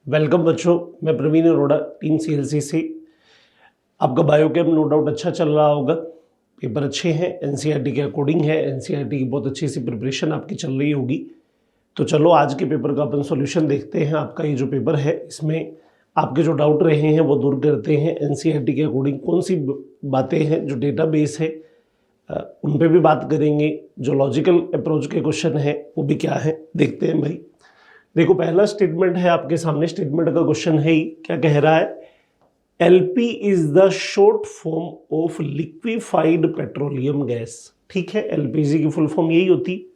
Welcome बच्चों, मैं Praveen Arora team CLC से। आपका बायोकेम नो डाउट अच्छा चल रहा होगा। पेपर अच्छे हैं, एनसीईआरटी के अकॉर्डिंग है। एनसीईआरटी की बहुत अच्छी सी प्रिपरेशन आपकी चल रही होगी। तो चलो आज के पेपर का अपन सॉल्यूशन देखते हैं। आपका ये जो पेपर है इसमें आपके जो डाउट रहे हैं वो दूर करते हैं। एनसीईआरटी के अकॉर्डिंग कौन सी बातें हैं, जो डेटाबेस है उन पे भी बात करेंगे। जो लॉजिकल अप्रोच के क्वेश्चन है वो भी क्या है देखते हैं भाई। देखो, पहला स्टेटमेंट है आपके सामने। स्टेटमेंट का क्वेश्चन है ही, क्या कह रहा है? LP is the short form of liquefied petroleum gas. ठीक है, एलपीजी की फुल फॉर्म यही होती।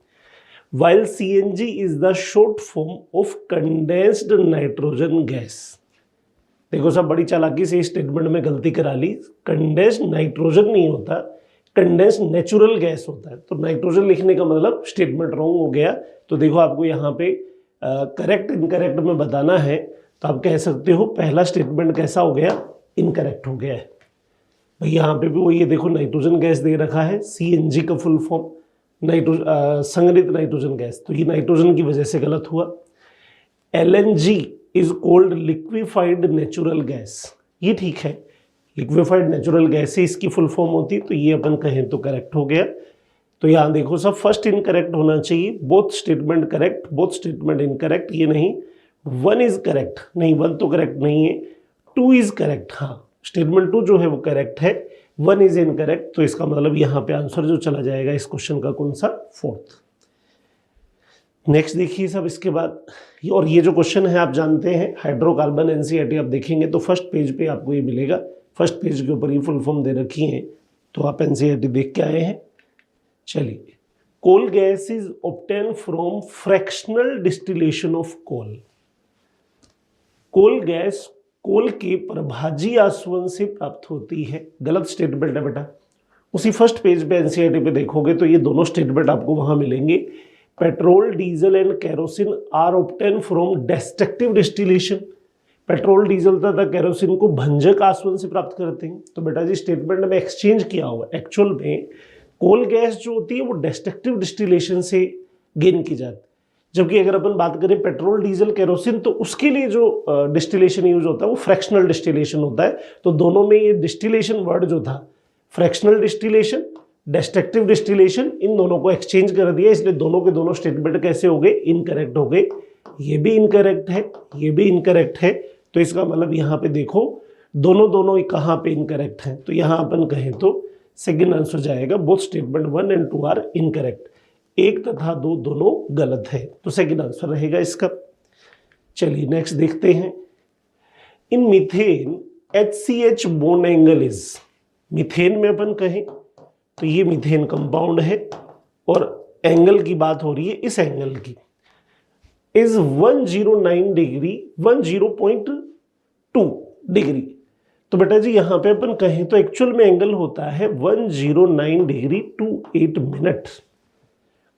While CNG is the short form of condensed nitrogen gas. देखो सब बड़ी चालाकी से इस स्टेटमेंट में गलती करा ली। कंडेंस्ड नाइट्रोजन नहीं होता, कंडेंस्ड नेचुरल गैस होता है। तो नाइट्रोजन लिखने का मतलब स्टेटमेंट रॉन्ग हो गया। तो देखो आपको यहाँ पे करेक्ट इनकरेक्ट में बताना है, तो आप कह सकते हो पहला स्टेटमेंट कैसा हो गया, इनकरेक्ट हो गया है भाई। यहाँ पे भी वो ये देखो नाइट्रोजन गैस दे रखा है, सीएनजी का फुल फॉर्म संघनित नाइट्रोजन गैस, तो ये नाइट्रोजन की वजह से गलत हुआ। LNG is cold liquefied natural gas, ये ठीक है, लिक्विफाइड नेचुरल गैस है इसकी फुल फॉर्म होती, तो ये अपन कहें तो करेक्ट हो गया। तो यहाँ देखो सब फर्स्ट इनकरेक्ट होना चाहिए। Both statement correct, both statement incorrect, ये नहीं। वन इज करेक्ट, नहीं वन तो करेक्ट नहीं है, टू इज करेक्ट। हाँ, स्टेटमेंट टू जो है वो करेक्ट है, वन इज इनकरेक्ट। तो इसका मतलब यहाँ पे आंसर जो चला जाएगा इस क्वेश्चन का कौन सा, फोर्थ। नेक्स्ट देखिए सब इसके बाद। और ये जो क्वेश्चन है आप जानते हैं हाइड्रोकार्बन एनसीईआरटी आप देखेंगे तो फर्स्ट पेज पे आपको ये मिलेगा। फर्स्ट पेज के ऊपर ये फुल फॉर्म दे रखी है, तो आप एनसीईआरटी देख के आए हैं। चलिए, coal gas is obtain from fractional distillation of coal. Coal gas coal के प्रभाजी आसवन से प्राप्त होती है। गलत स्टेटमेंट है बेटा। उसी फर्स्ट पेज पे एनसीईआरटी पे देखोगे तो ये दोनों स्टेटमेंट आपको वहां मिलेंगे। Petrol, diesel and kerosene are obtain from destructive distillation. Petrol, diesel तथा केरोसिन को भंजक आसवन से प्राप्त करते हैं। तो बेटा जी स्टेटमेंट में एक्सचेंज किया हुआ, एक्चुअल में कोल गैस जो होती है वो डिस्ट्रक्टिव डिस्टिलेशन से गेन की जाती है। जबकि अगर अपन बात करें पेट्रोल, डीजल, केरोसिन, तो उसके लिए जो डिस्टिलेशन यूज होता है वो फ्रैक्शनल डिस्टिलेशन होता है। तो दोनों में ये डिस्टिलेशन वर्ड जो था, फ्रैक्शनल डिस्टिलेशन, डिस्ट्रक्टिव डिस्टिलेशन, इन दोनों को एक्सचेंज कर दिया, इसलिए दोनों के दोनों स्टेटमेंट कैसे हो गए, इनकरेक्ट हो गए। ये भी इनकरेक्ट है, ये भी इनकरेक्ट है। तो इसका मतलब यहाँ पे देखो दोनों कहाँ पे इनकरेक्ट हैं। तो यहाँ अपन कहें तो सेकेंड आंसर जाएगा, both statement 1 and 2 are incorrect. 1 तथा 2 दोनों गलत है, तो सेकेंड आंसर रहेगा इसका। चलिए नेक्स्ट देखते हैं। In methane HCH bond angle is. Methane में अपन कहें तो ये मीथेन कंपाउंड है और एंगल की बात हो रही है इस एंगल की, इज 109 डिग्री, 10.2 डिग्री। तो बेटा जी यहाँ पे अपन कहें तो एक्चुअल में एंगल होता है 109 डिग्री 28 मिनट।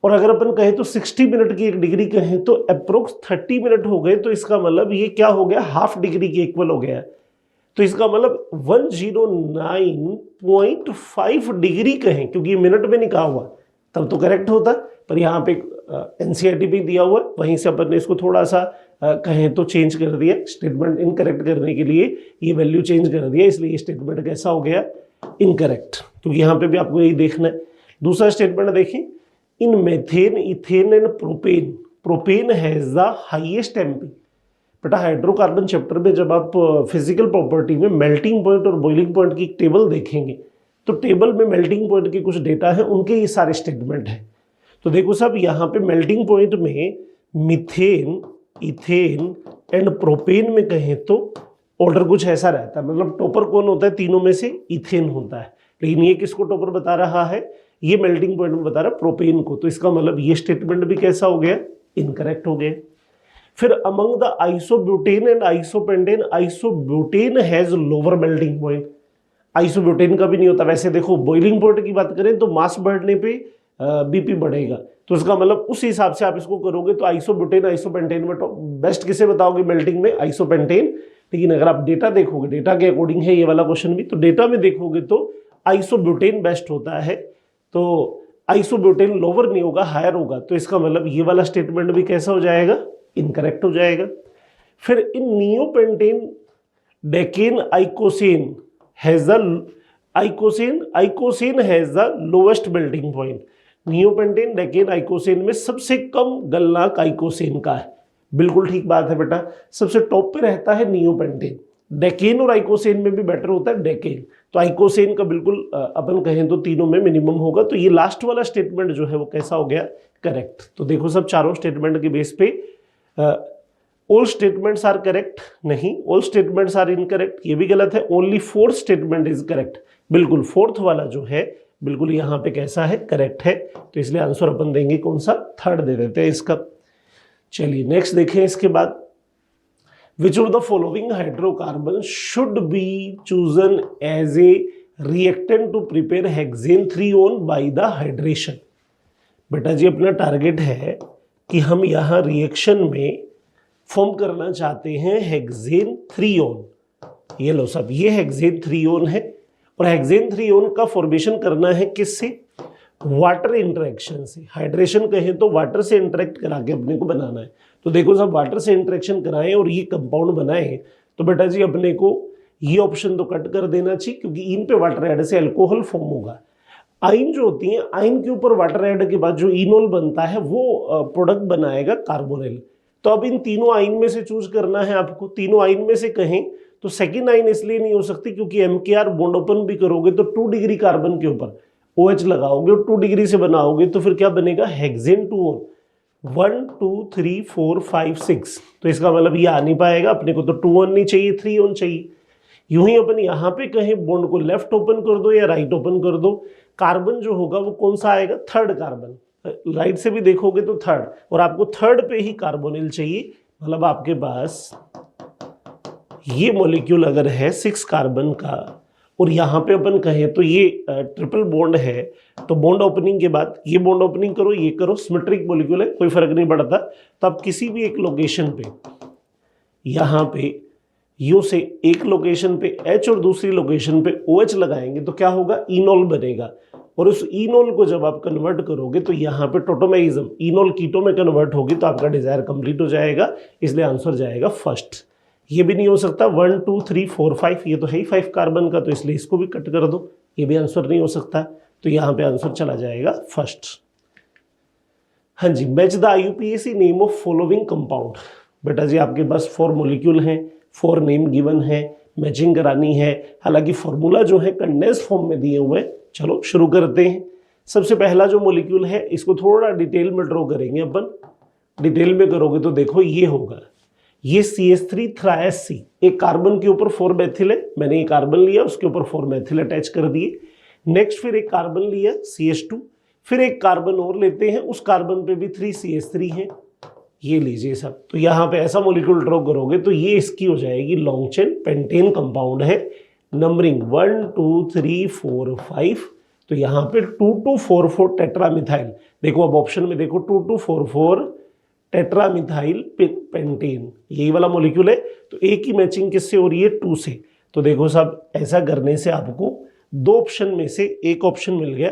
और अगर अपन कहें तो 60 मिनट की एक डिग्री कहें तो अप्रोक्स 30 मिनट हो गए। तो इसका मतलब ये क्या हो गया, हाफ डिग्री के इक्वल हो गया। तो इसका मतलब 109.5 डिग्री कहें, क्योंकि ये मिनट में नहीं कहा हुआ, तब तो करेक्ट होता। पर यहाँ पे एनसीईआरटी पे दिया हुआ, वहीं से अपन ने इसको थोड़ा सा कहें तो चेंज कर दिया। स्टेटमेंट इनकरेक्ट करने के लिए ये वैल्यू चेंज कर दिया, इसलिए ये स्टेटमेंट कैसा हो गया, इनकरेक्ट। तो यहाँ पे भी आपको यही देखना है। दूसरा स्टेटमेंट देखें, in methane, ethane and propane, propane has the highest MP. बेटा हाइड्रोकार्बन चैप्टर में जब आप फिजिकल प्रॉपर्टी में मेल्टिंग पॉइंट और बॉइलिंग पॉइंट की टेबल देखेंगे तो टेबल में मेल्टिंग पॉइंट के कुछ डेटा है, उनके ये सारे स्टेटमेंट हैं। तो देखो साहब यहाँ पे मेल्टिंग पॉइंट में मीथेन, इथेन एंड प्रोपेन में कहें तो ऑर्डर कुछ ऐसा रहता है, मतलब टॉपर कौन होता है तीनों में से, इथेन होता है। लेकिन ये किसको टॉपर बता रहा है, ये मेल्टिंग पॉइंट में बता रहा है प्रोपेन को। तो इसका मतलब ये स्टेटमेंट भी कैसा हो गया, इनकरेक्ट हो गया। फिर among the isobutane and isopentane, isobutane has lower melting point. Isobutane का भी नहीं होता। वैसे देखो बॉइलिंग पॉइंट की बात करें तो मास बढ़ने पे बीपी बढ़ेगा, तो इसका मतलब उस हिसाब से आप इसको करोगे तो आइसोब्यूटेन, आइसोपेंटेन में बेस्ट किसे बताओगे मेल्टिंग में, आइसोपेंटेन। लेकिन अगर आप डेटा देखोगे, डेटा के अकॉर्डिंग है ये वाला क्वेश्चन भी, तो डेटा में देखोगे तो आइसोब्यूटेन बेस्ट होता है। तो आइसोब्यूटेन लोअर नहीं होगा, हायर होगा। तो इसका मतलब ये वाला स्टेटमेंट भी कैसा हो जाएगा, इनकरेक्ट हो जाएगा। फिर in neopentane decane icosane has the icosane has the lowest melting point. Neopentane decane icosane में सबसे कम गलनांक आइकोसेन का है। बिल्कुल ठीक बात है बेटा, सबसे टॉप पे रहता है नियोपेंटेन। डेकेन और आइकोसेन में भी बेटर होता है डेकेन, तो आइकोसेन का बिल्कुल अपन कहें तो तीनों में मिनिमम होगा। तो ये लास्ट वाला स्टेटमेंट जो है वो कैसा हो गया, करेक्ट। तो देखो सब चारों स्टेटमेंट के बेस पे ऑल स्टेटमेंट्स आर करेक्ट, नहीं ऑल स्टेटमेंट्स आर इनकरेक्ट, ये भी गलत है। Only fourth statement is correct, बिल्कुल फोर्थ वाला जो है बिल्कुल यहाँ पे कैसा है, करेक्ट है। तो इसलिए आंसर अपन देंगे कौन सा, थर्ड दे देते हैं इसका। चलिए नेक्स्ट देखें इसके बाद, which of the following hydrocarbon should be chosen as a reactant to prepare hexane 3-on by the hydration. बेटा जी अपना टारगेट है कि हम यहाँ रिएक्शन में फॉर्म करना चाहते हैं हेक्सेन 3-on। ये लो सब, ये हेक्सेन 3-on है और हेक्सेन 3-on का फॉर्मेशन करना है किससे, वाटर इंटरेक्शन से। हाइड्रेशन कहें तो वाटर से इंटरेक्ट करा के अपने को बनाना है। तो देखो सब वाटर से इंटरेक्शन कराएं और ये कंपाउंड बनाएं, तो बेटा जी अपने को ये ऑप्शन तो कट कर देना चाहिए, क्योंकि इन पे वाटर ऐड से अल्कोहल फॉर्म होगा। आइन जो होती है, आइन के ऊपर वाटर ऐड के बाद जो इनोल बनता है वो प्रोडक्ट बनाएगा कार्बोनिल। तो अब इन तीनों आइन में से चूज करना है आपको। तीनों आइन में से कहें तो सेकेंड आइन इसलिए नहीं हो सकती क्योंकि MKR बॉन्ड ओपन भी करोगे तो 2 डिग्री कार्बन के ऊपर OH लगाओगे और 2 डिग्री से बनाओगे तो फिर क्या बनेगा, हेक्सेन 2-on। 1 2 3 4 5 6, तो इसका मतलब ये आ नहीं पाएगा, अपने को तो 2-on नहीं चाहिए, 3-on चाहिए। यूं ही अपन यहाँ पे कहें बॉन्ड को लेफ्ट ओपन कर दो या राइट ओपन कर दो, कार्बन जो होगा वो कौन सा आएगा, थर्ड कार्बन। राइट से भी देखोगे तो थर्ड, और आपको थर्ड पे ही कार्बोनिल चाहिए। मतलब आपके पास ये मॉलिक्यूल अगर है 6 कार्बन का और यहाँ पे अपन कहें तो ये ट्रिपल बॉन्ड है, तो बॉन्ड ओपनिंग के बाद ये बॉन्ड ओपनिंग करो, ये करो, सिमेट्रिक मॉलिक्यूल है, कोई फर्क नहीं पड़ता। तो आप किसी भी एक लोकेशन पे, यहाँ पे यू से एक लोकेशन पे H और दूसरी लोकेशन पे OH लगाएंगे तो क्या होगा, इनोल बनेगा। और उस इनोल को जब आप कन्वर्ट करोगे तो यहाँ पे टोटोमेरिज्म, इनोल कीटो में कन्वर्ट होगी तो आपका डिजायर कंप्लीट हो जाएगा। इसलिए आंसर जाएगा फर्स्ट। ये भी नहीं हो सकता 1 2 3 4 5, ये तो है ही 5 कार्बन का, तो इसलिए इसको भी कट कर दो, ये भी आंसर नहीं हो सकता। तो यहाँ पे आंसर चला जाएगा फर्स्ट। हाँ जी, match the IUPAC name of following compound. बेटा जी आपके पास 4 मॉलिक्यूल हैं, 4 नेम गिवन है, मैचिंग करानी है। हालांकि फॉर्मूला जो है कंडेंस फॉर्म में दिए हुए हैं। चलो शुरू करते हैं। सबसे पहला जो मॉलिक्यूल है इसको थोड़ा डिटेल में ड्रॉ करेंगे अपन। डिटेल में करोगे तो देखो ये होगा, ये CH3 थ्रायस C, एक कार्बन के ऊपर 4 मेथिल है, मैंने ये कार्बन लिया उसके ऊपर 4 मेथिल अटैच कर दिए। नेक्स्ट फिर एक कार्बन लिया CH2, फिर एक कार्बन और लेते हैं, उस कार्बन पे भी 3 CH3 हैं, ये लीजिए सब। तो यहाँ पे ऐसा मॉलिक्यूल ड्रॉ करोगे तो ये इसकी हो जाएगी लॉन्ग चेन पेंटेन कंपाउंड है, नंबरिंग 1 2 3 4 5। तो यहाँ पे 2244 टेट्रामिथाइल, देखो अब ऑप्शन में देखो 2244 टेट्रामिथाइल पेंटेन, यही वाला मॉलिक्यूल है। तो एक ही मैचिंग किससे हो रही है, 2 से। तो देखो सब ऐसा करने से आपको 2 ऑप्शन में से एक ऑप्शन मिल गया।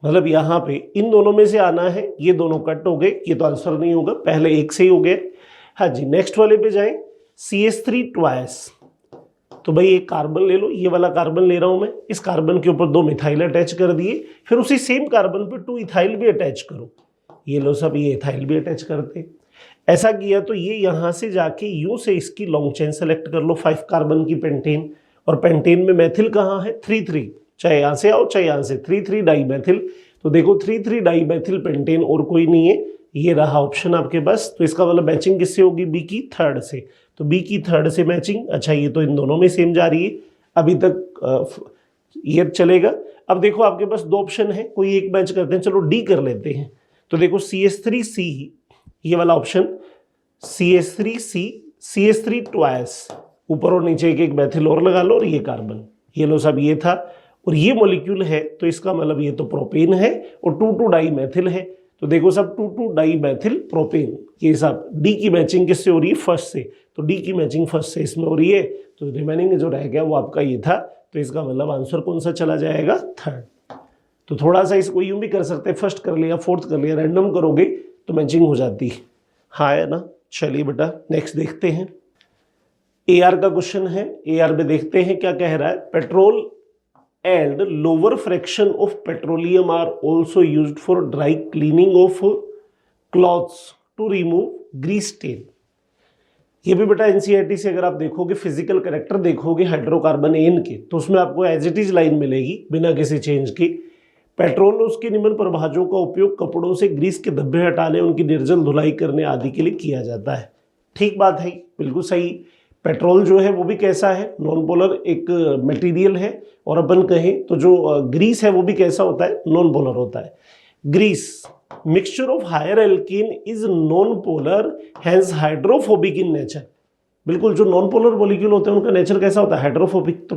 मतलब यहाँ पे इन दोनों में से आना है, ये दोनों कट हो गए, ये तो आंसर नहीं होगा, पहले एक से ही हो गए। हाँ जी, नेक्स्ट वाले पे जाएं, CH3 ट्वाइस। तो भाई एक कार्बन ले लो, ये वाला कार्बन ले रहा हूं मैं, इस कार्बन के ऊपर 2 मिथाइल अटैच कर दिए, फिर उसी सेम कार्बन पे 2 इथाइल भी अटैच करो, ये लो सब, ये इथाइल भी अटैच करते। ऐसा किया तो ये यहाँ से जाके यूं से इसकी लॉन्ग चेन सेलेक्ट कर लो 5 कार्बन की पेंटेन, और पेंटेन में मैथिल कहाँ है, 3 चाहे यहाँ से आओ चाहे यहाँ से, 3 डाई मैथिल। तो देखो 3 डाई मैथिल पेंटेन और कोई नहीं है, ये रहा ऑप्शन आपके पास। तो इसका मतलब मैचिंग किससे होगी, बी की थर्ड से। तो बी की थर्ड से मैचिंग, अच्छा ये तो इन दोनों में सेम जा रही है, अभी तक ये चलेगा। अब देखो आपके पास 2 ऑप्शन है, कोई एक मैच करते हैं, चलो डी कर लेते हैं। तो देखो CH3C, ये वाला ऑप्शन CH3C, CH3 ट्वाइस, ऊपर और नीचे एक एक मैथिल और लगा लो, और ये कार्बन, ये लो सब, ये था। और ये मॉलिक्यूल है तो इसका मतलब ये तो प्रोपेन है और 2 डाई मैथिल है। तो देखो सब 2 डाई मैथिल प्रोपेन, ये सब डी की मैचिंग किससे हो रही है, फर्स्ट से। तो डी की मैचिंग फर्स्ट से इसमें हो रही है, तो रिमेनिंग जो रह गया वो आपका ये था। तो इसका मतलब आंसर कौन सा चला जाएगा, थर्ड। तो थोड़ा सा इसको यूं भी कर सकते हैं, फर्स्ट कर लिया, फोर्थ कर लिया, रैंडम करोगे तो मैचिंग हो जाती है। हाँ है ना। चलिए बेटा नेक्स्ट देखते हैं। AR का क्वेश्चन है। AR में देखते हैं क्या कह रहा है। Petrol and lower fraction of petroleum are also used for dry cleaning of clothes to remove grease stain. ये भी बेटा एनसीईआरटी से अगर आप देखोगे, फिजिकल कैरेक्टर देखोगे हाइड्रोकार्बन एन के, तो उसमें आपको एज इट इज लाइन मिलेगी बिना किसी चेंज की। पेट्रोल और उसके निम्न प्रभाजों का उपयोग कपड़ों से ग्रीस के धब्बे हटाने, उनकी निर्जल धुलाई करने आदि के लिए किया जाता है। ठीक बात है, बिल्कुल सही। पेट्रोल जो है वो भी कैसा है, नॉन पोलर एक मटेरियल है, और अपन कहें तो जो ग्रीस है वो भी कैसा होता है, नॉन पोलर होता है। Grease mixture of higher alkene is non polar, hence hydrophobic in nature. बिल्कुल, जो नॉन पोलर मॉलिक्यूल होते हैं उनका नेचर कैसा होता है, हाइड्रोफोबिक। तो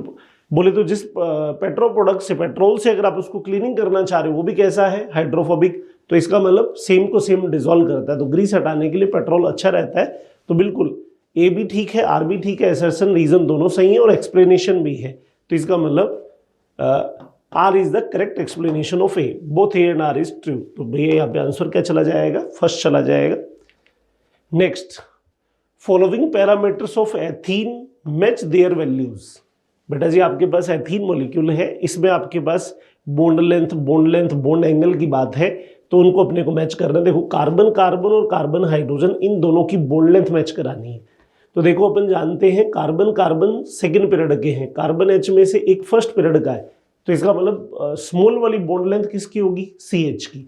बोले तो जिस पेट्रोल प्रोडक्ट से, पेट्रोल से अगर आप उसको क्लीनिंग करना चाह रहे हो वो भी कैसा है, हाइड्रोफोबिक। तो इसका मतलब सेम को सेम डिसॉल्व करता है। तो ग्रीस हटाने के लिए पेट्रोल अच्छा रहता है। तो बिल्कुल ए भी ठीक है, आर भी ठीक है, असर्शन रीजन दोनों सही है और एक्सप्लेनेशन भी है। तो इसका मतलब R is the correct explanation of A, both A and R is true. तो भैया यहाँ पे आंसर क्या चला जाएगा, फर्स्ट चला जाएगा। Next, following parameters of ethene match there values. बेटा जी आपके पास एथीन मॉलिक्यूल है, इसमें आपके पास बॉन्ड लेंथ, बॉन्ड एंगल की बात है, तो उनको अपने को मैच करना है। देखो कार्बन कार्बन और कार्बन हाइड्रोजन, इन दोनों की बॉन्ड लेंथ मैच करानी है। तो देखो अपन जानते हैं कार्बन कार्बन सेकेंड पीरियड के हैं, कार्बन एच में से एक फर्स्ट पीरियड का है। तो इसका मतलब स्मॉल वाली बॉन्ड लेंथ किसकी होगी, CH की।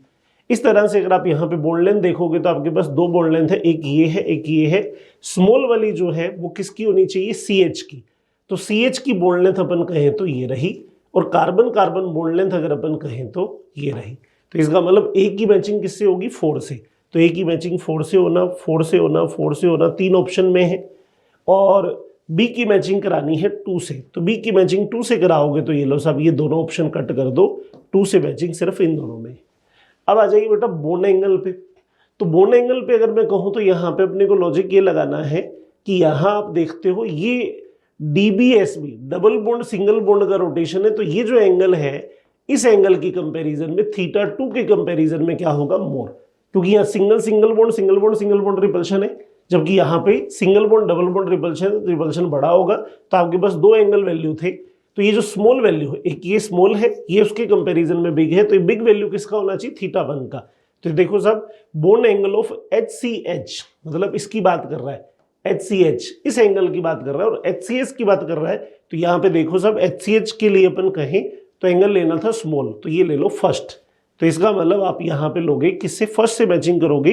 इस तरह से अगर आप यहाँ पे बॉन्ड लेंथ देखोगे तो आपके पास दो बॉन्ड लेंथ है, एक ये है एक ये है। स्मॉल वाली जो है वो किसकी होनी चाहिए, CH की। तो CH की बॉन्ड लेंथ अपन कहें तो ये रही, और कार्बन कार्बन बॉन्ड लेंथ अगर अपन कहें तो ये रही। तो इसका मतलब ए की मैचिंग किससे होगी, 4 से। तो ए की मैचिंग 4 से होना, 4 से होना, 4 से होना, 3 ऑप्शन में है। और बी की मैचिंग करानी है 2 से। तो बी की मैचिंग 2 से कराओगे तो ये लो साहब, ये दोनों ऑप्शन कट कर दो, 2 से मैचिंग सिर्फ इन दोनों में। अब आ जाइए बेटा बॉन्ड एंगल पे। तो बॉन्ड एंगल पे अगर मैं कहूँ तो यहाँ पे अपने को लॉजिक ये लगाना है कि यहाँ आप देखते हो ये DBSB, double bond single bond का रोटेशन है। तो ये जो एंगल है, इस एंगल की कंपैरिजन में θ2 के कंपैरिजन में क्या होगा, मोर। क्योंकि यहाँ single single bond single bond single bond repulsion है, जबकि यहाँ पे single bond double bond repulsion बड़ा होगा। तो आपके पास दो एंगल वैल्यू थे, तो ये जो स्मॉल वैल्यू है, एक ये स्मॉल है, ये उसके कंपैरिजन में बिग है। तो ये बिग वैल्यू किसका होना चाहिए, θ1 का। तो देखो साहब बॉन्ड एंगल ऑफ HCH, मतलब इसकी बात कर रहा है, HCH इस एंगल की बात कर रहा है, और HCS की बात कर रहा है। तो यहाँ पे देखो साहब HCH के लिए अपन कहें तो एंगल लेना था स्मॉल, तो ये ले लो फर्स्ट। तो इसका मतलब आप यहाँ पे लोगे किससे, फर्स्ट से मैचिंग करोगे।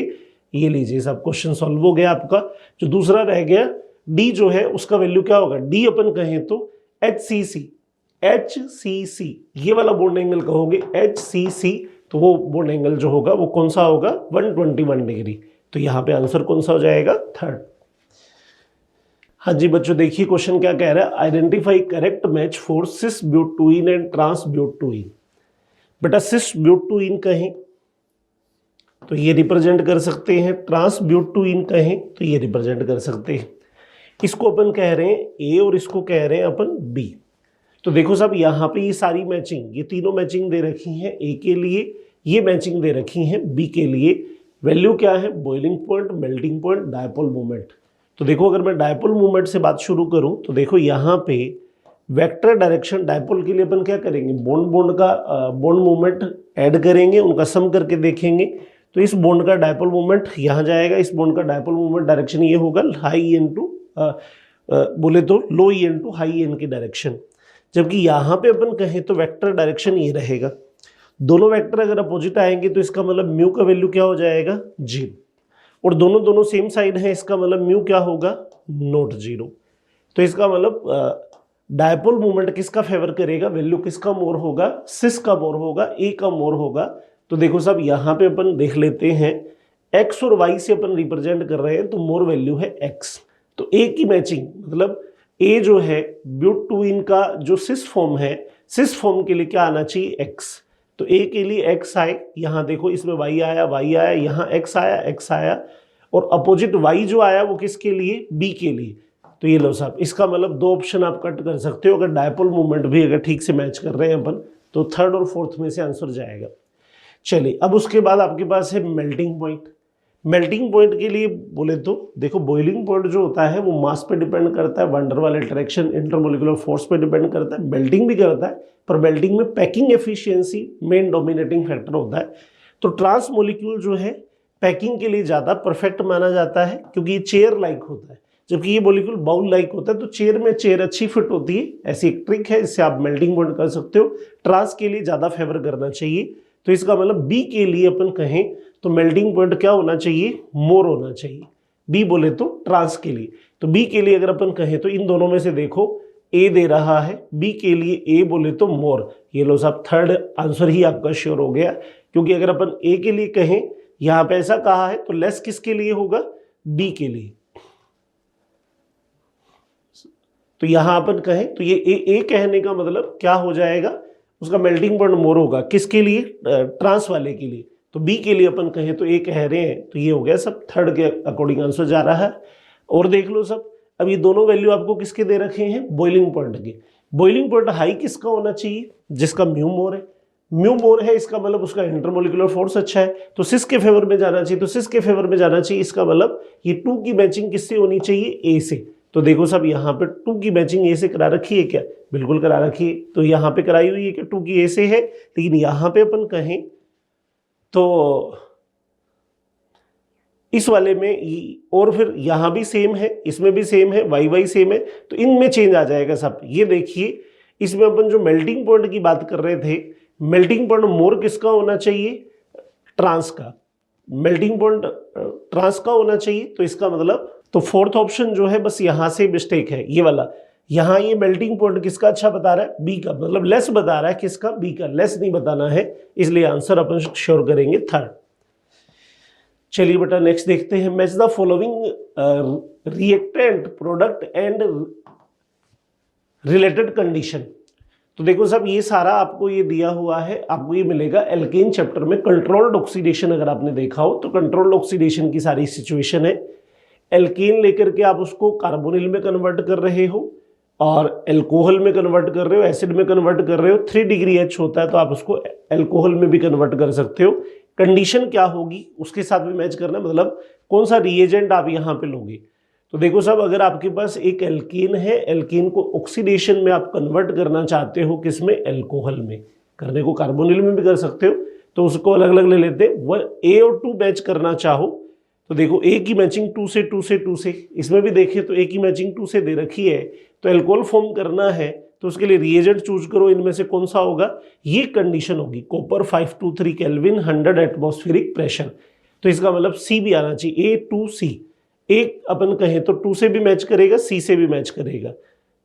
ये लीजिए साहब, क्वेश्चन सॉल्व हो गया आपका। जो दूसरा रह गया डी जो है, उसका वैल्यू क्या होगा, डी अपन कहें तो HCC, ये वाला बॉन्ड एंगल कहोगे HCC, तो वो बॉन्ड एंगल जो होगा वो कौन सा होगा, 121 डिग्री। तो यहाँ पे आंसर कौन सा हो जाएगा, थर्ड। हाँ जी बच्चों देखिए क्वेश्चन क्या कह रहा है, identify correct match for cis butyne and trans butyne. बेटा सिस ब्यूटुइन कहें तो ये रिप्रेजेंट कर सकते हैं, ट्रांस ब्यूटुइन कहें तो ये रिप्रेजेंट कर सकते हैं। इसको अपन कह रहे हैं ए और इसको कह रहे हैं अपन बी। तो देखो साहब यहाँ पे ये सारी मैचिंग, ये तीनों मैचिंग दे रखी हैं ए के लिए, ये मैचिंग दे रखी हैं बी के लिए। वैल्यू क्या है, boiling point, melting point, dipole moment. तो देखो अगर मैं डायपोल मूवमेंट से बात शुरू करूं तो देखो यहाँ पे वेक्टर डायरेक्शन डायपोल के लिए अपन क्या करेंगे, बॉन्ड का बॉन्ड मूवमेंट ऐड करेंगे, उनका सम करके देखेंगे। तो इस बॉन्ड का डायपोल मूवमेंट यहाँ जाएगा, इस बॉन्ड का डायपोल मूवमेंट डायरेक्शन ये होगा हाई एन टू बोले तो low E N two high N की डायरेक्शन। जबकि यहाँ पे अपन कहें तो वेक्टर डायरेक्शन ये रहेगा। दोनों वेक्टर अगर अपोजिट आएंगे तो इसका मतलब म्यू का वैल्यू क्या हो जाएगा, 0। और दोनों सेम साइड है, इसका मतलब म्यू क्या होगा, नॉट 0। तो इसका मतलब डायपोल मूवमेंट किसका फेवर करेगा, वैल्यू किसका मोर होगा, सिस का मोर होगा, ए का मोर होगा। तो देखो साहब यहाँ पे अपन देख लेते हैं एक्स और वाई से अपन रिप्रेजेंट कर रहे हैं, तो मोर वैल्यू है एक्स। तो ए की मैचिंग मतलब ए जो है ब्यूटुइन का जो सिस फॉर्म है, सिस फॉर्म के लिए क्या आना चाहिए, एक्स। तो ए के लिए एक्स आए, यहाँ देखो इसमें वाई आया, यहाँ एक्स आया, और अपोजिट वाई जो आया वो किसके लिए, बी के लिए। तो ये लो साहब, इसका मतलब दो ऑप्शन आप कट कर सकते हो। अगर डायपोल मूवमेंट भी अगर ठीक से मैच कर रहे हैं अपन तो थर्ड और फोर्थ में से आंसर जाएगा। चलिए अब उसके बाद आपके पास है मेल्टिंग पॉइंट। मेल्टिंग पॉइंट के लिए बोले तो देखो बॉइलिंग पॉइंट जो होता है वो मास पे डिपेंड करता है, वंडर वाल इंटरेक्शन, इंटरमोलिकुलर फोर्स पे डिपेंड करता है, मेल्टिंग भी करता है, पर मेल्टिंग में packing efficiency main dominating factor होता है। तो ट्रांस मॉलिक्यूल जो है पैकिंग के लिए ज़्यादा परफेक्ट माना जाता है क्योंकि ये चेयर लाइक होता है, जबकि ये मॉलिक्यूल बाउल लाइक होता है। तो चेयर में चेयर अच्छी फिट होती है, ऐसी एक ट्रिक है, इससे आप मेल्टिंग पॉइंट कर सकते हो। ट्रांस के लिए ज़्यादा फेवर करना चाहिए, तो इसका मतलब बी के लिए अपन कहें तो मेल्टिंग पॉइंट क्या होना चाहिए, मोर होना चाहिए। बी बोले तो ट्रांस के लिए, तो बी के लिए अगर अपन कहें तो इन दोनों में से देखो ए दे रहा है, बी के लिए ए बोले तो मोर। ये लो साहब थर्ड आंसर ही आपका श्योर हो गया, क्योंकि अगर अपन ए के लिए कहें यहां पे ऐसा कहा है तो लेस किसके लिए होगा, बी के लिए। तो यहां अपन कहें तो ये ए कहने का मतलब क्या हो जाएगा, उसका मेल्टिंग पॉइंट मोर होगा, किसके लिए, ट्रांस वाले के लिए। तो बी के लिए अपन कहें तो ए कह रहे हैं, तो ये हो गया सब थर्ड के अकॉर्डिंग आंसर जा रहा है। और देख लो सब, अब ये दोनों वैल्यू आपको किसके दे रखे हैं, बॉइलिंग पॉइंट के। बॉइलिंग पॉइंट हाई किसका होना चाहिए, जिसका म्यू मोर है। म्यू मोर है इसका मतलब उसका इंटरमोलिकुलर फोर्स अच्छा है, तो सिस के फेवर में जाना चाहिए, तो सिस के फेवर में जाना चाहिए। इसका मतलब ये 2 की मैचिंग किससे होनी चाहिए, ए से। तो देखो सब यहाँ पे 2 की मैचिंग ए से करा रखी है क्या, बिल्कुल करा रखी है। तो यहाँ पे कराई हुई है कि 2 की ए से है, लेकिन यहाँ पे अपन कहें तो इस वाले में और फिर यहाँ भी सेम है, इसमें भी सेम है, वाई वाई सेम है, तो इनमें चेंज आ जाएगा सब। ये देखिए इसमें अपन जो मेल्टिंग पॉइंट की बात कर रहे थे, मेल्टिंग पॉइंट मोर किसका होना चाहिए, ट्रांस का। मेल्टिंग पॉइंट ट्रांस का होना चाहिए, तो इसका मतलब तो फोर्थ ऑप्शन जो है बस यहां से मिस्टेक है, ये वाला। यहां ये मेल्टिंग पॉइंट किसका अच्छा बता रहा है, बी का, मतलब लेस बता रहा है किसका, बी का। लेस नहीं बताना है, इसलिए आंसर अपन श्योर करेंगे थर्ड। चलिए बेटा नेक्स्ट देखते हैं, match the following reactant product and related condition. तो देखो साहब ये सारा आपको ये दिया हुआ है, आपको ये मिलेगा एल्केन चैप्टर में। कंट्रोल्ड ऑक्सीडेशन अगर आपने देखा हो तो कंट्रोल्ड ऑक्सीडेशन की सारी सिचुएशन है। एल्केन लेकर के आप उसको कार्बोनिल में कन्वर्ट कर रहे हो और एल्कोहल में कन्वर्ट कर रहे हो, एसिड में कन्वर्ट कर रहे हो। 3 डिग्री H होता है तो आप उसको एल्कोहल में भी कन्वर्ट कर सकते हो। कंडीशन क्या होगी उसके साथ भी मैच करना, मतलब कौन सा रिएजेंट आप यहाँ पे लोगे। तो देखो साहब अगर आपके पास एक एल्केन है, एल्केन को ऑक्सीडेशन में आप कन्वर्ट करना चाहते हो, किसमें, एल्कोहल में। करने को कार्बोनिल में भी कर सकते हो, तो उसको अलग अलग ले लेते हैं। वह ए और 2 मैच करना चाहो तो देखो ए की मैचिंग 2 से 2 से 2 से, इसमें भी देखें तो ए की मैचिंग 2 से दे रखी है। तो एल्कोहल फॉर्म करना है तो उसके लिए रिएजेंट चूज करो, इनमें से कौन सा होगा, ये कंडीशन होगी। कॉपर 523 केल्विन 100 एटमॉस्फेरिक प्रेशर, तो इसका मतलब सी भी आना चाहिए, A2C। एक अपन कहें तो 2 से भी मैच करेगा, सी से भी मैच करेगा,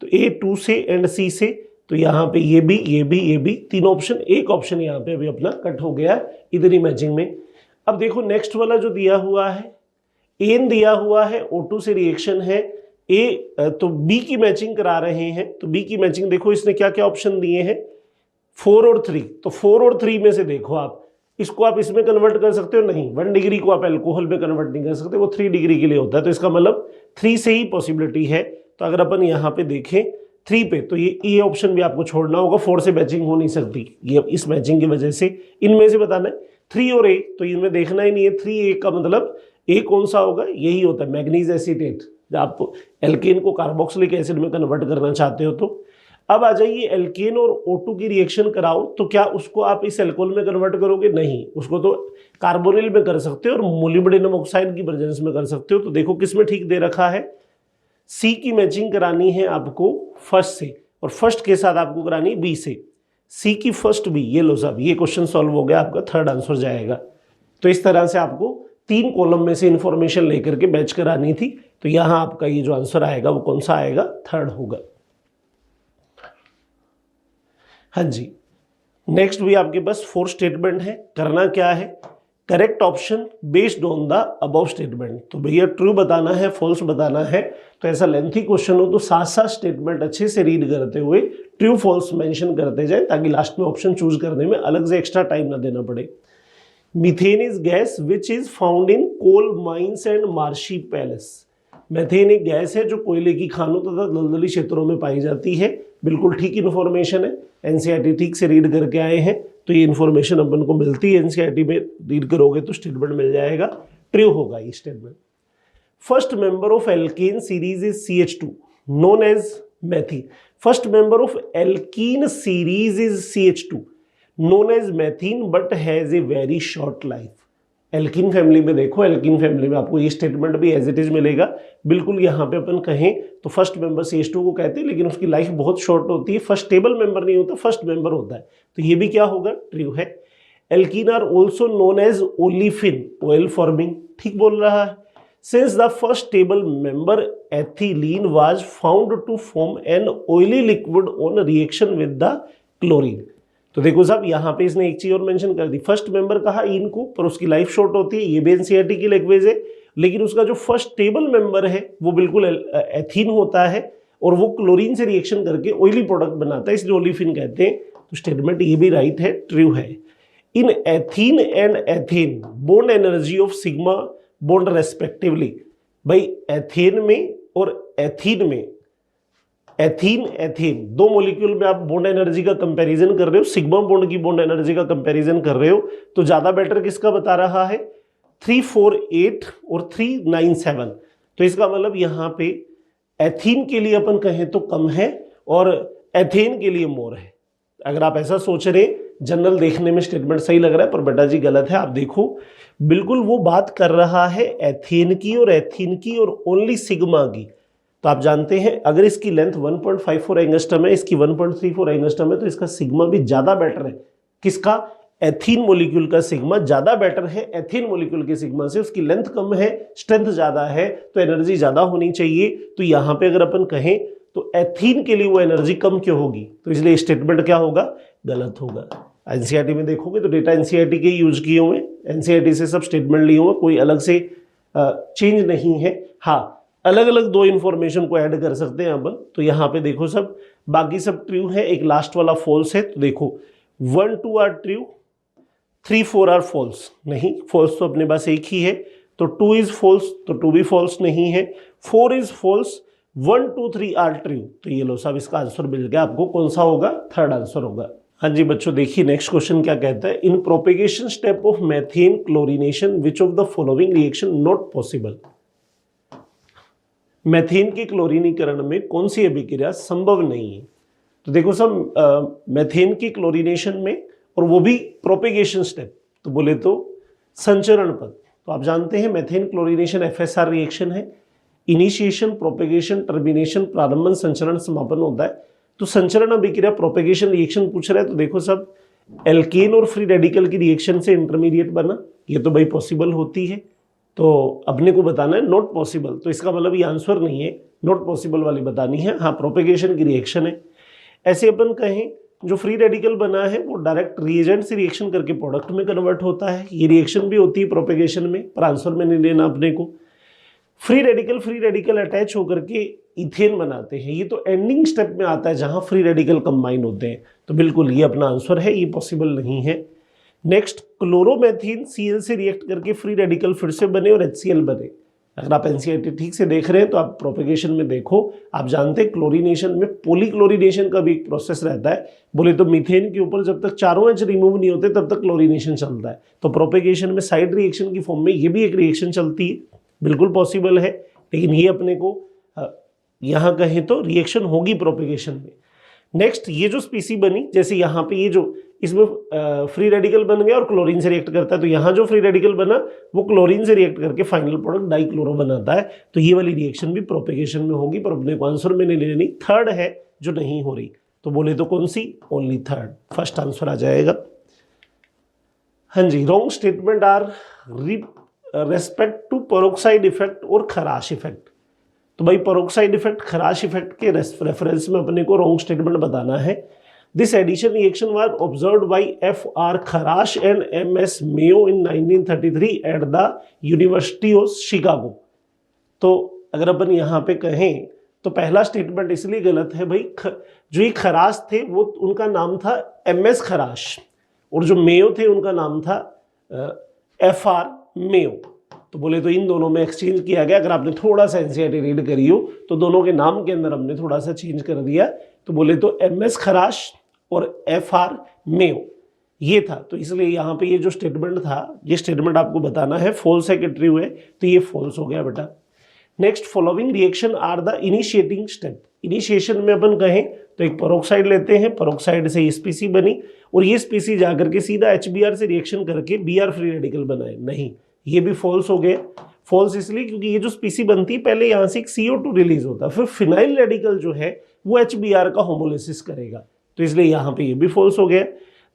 तो A2 से एंड सी से। तो यहाँ पे ये भी 3 ऑप्शन, एक ऑप्शन यहाँ पे अभी अपना कट हो गया इधर ही मैचिंग में। अब देखो नेक्स्ट वाला जो दिया हुआ है, एन दिया हुआ है, O2 से रिएक्शन है, ए तो बी की मैचिंग करा रहे हैं। तो बी की मैचिंग देखो इसने क्या क्या ऑप्शन दिए हैं, 4 और 3। तो 4 और 3 में से देखो आप इसको आप इसमें कन्वर्ट कर सकते हो, नहीं 1 डिग्री को आप अल्कोहल में कन्वर्ट नहीं कर सकते, वो 3 डिग्री के लिए होता है। तो इसका मतलब 3 से ही पॉसिबिलिटी है। तो अगर अपन यहाँ पे देखें 3 पे, तो ये ऑप्शन भी आपको छोड़ना होगा, 4 से मैचिंग हो नहीं सकती, ये इस मैचिंग की वजह से। इनमें से बताना है 3 और ए, तो इनमें देखना ही नहीं है। 3A का मतलब ए कौन सा होगा, यही होता है मैग्नीज एसीटेट, जब आप एल्केन को कार्बोक्सिलिक एसिड में कन्वर्ट करना चाहते हो। तो अब आ जाइए एल्केन और O2 की रिएक्शन कराओ, तो क्या उसको आप इस एल्कोहल में कन्वर्ट करोगे, नहीं, उसको तो कार्बोनिल में कर सकते हो और मोलिब्डेनम ऑक्साइड की प्रेजेंस में कर सकते हो। तो देखो किसमें ठीक दे रखा है, सी की मैचिंग करानी है आपको फर्स्ट से, और फर्स्ट के साथ आपको करानी है बी से। सी की फर्स्ट बी, ये लो साहब ये क्वेश्चन सॉल्व हो गया, आपका थर्ड आंसर जाएगा। तो इस तरह से आपको 3 कॉलम में से इंफॉर्मेशन लेकर के मैच करानी थी। तो यहां आपका ये जो आंसर आएगा वो कौन सा आएगा, थर्ड होगा। हाँ जी, नेक्स्ट भी आपके पास 4 स्टेटमेंट है। करना क्या है, correct option based on the above statement. तो भैया ट्रू बताना है, फॉल्स बताना है। तो ऐसा लेंथी क्वेश्चन हो तो 7 स्टेटमेंट अच्छे से रीड करते हुए ट्रू फॉल्स मेंशन करते जाए, ताकि लास्ट में ऑप्शन चूज करने में अलग से एक्स्ट्रा टाइम ना देना पड़े। Methane is gas which is found in coal mines and marshy palace. Methane एक गैस है जो कोयले की खानों तथा दलदली क्षेत्रों में पाई जाती है। बिल्कुल ठीक इन्फॉर्मेशन है, एनसीईआरटी ठीक से रीड करके आए हैं, तो ये इन्फॉर्मेशन अपन को मिलती है। एनसीईआरटी में रीड करोगे तो स्टेटमेंट मिल जाएगा। ट्रू होगा ये statement. First member of alkene series is CH2 known as methene. First member of alkene series is CH2 known as methene but has a very short life. Alkene family में देखो, alkene family में आपको ये statement भी as it is मिलेगा। बिल्कुल यहाँ पे अपन कहें तो फर्स्ट मेंबर CH2 को कहते हैं, लेकिन उसकी लाइफ बहुत शॉर्ट होती है। फर्स्ट टेबल मेंबर नहीं होता, फर्स्ट मेंबर होता है, तो ये भी क्या होगा, ट्रू है। Alkene are also known as olefin, oil forming, ठीक बोल रहा है। Since the first table member ethylene was found to form an oily liquid on reaction with the chlorine. तो देखो साहब यहाँ पे इसने एक चीज और मेंशन कर दी, फर्स्ट मेंबर कहा इन को, पर उसकी लाइफ शॉर्ट होती है, ये भी एनसीईआरटी की लैंग्वेज है, लेकिन उसका जो फर्स्ट टेबल मेंबर है वो बिल्कुल एथीन होता है और वो क्लोरीन से रिएक्शन करके ऑयली प्रोडक्ट बनाता है, इसलिए ओलिफिन कहते हैं। तो स्टेटमेंट ये भी राइट है, ट्रू है। In ethene and ethane bond energy of sigma bond respectively. भाई एथेन में और एथीन में, एथीन एथेन दो मॉलिक्यूल में आप बॉन्ड एनर्जी का कंपैरिजन कर रहे हो, सिग्मा बॉन्ड की बॉन्ड एनर्जी का कंपैरिजन कर रहे हो, तो ज्यादा बेटर किसका बता रहा है, 348 और 397। तो इसका मतलब यहाँ पे एथीन के लिए अपन कहें तो कम है और एथेन के लिए मोर है। अगर आप ऐसा सोच रहे, जनरल देखने में स्टेटमेंट सही लग रहा है, पर बेटा जी गलत है। आप देखो बिल्कुल वो बात कर रहा है एथेन की और ओनली सिग्मा की। तो आप जानते हैं अगर इसकी लेंथ 1.54 एंगस्ट्रम है, इसकी 1.34 एंगस्ट्रम है, तो इसका सिग्मा भी ज्यादा बेटर है। किसका, एथीन मॉलिक्यूल का सिग्मा ज्यादा बेटर है एथीन मॉलिक्यूल के सिग्मा से। उसकी लेंथ कम है, स्ट्रेंथ ज्यादा है, तो एनर्जी ज्यादा होनी चाहिए। तो यहाँ पे अगर अपन कहें तो एथीन के लिए वो एनर्जी कम क्यों होगी, तो इसलिए स्टेटमेंट क्या होगा, गलत होगा। एनसीईआरटी में देखोगे तो डेटा एनसीईआरटी के यूज किए हुए, एनसीईआरटी से सब स्टेटमेंट लिए हुए, कोई अलग से चेंज नहीं है। हाँ, अलग अलग दो इंफॉर्मेशन को ऐड कर सकते हैं अपन। तो यहाँ पे देखो सब बाकी सब ट्रू है, एक लास्ट वाला फॉल्स है। तो देखो 1 2 आर ट्रू, 3 4 आर फॉल्स। नहीं, फॉल्स तो अपने पास एक ही है, तो 2 इज फॉल्स, तो 2 भी फॉल्स नहीं है। 4 इज फॉल्स, 1 2 3 आर ट्रू। तो ये लो साहब इसका आंसर मिल गया आपको, कौन सा होगा, थर्ड आंसर होगा। हाँ जी बच्चों, देखिए नेक्स्ट क्वेश्चन क्या कहता है, in propagation step of methane chlorination which of the following reaction not possible. Methane के क्लोरीनीकरण में कौन सी अभिक्रिया संभव नहीं है। तो देखो सब मेथेन की क्लोरीनेशन में, और वो भी प्रोपेगेशन स्टेप, तो बोले तो संचरण पद। तो आप जानते हैं मेथेन क्लोरीनेशन FSR रिएक्शन है, इनिशिएशन, प्रोपेगेशन, टर्मिनेशन, प्रारंभन, संचरण, समापन होता है। तो संचरण अभिक्रिया प्रोपेगेशन रिएक्शन पूछ रहा है, तो देखो सब एल्केन और फ्री रेडिकल की रिएक्शन से इंटरमीडिएट बना, ये तो भाई पॉसिबल होती है। तो अपने को बताना है नॉट पॉसिबल, तो इसका मतलब ये आंसर नहीं है, नॉट पॉसिबल वाली बतानी है। हाँ, प्रोपेगेशन की रिएक्शन है। ऐसे अपन कहें जो फ्री रेडिकल बना है वो डायरेक्ट रिएजेंट से रिएक्शन करके प्रोडक्ट में कन्वर्ट होता है, ये रिएक्शन भी होती है प्रोपेगेशन में, पर आंसर में नहीं लेना अपने को। फ्री रेडिकल अटैच होकर के इथेन बनाते हैं, ये तो एंडिंग स्टेप में आता है जहां फ्री रेडिकल कंबाइन होते हैं, तो बिल्कुल ये अपना आंसर है, ये पॉसिबल नहीं है। नेक्स्ट, क्लोरोमेथीन Cl से रिएक्ट करके फ्री रेडिकल फिर से बने और HCl बने। अगर आप एनसीईआरटी ठीक से देख रहे हैं तो आप प्रोपेगेशन में देखो, आप जानते हैं क्लोरीनेशन में पॉलीक्लोरीनेशन का भी एक प्रोसेस रहता है। बोले तो मीथेन के ऊपर जब तक चारों H रिमूव नहीं होते तब तक क्लोरीनेशन चलता है, तो प्रोपेगेशन में साइड रिएक्शन की फॉर्म में ये भी एक रिएक्शन चलती है, बिल्कुल पॉसिबल है। लेकिन ये अपने को यहाँ कहें तो रिएक्शन होगी प्रोपेगेशन में। नेक्स्ट, ये जो स्पीसी बनी, जैसे यहाँ पे ये जो इसमें फ्री रेडिकल बन गया और क्लोरीन से रिएक्ट करता है, तो यहाँ जो फ्री रेडिकल बना वो क्लोरीन से रिएक्ट करके फाइनल प्रोडक्ट डाइक्लोरो बनाता है, तो ये वाली रिएक्शन भी प्रोपेगेशन में होगी, पर अपने को आंसर में नहीं लेनी, थर्ड है जो नहीं हो रही। तो बोले तो कौन सी, ओनली थर्ड, फर्स्ट आंसर आ जाएगा। हाँ जी, wrong statement are respect to peroxide effect और खराश इफेक्ट। तो भाई पेरोक्साइड इफेक्ट, खराश इफेक्ट के रेफरेंस में अपने को रॉन्ग स्टेटमेंट बताना है। This addition reaction was observed by FR Kharasch and MS Mayo इन 1933 at the university of Chicago. तो अगर अपन यहाँ पे कहें तो पहला स्टेटमेंट इसलिए गलत है भाई, जो ये खराश थे वो उनका नाम था MS खराश, और जो मेयो थे उनका नाम था FR मेयो। तो बोले तो इन दोनों में एक्सचेंज किया गया। अगर आपने थोड़ा सा एनसीईआरटी रीड करी हो तो दोनों के नाम के अंदर हमने थोड़ा सा चेंज कर दिया। तो बोले तो MS खराश और FR मेयो, ये था, तो इसलिए यहाँ पे ये जो स्टेटमेंट था, ये स्टेटमेंट आपको बताना है फॉल्स है कि ट्रू है, तो ये फॉल्स हो गया बेटा। Next, following reaction are the initiating step. Initiation में अपन कहें तो एक पेरोक्साइड लेते हैं, पेरोक्साइड से स्पीसी बनी और ये स्पीसी जाकर के सीधा HBr से रिएक्शन करके Br फ्री रेडिकल बनाए, नहीं, ये भी फॉल्स हो गया। फॉल्स इसलिए क्योंकि ये जो स्पीसी बनती है पहले यहाँ से एक CO2 रिलीज होता है, फिर फिनाइल रेडिकल जो है वो HBr का होमोलिसिस करेगा, तो इसलिए यहाँ पे ये भी फॉल्स हो गया।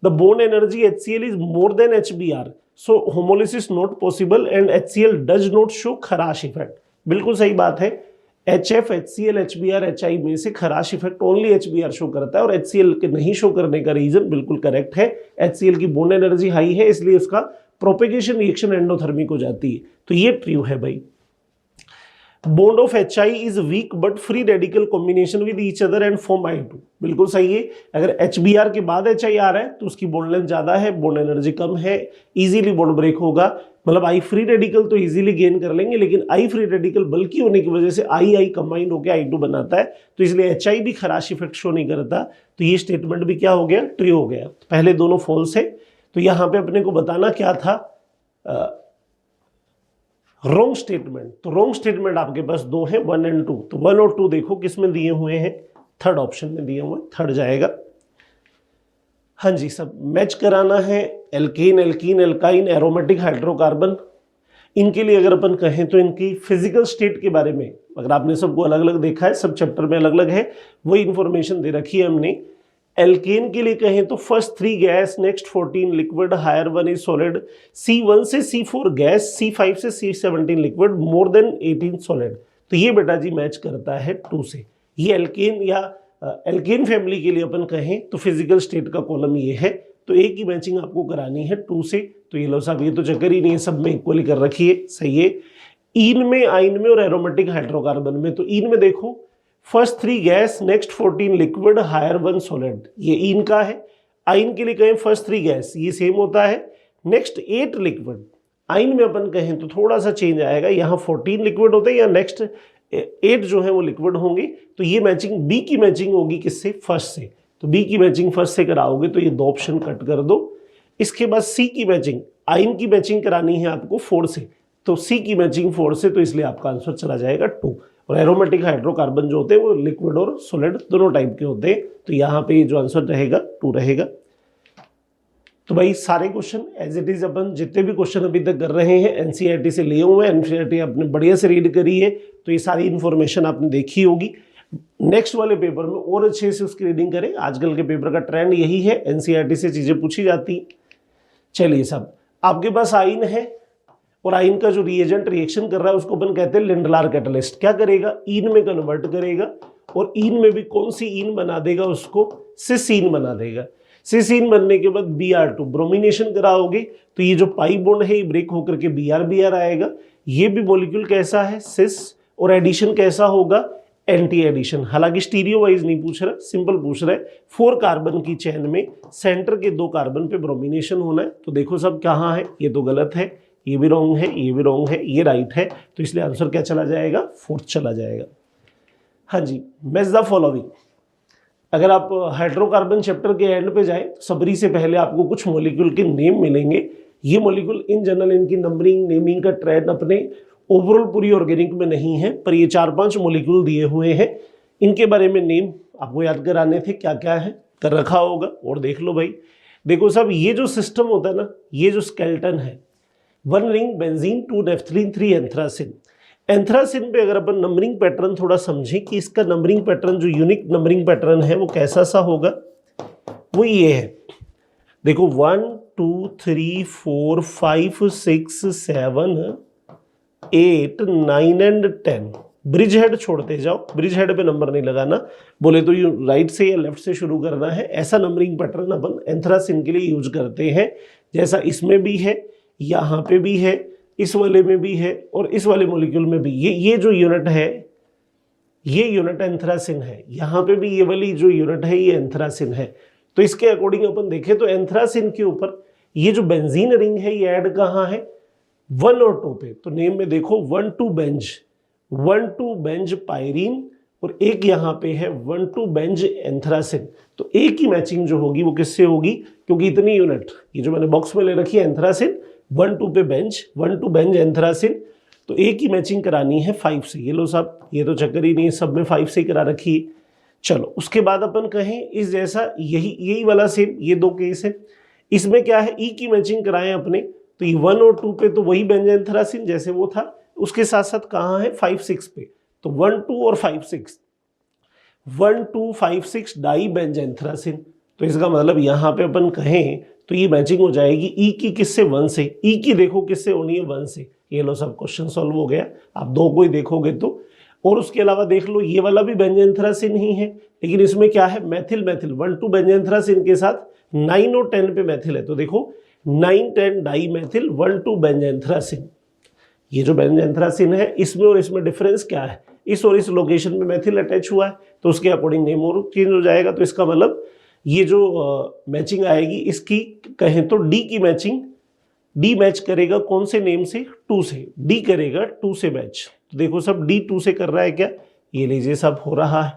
The bond energy HCl is more than HBr, so homolysis not possible and HCl does not show Kharasch effect. बिल्कुल सही बात है, HF, HCl, HBr, HI में से खराश इफेक्ट ओनली HBr शो करता है और HCl के नहीं शो करने का रीजन बिल्कुल करेक्ट है। HCl की बॉन्ड एनर्जी हाई है, इसलिए उसका प्रोपेगेशन रिएक्शन एंडोथर्मिक हो जाती है, तो ये ट्रू है भाई। Bond of HI is weak but free radical combination with each other and form I2, बिल्कुल सही है। अगर HBr के बाद HI आ रहा है तो उसकी बॉन्ड लेंथ ज्यादा है, बॉन्ड एनर्जी कम है, इजीली बॉन्ड ब्रेक होगा, मतलब I फ्री रेडिकल तो इजीली गेन कर लेंगे, लेकिन I फ्री रेडिकल बल्कि होने की वजह से I कंबाइंड होकर I2 बनाता है, तो इसलिए HI भी खराश इफेक्ट शो नहीं करता, तो ये स्टेटमेंट भी क्या हो गया, ट्रू हो गया। पहले दोनों फॉल्स है, तो यहाँ पे अपने को बताना क्या था, रॉन्ग स्टेटमेंट। तो रॉन्ग स्टेटमेंट आपके पास दो है, 1 और 2, तो 1 और 2 देखो किस में दिए हुए हैं, थर्ड ऑप्शन में दिए हुए, थर्ड जाएगा। हाँ जी, सब मैच कराना है, alkane, alkene, alkyne, aromatic hydrocarbon. इनके लिए अगर अपन कहें तो इनकी फिजिकल स्टेट के बारे में, अगर आपने सबको अलग अलग देखा है, सब चैप्टर में अलग अलग है, वही इंफॉर्मेशन दे रखी है हमने। एल्केन के लिए कहें तो first 3 gas, next 14 liquid, higher 1 is solid, C1 से C4 गैस, C5 से C17 liquid, more than 18 solid, तो ये बेटा जी मैच करता है 2 से। ये एल्केन या एल्केन फैमिली के लिए अपन कहें तो फिजिकल स्टेट का कॉलम ये है, तो एक ही मैचिंग आपको करानी है 2 से, तो ये लो साहब ये तो चक्कर ही नहीं है, सब में इक्वली कर रखी है, सही है। ईन में, आइन में और एरोमेटिक हाइड्रोकार्बन में, तो ईन में देखो first 3 gas, next 14 liquid, higher 1 solid, ये ईन का है। आइन के लिए कहें फर्स्ट 3 गैस, ये सेम होता है, नेक्स्ट 8 लिक्विड। आइन में अपन कहें तो थोड़ा सा चेंज आएगा, यहाँ 14 लिक्विड होते हैं या नेक्स्ट 8 जो है वो लिक्विड होंगे, तो ये मैचिंग बी की मैचिंग होगी किससे, फर्स्ट से, तो बी की मैचिंग फर्स्ट से कराओगे तो ये 2 ऑप्शन कट कर दो। इसके बाद सी की मैचिंग, आइन की मैचिंग करानी है आपको 4 से, तो सी की मैचिंग 4 से, तो इसलिए आपका आंसर चला जाएगा 2। और एरोमेटिक हाइड्रोकार्बन जो होते हैं वो लिक्विड और सॉलिड दोनों टाइप के होते हैं, तो यहाँ पे जो आंसर रहेगा 2 रहेगा। तो भाई सारे क्वेश्चन एज इट इज अपन जितने भी क्वेश्चन अभी तक कर रहे हैं NCERT से लिए हुए हैं, NCERT आपने बढ़िया से रीड करी है, तो ये सारी इन्फॉर्मेशन आपने देखी होगी। नेक्स्ट वाले पेपर में और अच्छे से उसकी रीडिंग करें, आजकल के पेपर का ट्रेंड यही है, NCERT से चीजें पूछी जाती। चलिए सब, आपके पास आइन है और आइन का जो रिएजेंट रिएक्शन कर रहा है उसको अपन कहते हैं लिंडलार कैटलिस्ट। क्या करेगा, ईन में कन्वर्ट करेगा और ईन में भी कौन सी ईन बना देगा, उसको सिस ईन बना देगा। सिस ईन बनने के बाद Br2 ब्रोमिनेशन कराओगे तो ये जो पाई बॉन्ड है ये ब्रेक होकर के Br आएगा। ये भी मॉलिक्यूल कैसा है, सिस, और एडिशन कैसा होगा, एंटी एडिशन। हालांकि स्टीरियो वाइज नहीं पूछ रहा, सिंपल पूछ रहा है, 4 कार्बन की चेन में सेंटर के 2 कार्बन पे ब्रोमिनेशन होना है। तो देखो सब कहाँ है, ये तो गलत है, ये भी रॉन्ग है, ये भी रॉन्ग है, ये राइट है, तो इसलिए आंसर क्या चला जाएगा, 4th चला जाएगा। हाँ जी, मैच द फॉलोइंग। अगर आप हाइड्रोकार्बन चैप्टर के एंड पे जाए तो सबरी से पहले आपको कुछ मॉलिक्यूल के नेम मिलेंगे। ये मॉलिक्यूल इन जनरल इनकी नंबरिंग नेमिंग का ट्रेंड अपने ओवरऑल पूरी ऑर्गेनिक में नहीं है, पर ये 4-5 मॉलिक्यूल दिए हुए हैं, इनके बारे में नेम आपको याद कराने थे, क्या क्या है कर रखा होगा, और देख लो भाई। देखो साहब, ये जो सिस्टम होता है ना, ये जो स्केलेटन है, 1 ring benzene, 2 naphthalene, 3 anthracene. Anthracene पे अगर अपन नंबरिंग पैटर्न थोड़ा समझें कि इसका नंबरिंग पैटर्न जो यूनिक नंबरिंग पैटर्न है वो कैसा सा होगा, वो ये है। देखो 1 2 3 4 5 6 7 8 9 एंड 10। ब्रिज हेड छोड़ते जाओ, ब्रिज हेड पे नंबर नहीं लगाना, बोले तो यू राइट से या लेफ्ट से शुरू करना है। ऐसा नंबरिंग पैटर्न अपन एंथ्रासिन के लिए यूज करते हैं, जैसा इसमें भी है, यहाँ पे भी है, इस वाले में भी है और इस वाले मॉलिक्यूल में भी। ये जो यूनिट है ये यूनिट एंथ्रासिन है, यहाँ पे भी ये वाली जो यूनिट है ये एंथ्रासिन है। तो इसके अकॉर्डिंग अपन देखें तो एंथ्रासिन के ऊपर ये जो बेंजीन रिंग है ये ऐड कहाँ है, 1 और 2 पे। तो नेम में देखो 1 2 बेंज, 1 2 बेंज पायरीन, और एक यहाँ पे है 1,2 बेंज एंथ्रासिन। तो एक ही मैचिंग जो होगी वो किससे होगी, क्योंकि इतनी यूनिट ये जो मैंने बॉक्स में ले रखी है एंथ्रासिन 1,2 पे बेंज 1,2 बेंज एंथ्रासिन, तो एक ही मैचिंग करानी है 5 से। ये लो साहब, ये तो चक्कर ही नहीं, सब में 5 से करा रखी है। चलो उसके बाद अपन कहें इस जैसा यही वाला सेम, ये दो केस है, इसमें क्या है ई की मैचिंग कराएं अपने, तो ये 1 और 2 पे तो वही बेंज एंथ्रासिन जैसे वो था, उसके साथ साथ कहाँ है 5, 6 पे, तो 1, 2 और 5, 6 1, 2, 5, 6 डाई बेंज एंथ्रासिन। तो इसका मतलब यहाँ पे अपन कहें तो ये मैचिंग हो जाएगी ई की किससे 1 से, ई की देखो किससे होनी है 1 से। ये लो सब क्वेश्चन सॉल्व हो गया, आप दो को ही देखोगे तो। और उसके अलावा देख लो ये वाला भी बेंज एंथ्रासिन ही है, लेकिन इसमें क्या है मैथिल 1, 2 बेंज एंथ्रासिन के साथ 9 और 10 पे मैथिल है, तो देखो 9, 10 डाई मैथिल 1, 2 बेंज एंथ्रासिन। ये जो बेंज एंथ्रासिन है इसमें और इसमें डिफरेंस क्या है, इस और इस लोकेशन में मैथिल अटैच हुआ है तो उसके अकॉर्डिंग नेम और चेंज हो जाएगा। तो इसका मतलब ये जो मैचिंग आएगी इसकी कहें तो डी की मैचिंग, डी मैच करेगा कौन से नेम से, 2 से, डी करेगा 2 से मैच। तो देखो सब डी 2 से कर रहा है क्या, ये लीजिए सब हो रहा है।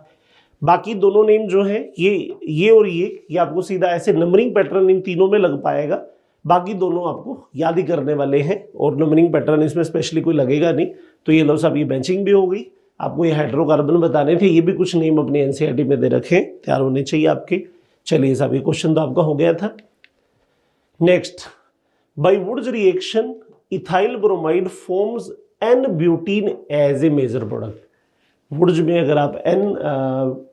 बाकी दोनों नेम जो है ये और ये आपको सीधा ऐसे नंबरिंग पैटर्न इन तीनों में लग पाएगा, बाकी दोनों आपको याद ही करने वाले हैं और नंबरिंग पैटर्न इसमें स्पेशली कोई लगेगा नहीं। तो ये लो सब ये बेंचिंग भी हो गई, आपको ये हाइड्रोकार्बन बताने थे, ये भी कुछ नेम अपने एनसीईआरटी में दे रखे तैयार होने चाहिए आपके। चलिए साहब ये क्वेश्चन तो आपका हो गया था। Next, by woods reaction ethyl bromide forms an butene as a major product. Woods में अगर आप एन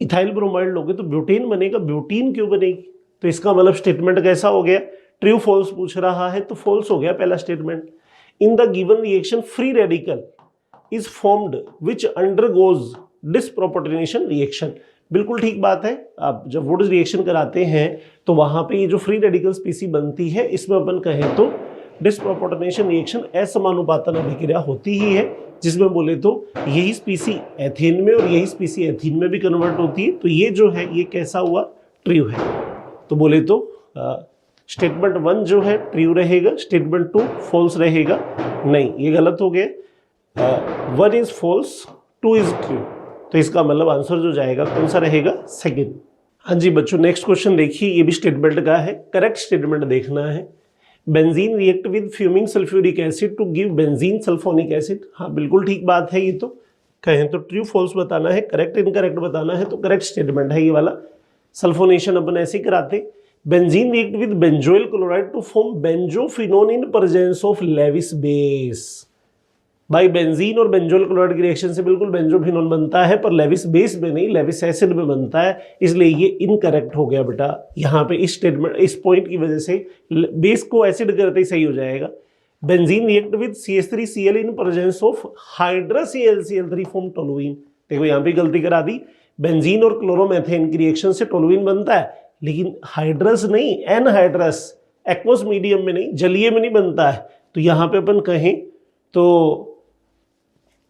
इथाइल ब्रोमाइड लोगे तो ब्यूटेन बनेगा, ब्यूटीन क्यों बनेगी, तो इसका मतलब स्टेटमेंट कैसा हो गया, ट्रू फॉल्स पूछ रहा है तो फॉल्स हो गया पहला statement. In the given reaction free radical is formed which undergoes disproportionation reaction. बिल्कुल ठीक बात है, आप जब वुड्स रिएक्शन कराते हैं तो वहां पे ये जो फ्री रेडिकल स्पीसी बनती है इसमें अपन कहें तो डिसप्रोपोर्शनेशन रिएक्शन असमानुपातन अभिक्रिया होती ही है, जिसमें बोले तो यही स्पीसी एथेन में और यही स्पीसी एथीन में भी कन्वर्ट होती है। तो ये जो है ये कैसा हुआ, ट्रू है। तो बोले तो स्टेटमेंट 1 जो है ट्रू रहेगा, स्टेटमेंट 2 फॉल्स रहेगा, नहीं ये गलत हो गया, 1 इज फॉल्स 2 इज ट्रू। तो इसका मतलब आंसर जो जाएगा कौन सा रहेगा, सेकंड। हाँ जी बच्चों नेक्स्ट क्वेश्चन देखिए, ये भी स्टेटमेंट का है, करेक्ट स्टेटमेंट देखना है। Benzene react with fuming sulphuric acid to give benzene sulphonic acid. हाँ बिल्कुल ठीक बात है, ये तो कहें तो ट्रू फॉल्स बताना है, करेक्ट इनकरेक्ट बताना है, तो करेक्ट स्टेटमेंट है ये वाला। सल्फोनेशन अपन ऐसे कराते, benzene react with benzoyl chloride to form benzophenone in presence of Lewis base. भाई बेंजीन और बेंजोइल क्लोराइड की रिएक्शन से बिल्कुल बेंजोफिनोन बनता है, पर लेविस बेस में नहीं, लेविस एसिड में बनता है, इसलिए ये इनकरेक्ट हो गया बेटा। यहाँ पे इस स्टेटमेंट इस पॉइंट की वजह से बेस को एसिड करते ही सही हो जाएगा। Benzene react with CH3Cl in presence of hydrous ClCl3 form toluene. देखो यहाँ पे गलती करा दी, बेंजीन और क्लोरोमेथेन की रिएक्शन से टोलुइन बनता है, लेकिन हाइड्रस नहीं, एनहाइड्रस, एक्वस मीडियम में नहीं, जलीय में नहीं बनता है। तो यहाँ पे अपन कहें तो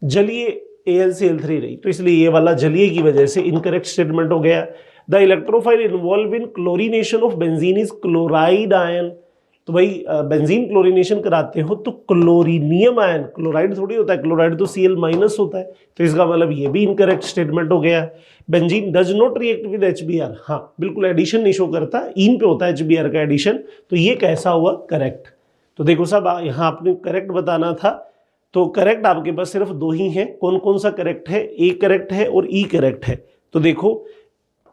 जलीय AlCl3 रही, तो इसलिए ये वाला जलीय की वजह से इनकरेक्ट स्टेटमेंट हो गया। The electrophile involve in chlorination of benzene is chloride ion. तो भाई बेंजीन क्लोरीनेशन कराते हो तो क्लोरीनियम आयन, क्लोराइड थोड़ी होता है, क्लोराइड तो Cl- होता है, तो इसका मतलब ये भी इनकरेक्ट स्टेटमेंट हो गया। Benzene does not react with HBr, हाँ बिल्कुल एडिशन नहीं शो करता, इन पे होता है HBr का एडिशन, तो ये कैसा हुआ, करेक्ट। तो देखो साहब यहाँ आपने करेक्ट बताना था, तो करेक्ट आपके पास सिर्फ दो ही हैं, कौन कौन सा करेक्ट है, ए करेक्ट है और ई करेक्ट है। तो देखो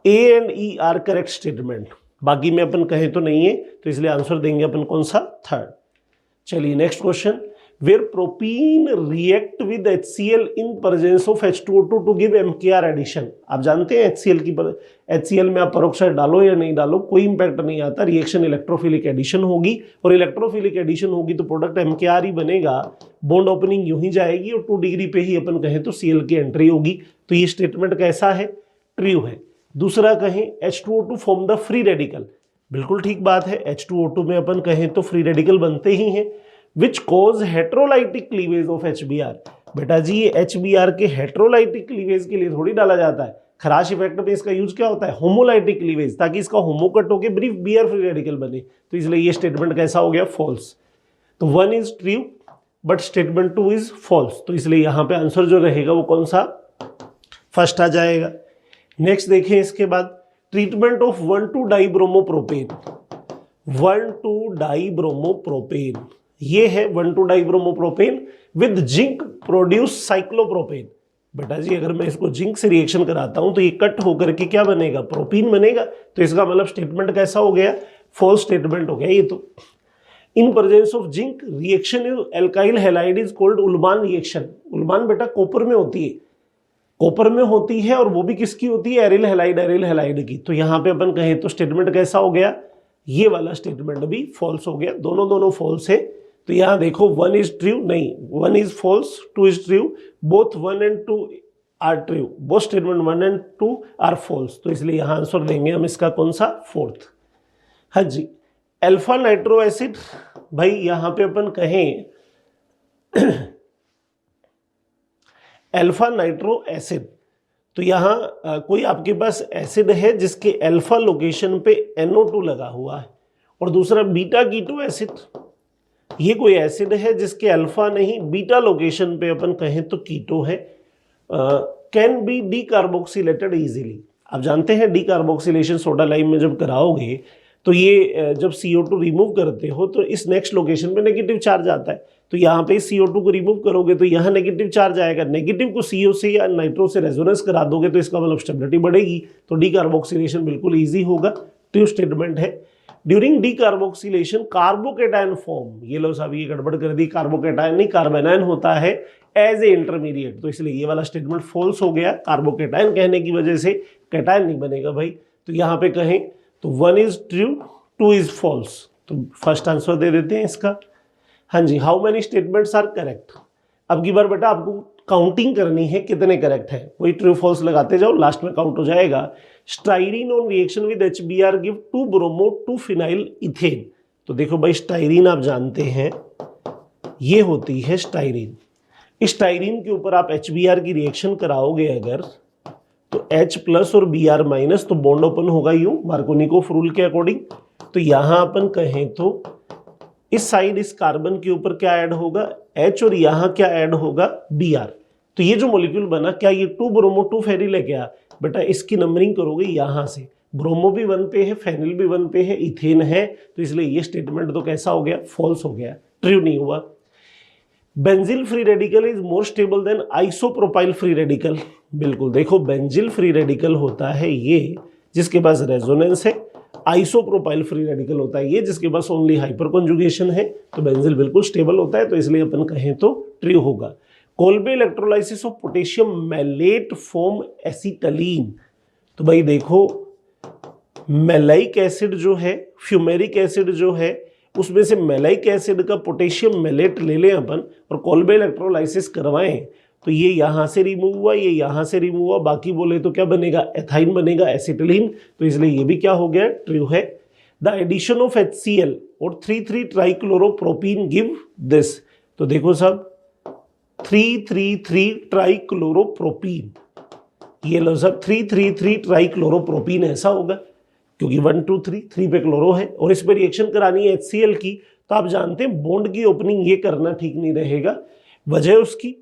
A and E R correct statement, बाकी में अपन कहें तो नहीं है, तो इसलिए आंसर देंगे अपन कौन सा, थर्ड। चलिए next question, where propene react with HCl in presence of H2O2 to give MKR addition. आप जानते हैं HCl में आप पेरोक्साइड डालो या नहीं डालो कोई इंपैक्ट नहीं आता, रिएक्शन इलेक्ट्रोफिलिक एडिशन होगी, और इलेक्ट्रोफिलिक एडिशन होगी तो प्रोडक्ट MKR ही बनेगा, बॉन्ड ओपनिंग यूं ही जाएगी और 2 डिग्री पे ही अपन कहें तो Cl की एंट्री होगी। तो ये स्टेटमेंट कैसा है, ट्रू है। दूसरा कहें H2O2 form the free radical, बिल्कुल ठीक बात है, H2O2 में अपन कहें तो फ्री रेडिकल बनते ही हैं, which cause heterolytic cleavage of HBr। बेटा जी ये HBr के हेट्रोलाइटिक क्लीवेज के लिए थोड़ी डाला जाता है, खराश इफेक्ट में इसका यूज क्या होता है, होमोलाइटिक क्लीवेज, ताकि इसका होमो कट होकर ब्रीफ Br फ्री रेडिकल बने। तो इसलिए ये स्टेटमेंट कैसा हो गया, फॉल्स। तो 1 is true but statement 2 is false, तो इसलिए यहाँ पे आंसर जो रहेगा वो कौन सा, फर्स्ट आ जाएगा। नेक्स्ट देखें इसके बाद ट्रीटमेंट ऑफ 1,2-डाइब्रोमोप्रोपेन। 1,2-डाइब्रोमोप्रोपेन ये है 1,2-डाइब्रोमोप्रोपेन विद जिंक प्रोड्यूस साइक्लोप्रोपेन। बेटा जी अगर मैं इसको जिंक से रिएक्शन कराता हूं तो ये कट होकर के क्या बनेगा, प्रोपीन बनेगा। तो इसका मतलब स्टेटमेंट कैसा हो गया, फॉल्स स्टेटमेंट हो गया ये तो। In presence of zinc reaction is alkyl halide is called Ullmann reaction. Ullmann बेटा कॉपर में होती है, कॉपर में होती है और वो भी किसकी होती है, एरिल हैलाइड की। तो यहाँ पे अपन कहें तो स्टेटमेंट कैसा हो गया, ये वाला स्टेटमेंट भी फॉल्स हो गया। दोनों फॉल्स है। तो यहाँ देखो 1 इज ट्रू, नहीं 1 is false, 2 is true, both 1 and 2 are true, both statement 1 and 2 are false. तो इसलिए यहाँ आंसर देंगे हम इसका कौन सा, फोर्थ। हाँ जी, अल्फा नाइट्रो एसिड, भाई यहाँ पे अपन कहें अल्फा नाइट्रो एसिड, तो यहाँ कोई आपके पास एसिड है जिसके अल्फा लोकेशन पे NO2 लगा हुआ है, और दूसरा बीटा कीटो एसिड, ये कोई एसिड है जिसके अल्फा नहीं बीटा लोकेशन पे अपन कहें तो कीटो है। Can be D carboxylated easily. आप जानते हैं डी कार्बोक्सिलेशन सोडा लाइम में जब कराओगे तो ये जब CO2 रिमूव करते हो तो इस नेक्स्ट लोकेशन पे नेगेटिव चार्ज आता है। तो यहाँ पे CO2 को रिमूव करोगे तो यहाँ नेगेटिव चार्ज आएगा, नेगेटिव को CO से या नाइट्रो से रेजोनेंस करा दोगे तो इसका मतलब स्टेबिलिटी बढ़ेगी। तो डी कार्बोक्सिलेशन बिल्कुल ईजी होगा, ट्रू स्टेटमेंट है। During D carboxylation carbocation form, ये लो साहब ये गड़बड़ कर दी, कार्बोकेटायन नहीं कार्बेनायन होता है एज ए इंटरमीडिएट। तो इसलिए ये वाला स्टेटमेंट फॉल्स हो गया, कार्बोकेटायन कहने की वजह से कैटायन नहीं बनेगा भाई। तो यहाँ पे कहें तो 1 इज ट्रू, 2 इज फॉल्स। तो फर्स्ट आंसर दे देते हैं इसका। हाँ जी, how many statements are correct. अब की बार बेटा आपको काउंटिंग करनी है कितने करेक्ट है, वही ट्रू फॉल्स लगाते जाओ, लास्ट में काउंट हो जाएगा। Styrene on reaction with HBr give 2 bromo 2 phenyl ethane. तो देखो भाई स्टाइरीन आप जानते हैं ये होती है स्टाइरीन। इस स्टाइरीन के ऊपर आप HBr की रिएक्शन कराओगे अगर तो H+ और Br- तो बॉन्ड ओपन होगा यूं मार्कोनिकोफ रूल के अकॉर्डिंग। तो यहां अपन कहें तो इस साइड इस कार्बन के ऊपर क्या ऐड होगा, H, और यहां क्या ऐड होगा, Br। तो ये जो मॉलिक्यूल बना क्या ये 2 ब्रोमो 2 फेनिल है क्या, बेटा इसकी नंबरिंग करोगे यहां से, ब्रोमो भी 1 पे है, फेनिल भी 1 पे है, इथेन है। तो इसलिए ये स्टेटमेंट तो कैसा हो गया, फॉल्स हो गया, ट्रू नहीं हुआ। Benzyl free radical is more stable then isopropyl free radical. बिल्कुल देखो बेंजिल फ्री रेडिकल होता है ये जिसके पास रेजोनेंस है, आइसोप्रोपाइल फ्री रेडिकल होता है ये जिसके पास ओनली हाइपर कॉन्जुगेशन है। तो बेंजिल बिल्कुल स्टेबल होता है, तो इसलिए अपन कहें तो ट्रू होगा। Kolbe electrolysis of potassium malate form acetylene. तो भाई देखो मेलाइक एसिड जो है, फ्यूमेरिक एसिड जो है, उसमें से मेलाइक एसिड का पोटेशियम मैलेट ले लें अपन और कोल्बे इलेक्ट्रोलाइसिस करवाएं तो ये यहाँ से रिमूव हुआ, ये यहाँ से रिमूव हुआ, बाकी बोले तो क्या बनेगा, एथाइन बनेगा, एसिटिलीन। तो इसलिए ये भी क्या हो गया, ट्रू है। द एडिशन ऑफ HCl और 3,3 ट्राइक्लोरोप्रोपीन गिव दिस। तो देखो सब 3,3,3 ट्राइक्लोरोप्रोपीन, ये लो सब 3,3,3 ट्राइक्लोरोप्रोपीन ऐसा होगा क्योंकि 1 2 3 पे क्लोरो है और इस पर रिएक्शन करानी है HCl की। तो आप जानते हैं बॉन्ड की ओपनिंग ये करना ठीक नहीं रहेगा। वजह उसकी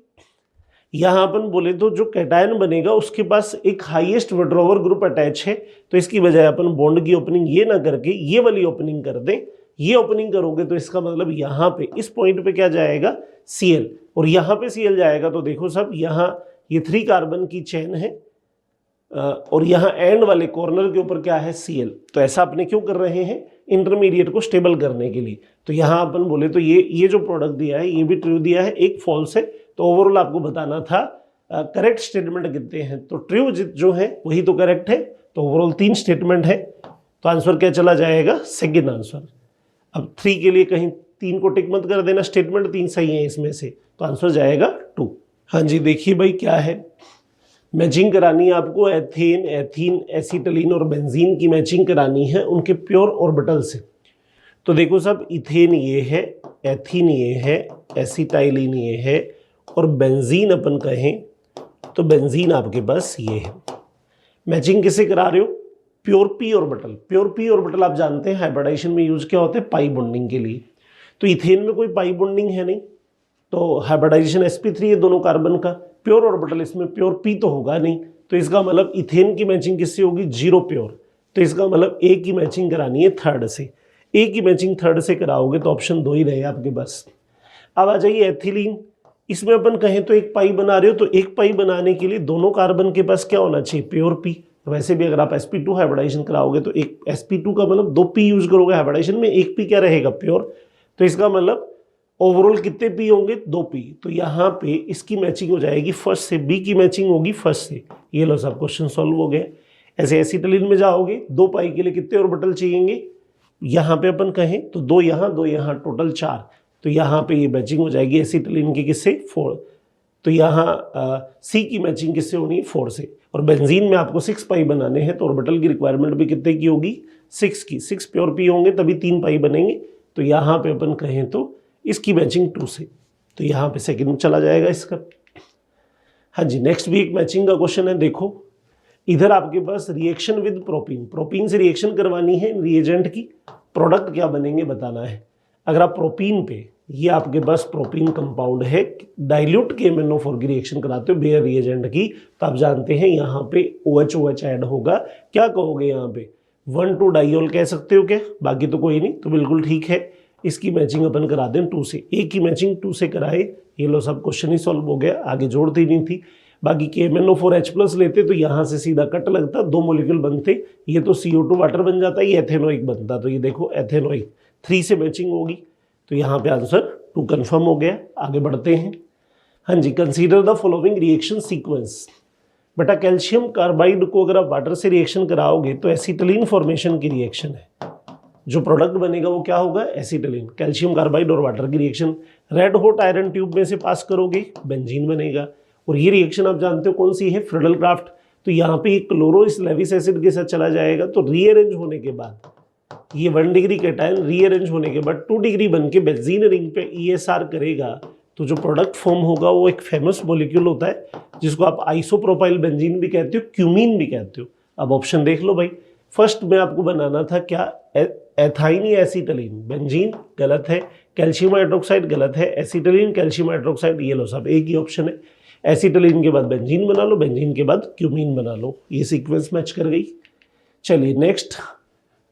यहाँ अपन बोले तो जो कैटायन बनेगा उसके पास एक हाईएस्ट विड्रॉवर ग्रुप अटैच है, तो इसकी बजाय अपन बॉन्ड की ओपनिंग ये ना करके ये वाली ओपनिंग कर दें। ये ओपनिंग करोगे तो इसका मतलब यहाँ पे इस पॉइंट पे क्या जाएगा, Cl, और यहाँ पे Cl जाएगा। तो देखो सब यहाँ ये 3 कार्बन की चेन है और यहाँ एंड वाले कॉर्नर के ऊपर क्या है, Cl। तो ऐसा अपने क्यों कर रहे हैं, इंटरमीडिएट को स्टेबल करने के लिए। तो यहाँ अपन बोले तो ये जो प्रोडक्ट दिया है ये भी ट्रू दिया है, एक फॉल्स है। तो ओवरऑल आपको बताना था करेक्ट स्टेटमेंट कितने हैं, तो ट्रू जो है वही तो करेक्ट है। तो ओवरऑल 3 स्टेटमेंट है, तो आंसर क्या चला जाएगा, सेकंड आंसर। अब 3 के लिए कहीं 3 को टिक मत कर देना, स्टेटमेंट 3 सही है इसमें से, तो आंसर जाएगा 2। हाँ जी देखिए भाई क्या है, मैचिंग करानी है आपको एथेन, एथीन, एसिटिलीन और बेंजीन की मैचिंग करानी है उनके प्योर ऑर्बिटल से। तो देखो सब इथेन ये है, एथीन ये है, एसिटाइलिन ये है और बेंजीन अपन कहें तो बेंजीन आपके पास ये है। मैचिंग किसे करा रहे हो, pure P orbital. Pure P orbital आप जानते हैं हाइब्रिडाइजेशन में यूज क्या होते हैं, पाई बॉन्डिंग के लिए। तो इथेन में कोई पाई बॉन्डिंग है नहीं, तो हाइब्रिडाइजेशन sp3 है दोनों कार्बन का। प्योर ऑर्बिटल इसमें प्योर पी तो होगा नहीं, तो इसका मतलब इथेन की मैचिंग किससे होगी, 0 प्योर, तो इसका मतलब ए की मैचिंग करानी है थर्ड से। ए की मैचिंग थर्ड से कराओगे तो ऑप्शन 2 ही रहे आपके पास। अब आ जाइए एथिलीन, इसमें अपन कहें तो एक पाई बना रहे हो, तो एक पाई बनाने के लिए दोनों कार्बन के पास क्या होना चाहिए, प्योर पी। वैसे भी अगर आप sp2 हाइब्रिडाइजेशन कराओगे तो एक sp2 का मतलब 2 पी यूज करोगे हाइब्रिडाइजेशन में, एक पी क्या रहेगा, प्योर, तो इसका मतलब ओवरऑल कितने पी होंगे, 2 पी। तो यहाँ पे इसकी मैचिंग हो जाएगी फर्स्ट से, बी की मैचिंग होगी फर्स्ट से। ये लो सब क्वेश्चन सॉल्व हो गए। ऐसे एसिटिलीन में जाओगे 2 पाई के लिए कितने ऑर्बिटल चाहिए, यहाँ पे अपन कहें तो 2 यहाँ 2 यहाँ, टोटल 4, तो यहाँ पे ये मैचिंग हो जाएगी एसिटिलीन की किससे, 4। तो यहाँ सी की मैचिंग किससे होनी है, 4 से। और बेंजीन में आपको 6 पाई बनाने हैं तो ऑर्बिटल की रिक्वायरमेंट भी कितने की होगी, 6 की। 6 प्योर पी होंगे तभी 3 पाई बनेंगे। तो यहाँ पे अपन कहें तो इसकी मैचिंग 2 से, तो यहाँ पे सेकंड में चला जाएगा इसका। हाँ जी, नेक्स्ट भी एक मैचिंग का क्वेश्चन है। देखो इधर आपके पास रिएक्शन विद प्रोपीन, प्रोपीन से रिएक्शन करवानी है, रिएजेंट की प्रोडक्ट क्या बनेंगे बताना है। अगर आप प्रोपीन पे, ये आपके पास प्रोपीन कंपाउंड है, डाइल्यूट KMnO4 की रिएक्शन कराते हो बेयर रिएजेंट की, तो आप जानते हैं यहाँ पे OH ऐड होगा। क्या कहोगे यहाँ पे, 1,2 डाइयोल कह सकते हो क्या, बाकी तो कोई नहीं, तो बिल्कुल ठीक है। इसकी मैचिंग अपन करा दें 2 से, ए की मैचिंग 2 से कराए, ये लो सब क्वेश्चन ही सॉल्व हो गया, आगे जोड़ती नहीं थी। बाकी KMnO4H+ लेते तो यहाँ से सीधा कट लगता, 2 मॉलिक्यूल बनते, ये तो CO2 वाटर बन जाता, ये एथेनोइक बनता। तो ये देखो एथेनोइक 3 से मैचिंग होगी, तो यहाँ पे आंसर 2 कंफर्म हो गया। आगे बढ़ते हैं। हाँ जी, consider the following reaction sequence. बेटा कैल्शियम कार्बाइड को अगर आप वाटर से रिएक्शन कराओगे तो एसिटिलीन फॉर्मेशन की रिएक्शन है, जो प्रोडक्ट बनेगा वो क्या होगा, एसिटिलीन। कैल्शियम कार्बाइड और वाटर की reaction red hot iron tube में से पास करोगे, बेंजीन बनेगा। और ये रिएक्शन आप जानते हो कौन सी है, फ्रिडल क्राफ्ट। तो यहाँ पे क्लोरो इस लेविस एसिड के साथ चला जाएगा, तो रीअरेंज होने के बाद ये 1 डिग्री कैटायन रीअरेंज होने के बाद 2 डिग्री बन के बेंजीन रिंग पे ESR करेगा, तो जो प्रोडक्ट फॉर्म होगा वो एक फेमस मॉलिक्यूल होता है जिसको आप आइसोप्रोपाइल बेंजीन भी कहते हो, क्यूमीन भी कहते हो। अब ऑप्शन देख लो भाई, फर्स्ट में आपको बनाना था क्या, एथाइन या एसिटिलीन। बेंजीन गलत है, कैल्शियम हाइड्रोक्साइड गलत है, एसिटिलीन कैल्शियम हाइड्रोक्साइड, ये लो सब एक ही ऑप्शन है। एसिटिलीन के बाद बेंजीन बना लो, बेंजीन के बाद क्यूमीन बना लो, ये सीक्वेंस मैच कर गई। चलिए next,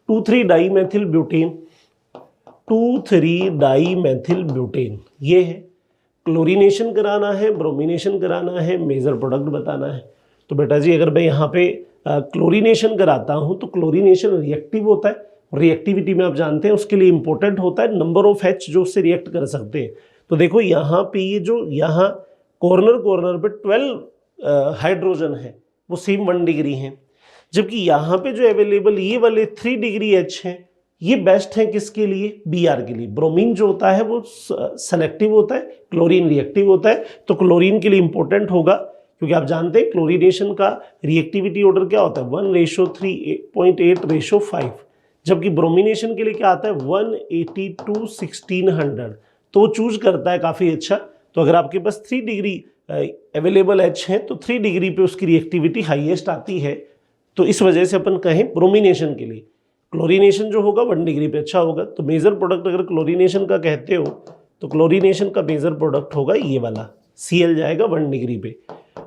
2,3 dimethyl butane, 2,3 dimethyl butane ये है। क्लोरीनेशन कराना है, ब्रोमिनेशन कराना है, मेजर प्रोडक्ट बताना है। तो बेटा जी अगर मैं यहाँ पे क्लोरीनेशन कराता हूँ तो क्लोरीनेशन रिएक्टिव होता है, रिएक्टिविटी में आप जानते हैं उसके लिए इंपॉर्टेंट होता है नंबर ऑफ H जो उससे रिएक्ट कर सकते हैं। तो देखो यहाँ पे ये जो यहाँ कॉर्नर पे 12 हाइड्रोजन है वो सेम 1 डिग्री हैं, जबकि यहाँ पे जो अवेलेबल ये वाले 3 डिग्री H हैं ये बेस्ट है किसके लिए, Br के लिए। ब्रोमीन जो होता है वो सेलेक्टिव होता है, क्लोरीन रिएक्टिव होता है, तो क्लोरीन के लिए इंपॉर्टेंट होगा, क्योंकि आप जानते हैं क्लोरीनेशन का रिएक्टिविटी ऑर्डर क्या होता है 1:3.8:5, जबकि ब्रोमिनेशन के लिए क्या आता है 180:1600, तो वो चूज करता है काफ़ी अच्छा। तो अगर आपके पास 3 डिग्री अवेलेबल H है तो 3 डिग्री पे उसकी रिएक्टिविटी हाईएस्ट आती है, तो इस वजह से अपन कहें ब्रोमिनेशन के लिए क्लोरीनेशन जो होगा 1 डिग्री पे अच्छा होगा। तो मेजर प्रोडक्ट अगर क्लोरीनेशन का कहते हो तो क्लोरीनेशन का मेजर प्रोडक्ट होगा ये वाला, Cl जाएगा 1 डिग्री पे।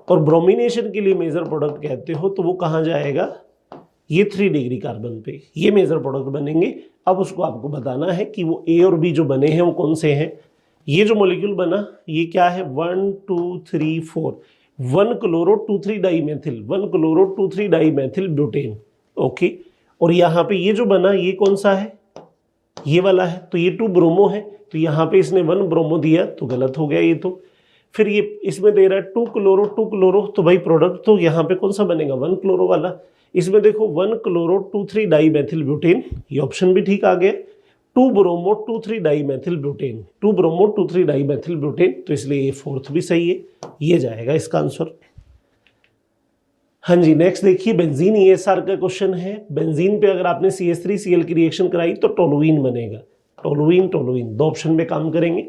और ब्रोमिनेशन के लिए मेजर प्रोडक्ट कहते हो तो वो कहाँ जाएगा, ये 3 डिग्री कार्बन पे, ये मेजर प्रोडक्ट बनेंगे। अब उसको आपको बताना है कि वो A और B जो बने हैं वो कौन से हैं। ये जो मॉलिक्यूल बना ये क्या है 1 2 3 4, 1 chloro 2,3 dimethyl, 1 chloro 2,3 dimethyl butane, okay. और यहाँ पे ये जो बना ये कौन सा है, ये वाला है, तो ये 2 ब्रोमो है, तो यहाँ पे इसने 1 ब्रोमो दिया तो गलत हो गया ये तो। फिर ये इसमें दे रहा है 2 क्लोरो, तो भाई प्रोडक्ट तो यहाँ पे कौन सा बनेगा 1 क्लोरो वाला। इसमें देखो 1 क्लोरो 2,3 डाईमेथिल ब्यूटेन, ये ऑप्शन भी ठीक आ गया। 2 bromo 2,3 dimethyl butane, 2 bromo 2,3 dimethyl butane, तो इसलिए ये 4th भी सही है, ये जाएगा इसका आंसर। हाँ जी नेक्स्ट देखिए, बेंजीन ESR का क्वेश्चन है। बेंजीन पे अगर आपने CH3Cl की रिएक्शन कराई तो टोलुइन बनेगा, टोलुइन 2 ऑप्शन में काम करेंगे।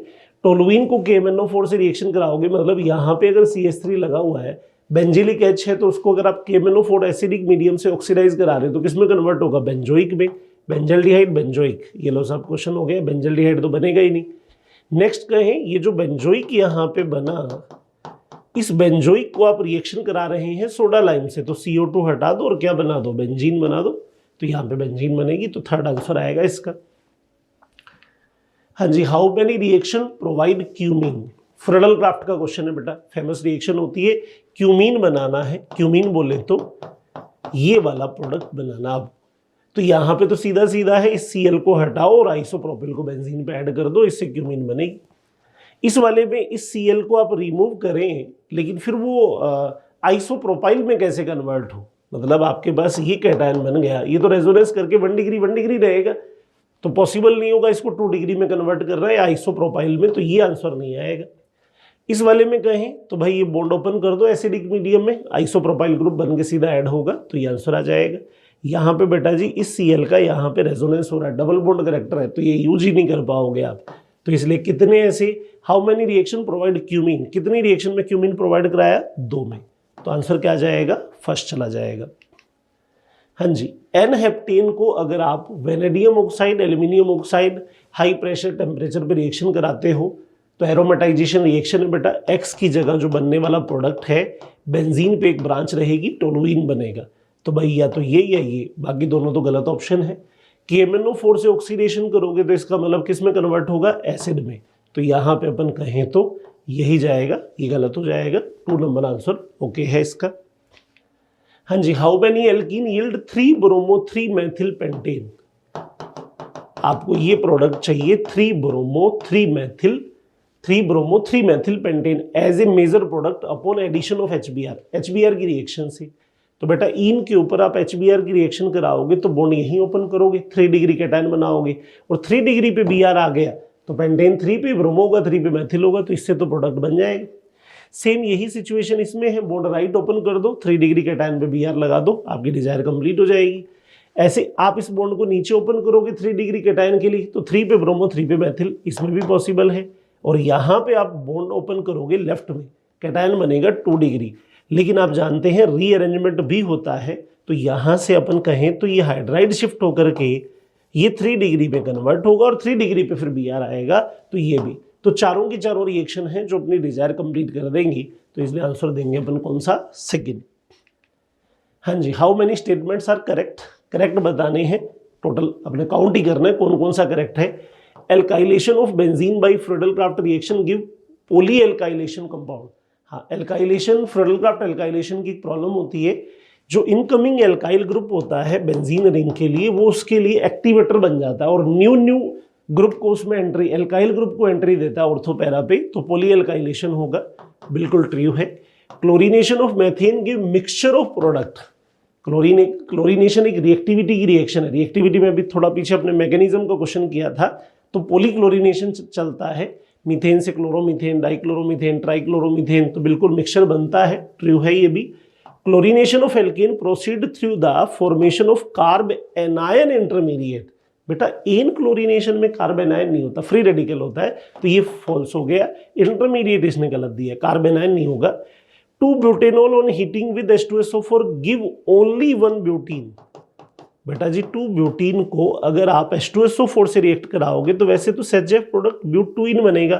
टोलुइन को KMnO4 से रिएक्शन कराओगे, मतलब यहाँ पे अगर CH3 लगा हुआ है, बेंजिलिक H है, तो उसको अगर आप KMnO4 एसिडिक मीडियम से ऑक्सीडाइज करा रहे हो तो किसमें कन्वर्ट होगा, बेंजोइक में, बेंजल्डिहाइड बेंजोइक, ये लो सब क्वेश्चन हो गया। बेंजल्डिहाइड तो बनेगा ही नहीं। नेक्स्ट कहें ये जो बेंजोइक यहाँ पे बना इस बेंजोइक को आप रिएक्शन करा रहे हैं सोडा लाइम से, तो CO2 हटा दो और क्या बना दो, बेंजीन बना दो, तो यहाँ पे बेंजीन बनेगी। तो थर्ड आंसर आएगा इसका। हाँ जी, how many reaction provide cumene, Friedel Crafts का क्वेश्चन है बेटा। फेमस रिएक्शन होती है, क्यूमीन बनाना है, क्यूमीन बोले तो ये वाला प्रोडक्ट बनाना। अब तो यहाँ पे तो सीधा सीधा है, इस Cl को हटाओ और आइसोप्रोपिल को बेंजीन पे ऐड कर दो, इससे क्यूमीन बनेगी। इस वाले में इस Cl को आप रिमूव करें, लेकिन फिर वो आइसोप्रोपाइल में कैसे कन्वर्ट हो, मतलब आपके पास ये कैटायन बन गया, ये तो रेजोनेंस करके 1 डिग्री रहेगा, तो पॉसिबल नहीं होगा इसको 2 डिग्री में कन्वर्ट कर रहा है आइसोप्रोपाइल में, तो ये आंसर नहीं आएगा। इस वाले में कहें तो भाई ये बॉन्ड ओपन कर दो एसिडिक मीडियम में, आइसोप्रोपाइल ग्रुप बन के सीधा ऐड होगा, तो ये आंसर आ जाएगा। यहाँ पे बेटा जी इस Cl का यहाँ पे रेजोनेंस हो रहा है, डबल बॉन्ड करेक्टर है, तो ये यूज ही नहीं कर पाओगे आप। तो इसलिए कितने ऐसे, how many reaction provide cumene, कितनी रिएक्शन में क्यूमीन प्रोवाइड कराया, 2 में, तो आंसर क्या आ जाएगा, फर्स्ट चला जाएगा। हाँ जी, एन हेप्टेन को अगर आप vanadium oxide, aluminium oxide high pressure temperature पे रिएक्शन कराते हो तो एरोमेटाइजेशन रिएक्शन है बेटा, एक्स की जगह जो बनने वाला प्रोडक्ट है बेंजीन पे एक ब्रांच रहेगी, टोलुइन बनेगा। तो भाई या तो ये या ये, बाकी दोनों तो गलत ऑप्शन है। कि MnO4 से ऑक्सीडेशन करोगे तो इसका मतलब किस में कन्वर्ट होगा, एसिड में, तो यहाँ पे अपन कहें तो यही जाएगा, ये गलत हो जाएगा। 2 नंबर आंसर ओके है इसका। हाँ जी, how many alkene yield 3 bromo 3 methyl pentane, आपको ये प्रोडक्ट चाहिए 3 bromo 3 methyl pentane as a major product upon addition of HBr की रिएक्शन से। तो बेटा इन के ऊपर आप HBr की रिएक्शन कराओगे तो बॉन्ड यहीं ओपन करोगे, 3 डिग्री कैटायन बनाओगे, और 3 डिग्री पे Br आ गया तो पेंटेन 3 पे ब्रोमो होगा, 3 पे मेथिल होगा, तो इससे तो प्रोडक्ट बन जाएगा। सेम यही सिचुएशन इसमें है, बॉन्ड राइट ओपन कर दो, 3 डिग्री कैटायन पे Br लगा दो, आपकी डिजायर कंप्लीट हो जाएगी। ऐसे आप इस बॉन्ड को नीचे ओपन करोगे 3 डिग्री कैटायन के लिए, तो 3 पे ब्रोमो 3 पे मेथिल, इसमें भी पॉसिबल है। और यहाँ पे आप बॉन्ड ओपन करोगे लेफ्ट में, कैटायन बनेगा 2 डिग्री, लेकिन आप जानते हैं रीअरेंजमेंट भी होता है, तो यहाँ से अपन कहें तो ये हाइड्राइड शिफ्ट होकर के ये 3 डिग्री पे कन्वर्ट होगा और 3 डिग्री पे फिर Br आएगा, तो ये भी, तो चारों की चारों रिएक्शन है जो अपनी डिजायर कंप्लीट कर देंगी, तो इसलिए आंसर देंगे अपन कौन सा, सेकंड। हाँ जी, how many statements are correct, correct बताने हैं, टोटल अपने काउंट ही करना है कौन कौन सा करेक्ट है। Alkylation of benzene by Friedel Crafts reaction give poly alkylation compound. हाँ, एल्काइलेशन, फ्रेडल क्राफ्ट एल्काइलेशन की प्रॉब्लम होती है, जो इनकमिंग एल्काइल ग्रुप होता है बेंजीन रिंग के लिए, वो उसके लिए एक्टिवेटर बन जाता है और न्यू ग्रुप को उसमें एंट्री, एल्काइल ग्रुप को एंट्री देता है ऑर्थो पैरा पे, तो पोली एल्काइलेशन होगा, बिल्कुल ट्रू है। Chlorination of methane give mixture of product, chlorination एक रिएक्टिविटी की रिएक्शन है, रिएक्टिविटी में भी थोड़ा पीछे अपने मैकेनिज्म का क्वेश्चन किया था, तो पॉलीक्लोरीनेशन चलता है, मीथेन से क्लोरोमीथेन, डाइक्लोरोमीथेन, ट्राइक्लोरोमीथेन, तो बिल्कुल मिक्सचर बनता है, ट्रू है ये भी। Chlorination of alkene proceed through the formation of carb anion intermediate, बेटा एन क्लोरीनेशन में कार्ब एनायन नहीं होता, फ्री रेडिकल होता है, तो ये फॉल्स हो गया, इंटरमीडिएट इसने गलत दिया, कार्ब एनायन नहीं होगा। 2 butanol on heating with H2SO4 give only 1 butene, बेटा जी 2 ब्यूटीन को अगर आप H2SO4 से रिएक्ट कराओगे तो वैसे तो SHF प्रोडक्ट ब्यूटुइन बनेगा,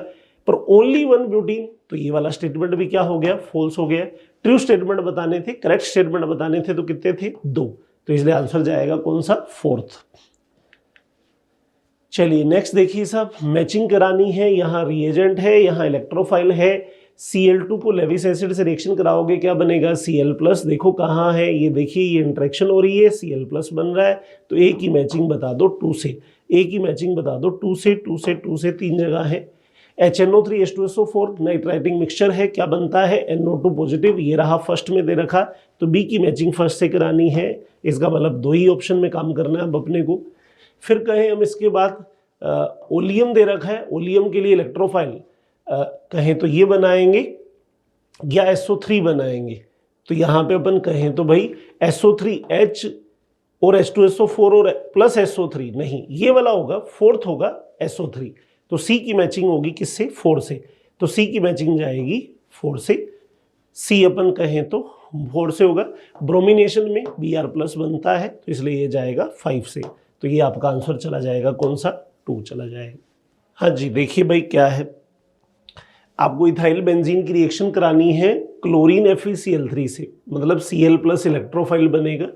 पर ओनली 1 ब्यूटीन, तो ये वाला स्टेटमेंट भी क्या हो गया, फॉल्स हो गया। ट्रू स्टेटमेंट बताने थे, करेक्ट स्टेटमेंट बताने थे, तो कितने थे, 2, तो इसलिए आंसर जाएगा कौन सा, 4th। चलिए नेक्स्ट देखिए साहब, मैचिंग करानी है, यहाँ रिएजेंट है, यहाँ इलेक्ट्रोफाइल है, Cl2 को लेविस एसिड से रिएक्शन कराओगे क्या बनेगा, Cl+, देखो कहाँ है ये, देखिए ये इंट्रैक्शन हो रही है, Cl+ बन रहा है, तो ए की मैचिंग बता दो 2 से, ए की मैचिंग बता दो 2 से 2 से 2 से 3 जगह है। HNO3 H2SO4 नाइट्राइटिंग मिक्सचर है, क्या बनता है, NO2 पॉजिटिव, ये रहा फर्स्ट में दे रखा, तो बी की मैचिंग फर्स्ट से करानी है, इसका मतलब 2 ही ऑप्शन में काम करना है अब अपने को। फिर कहें हम इसके बाद ओलियम दे रखा है, ओलियम के लिए इलेक्ट्रोफाइल कहें तो ये बनाएंगे या SO3 बनाएंगे, तो यहाँ पे अपन कहें तो भाई SO3H और H2SO4 और प्लस SO3 नहीं, ये वाला होगा, 4th होगा SO3, तो C की मैचिंग होगी किससे, 4 से, तो C की मैचिंग जाएगी 4 से, C अपन कहें तो 4 से होगा। ब्रोमिनेशन में Br+ बनता है, तो इसलिए ये जाएगा 5 से, तो ये आपका आंसर चला जाएगा कौन सा, 2 चला जाएगा। हाँ जी, देखिए भाई क्या है, आपको इथाइल बेंजीन की रिएक्शन करानी है क्लोरीन FeCl3 से, मतलब Cl प्लस इलेक्ट्रोफाइल बनेगा,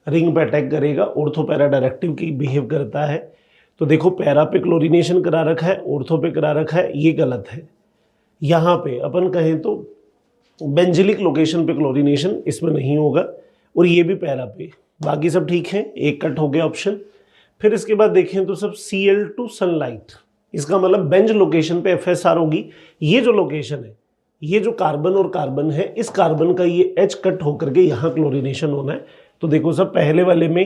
रिंग पे अटैक करेगा, ऑर्थो पैरा डायरेक्टिव की बिहेव करता है। तो देखो पैरा पे क्लोरीनेशन करा रखा है, ऑर्थो पे करा रखा है, ये गलत है। यहाँ पे अपन कहें तो बेंजिलिक लोकेशन पे क्लोरीनेशन इसमें नहीं होगा, और ये भी पैरा पे, बाकी सब ठीक है, एक कट हो गया ऑप्शन। फिर इसके बाद देखें तो सब Cl2 सनलाइट, इसका मतलब बेंज लोकेशन पे FSR होगी। ये जो लोकेशन है, ये जो कार्बन और कार्बन है, इस कार्बन का ये H कट होकर के यहाँ क्लोरीनेशन होना है। तो देखो सब पहले वाले में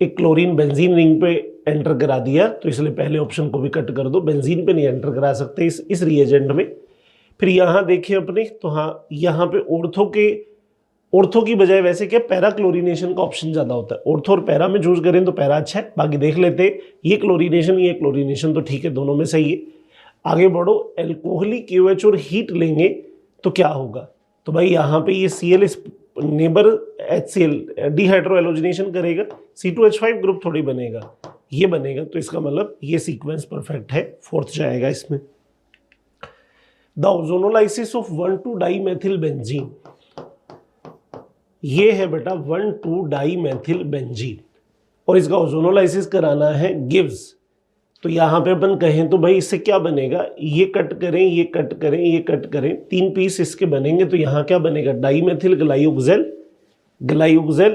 एक क्लोरीन बेंजीन रिंग पे एंटर करा दिया, तो इसलिए पहले ऑप्शन को भी कट कर दो, बेंजीन पे नहीं एंटर करा सकते इस रिएजेंट में। फिर यहाँ देखें अपने, तो हाँ यहाँ पे ऑर्थो की बजाय वैसे क्या पैरा क्लोरीनेशन का ऑप्शन ज़्यादा होता है। ऑर्थो और पैरा में चूज करें तो पैरा अच्छा है, बाकी देख लेते हैं। ये क्लोरीनेशन तो ठीक है, दोनों में सही है। आगे बढ़ो, एल्कोहलिक KOH और हीट लेंगे तो क्या होगा। तो भाई यहाँ पे ये Cl इस नेबर HCl डिहाइड्रो एलोजिनेशन करेगा, C2H5 ग्रुप थोड़ी बनेगा, ये बनेगा। तो इसका मतलब ये सीक्वेंस परफेक्ट है, फोर्थ जाएगा इसमें। द ओजोनोलाइसिस ऑफ 1,2-डाईमेथिल बेंजीन, ये है बेटा 1,2-डाईमेथिल बेंजीन, और इसका ओजोनोलाइसिस कराना है गिव्स। तो यहाँ पे अपन कहें तो भाई इससे क्या बनेगा, ये कट करें, ये कट करें, ये कट करें, 3 पीस इसके बनेंगे। तो यहाँ क्या बनेगा, डाईमेथिल ग्लाइओक्सेल,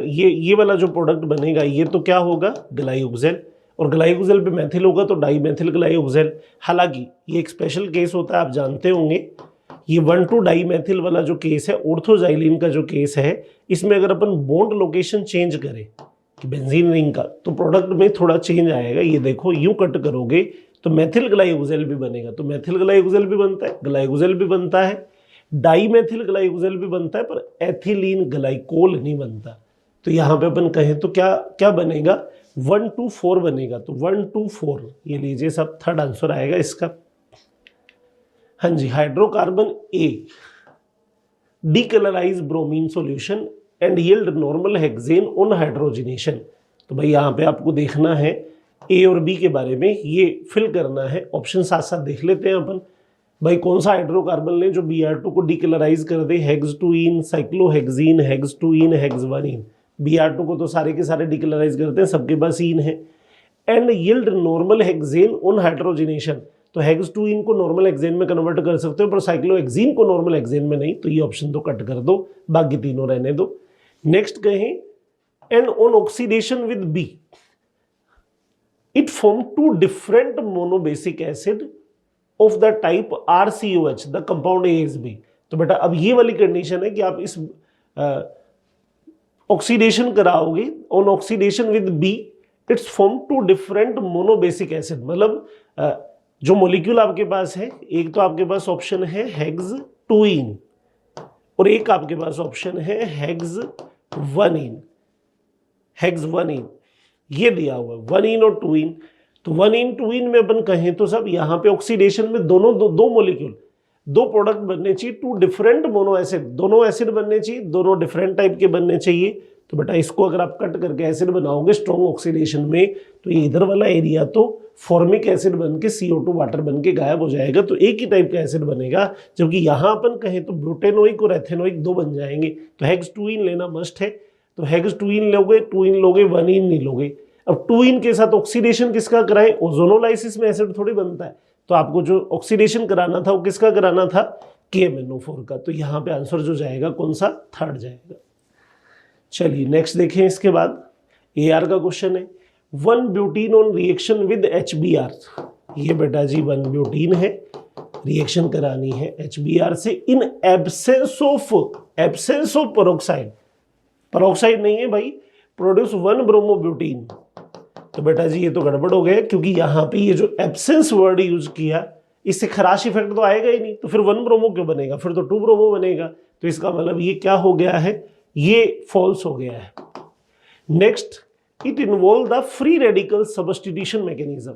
ये वाला जो प्रोडक्ट बनेगा ये तो क्या होगा, ग्लाइओक्सेल, और ग्लाइकोजेल पे मेथिल होगा तो डाईमेथिल ग्लाइकोजेल। हालांकि ये एक स्पेशल केस होता है, आप जानते होंगे, ये 1,2-डाईमेथिल वाला जो केस है, ऑर्थोजाइलिन का जो केस है, इसमें अगर अपन बॉन्ड लोकेशन चेंज करें बेंजीन रिंग का, तो प्रोडक्ट में थोड़ा चेंज आएगा। ये देखो यूं कट करोगे तो मेथिल ग्लाइकोजेल भी बनेगा, तो मेथिल ग्लाइकोजेल भी बनता है, ग्लाइकोजेल भी बनता है, डाईमेथिल ग्लाइकोजेल भी बनता है, पर एथिलीन ग्लाइकोल नहीं बनता। तो यहाँ पे अपन कहें तो क्या क्या बनेगा, 1,2,4 बनेगा। तो 1,2,4 ये लीजिए, सब थर्ड आंसर आएगा इसका। हाँ जी, hydrocarbon A decolourize bromine solution and yield normal hexane on hydrogenation. तो भाई यहाँ पे आपको देखना है A और B के बारे में, ये फिल करना है। ऑप्शन साथ साथ देख लेते हैं अपन। भाई कौन सा हाइड्रोकार्बन लें जो Br2 को डीकलराइज कर दे, हेक्स-2ईन, साइक्लोहेक्सीन, हेक्स-2ईन, हेक्स-1ईन। Br2 को तो सारे के सारे डीकलराइज करते हैं, सबके पास ईन है। And yield normal hexane on hydrogenation, तो हेक्स-2ईन को नॉर्मल हेक्सेन में कन्वर्ट कर सकते हो, पर साइक्लोहेक्सीन को नॉर्मल हेक्सेन में नहीं। तो ये ऑप्शन तो कट कर दो, बाकी तीनों रहने दो। नेक्स्ट कहें, and on oxidation with B it form 2 different monobasic acid of the type RCOH, the compound ASB। तो बेटा अब ये वाली कंडीशन है कि आप इस ऑक्सीडेशन कराओगे, on oxidation with B it's form 2 different monobasic acid. मतलब जो मॉलिक्यूल आपके पास है, एक तो आपके पास ऑप्शन है हेक्स-2ईन और एक आपके पास ऑप्शन है हेक्स-1ईन। हेक्स-1ईन ये दिया हुआ है, 1ईन और 2ईन। तो 1ईन 2ईन में अपन कहें तो सब यहाँ पे ऑक्सीडेशन में दोनों दो मॉलिक्यूल, 2 प्रोडक्ट बनने चाहिए, 2 डिफरेंट मोनो एसिड, दोनों एसिड बनने चाहिए, दोनों डिफरेंट टाइप के बनने चाहिए। तो बेटा इसको अगर आप कट करके एसिड बनाओगे स्ट्रॉन्ग ऑक्सीडेशन में, तो ये इधर वाला एरिया तो फॉर्मिक एसिड बन के CO2 वाटर बन के गायब हो जाएगा, तो एक ही टाइप का एसिड बनेगा। जबकि यहाँ अपन कहें तो ब्यूटेनोइक और एथेनोइक 2 बन जाएंगे। तो हेक्स-2ईन लेना मस्ट है, तो हेक्स-2ईन लोगे, 2ईन लोगे, 1ईन नहीं लोगे। अब 2ईन के साथ ऑक्सीडेशन किसका कराएं, ओजोनोलाइसिस में एसिड थोड़ी बनता है, तो आपको जो ऑक्सीडेशन कराना था वो किसका कराना था, KMnO4 का। तो यहाँ पे आंसर जो जाएगा कौन सा, थर्ड जाएगा। चलिए नेक्स्ट देखें। इसके बाद AR का क्वेश्चन है, 1 butene on reaction with HBr। ये बेटा जी 1 ब्यूटीन है, रिएक्शन करानी है HBr से in absence of peroxide. Peroxide नहीं है भाई, प्रोड्यूस 1 ब्रोमोब्यूटीन। तो बेटा जी ये तो गड़बड़ हो गया, क्योंकि यहाँ पे ये जो एब्सेंस वर्ड यूज किया, इससे खराश इफेक्ट तो आएगा ही नहीं, तो फिर 1 ब्रोमो क्यों बनेगा, फिर तो 2 ब्रोमो बनेगा। तो इसका मतलब ये क्या हो गया है, ये फॉल्स हो गया है। Next, it involve the free radical substitution mechanism.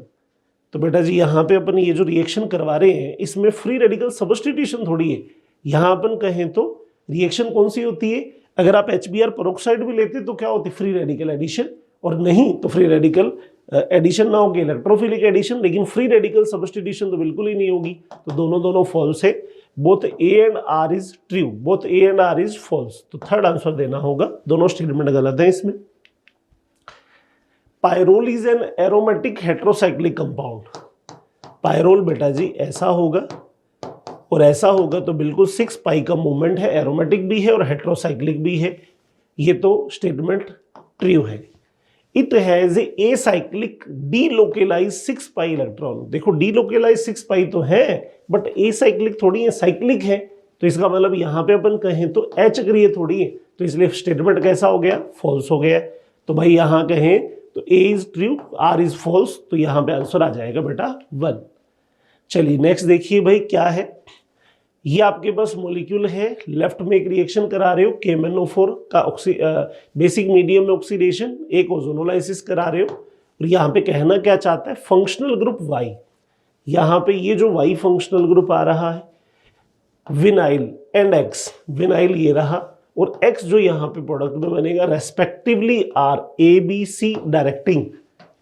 तो बेटा जी यहाँ पे अपन ये जो रिएक्शन करवा रहे हैं, इसमें फ्री रेडिकल सब्स्टिट्यूशन थोड़ी है। यहाँ अपन कहें तो रिएक्शन कौन सी होती है, अगर आप HBr पेरोक्साइड भी लेते तो क्या होती, फ्री रेडिकल एडिशन, और नहीं तो फ्री रेडिकल एडिशन ना होगी, इलेक्ट्रोफिलिक एडिशन। लेकिन फ्री रेडिकल सब्स्टिट्यूशन तो बिल्कुल ही नहीं होगी, तो दोनों फॉल्स है। Both A and R is true, both A and R is false, तो थर्ड आंसर देना होगा, दोनों स्टेटमेंट गलत है इसमें। Pyrrole is an aromatic heterocyclic compound, pyrrole बेटा जी ऐसा होगा और ऐसा होगा, तो बिल्कुल 6 पाई का मूवमेंट है, एरोमेटिक भी है और हेट्रोसाइक्लिक भी है, ये तो स्टेटमेंट ट्रू है। It has a cyclic delocalize 6 pi electron, देखो डीलोकेलाइज 6 पाई तो है बट ए साइक्लिक थोड़ी है, साइक्लिक है, तो इसका मतलब यहाँ पे अपन कहें तो अचक्रीय थोड़ी है, तो इसलिए स्टेटमेंट कैसा हो गया, फॉल्स हो गया। तो भाई यहाँ कहें तो A is true, R is false, तो यहाँ पे आंसर आ जाएगा बेटा 1। चलिए नेक्स्ट देखिए भाई क्या है, ये आपके पास मॉलिक्यूल है, लेफ्ट में एक रिएक्शन करा रहे हो KMnO4 का बेसिक मीडियम में ऑक्सीडेशन, एक ओजोनोलाइसिस करा रहे हो, और यहाँ पे कहना क्या चाहता है, फंक्शनल ग्रुप Y, यहाँ पे ये जो Y फंक्शनल ग्रुप आ रहा है, विनाइल एंड X, विनाइल ये रहा और X जो यहाँ पे प्रोडक्ट में बनेगा रेस्पेक्टिवली आर ABC डायरेक्टिंग,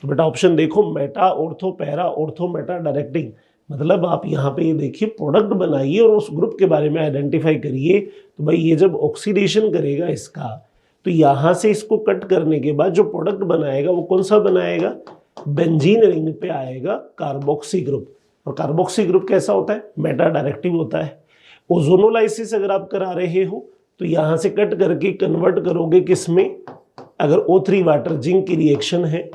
तो बेटा ऑप्शन देखो, Meta ortho para ortho Meta directing, मतलब आप यहाँ पे ये देखिए प्रोडक्ट बनाइए और उस ग्रुप के बारे में आइडेंटिफाई करिए। तो भाई ये जब ऑक्सीडेशन करेगा इसका, तो यहाँ से इसको कट करने के बाद जो प्रोडक्ट बनाएगा वो कौन सा बनाएगा, बेंजीन रिंग पे आएगा कार्बोक्सी ग्रुप, और कार्बोक्सी ग्रुप कैसा होता है, मेटा डायरेक्टिव होता है। ओजोनोलाइसिस अगर आप करा रहे हो तो यहाँ से कट करके कन्वर्ट करोगे किसमें, अगर O3 वाटर जिंक की रिएक्शन है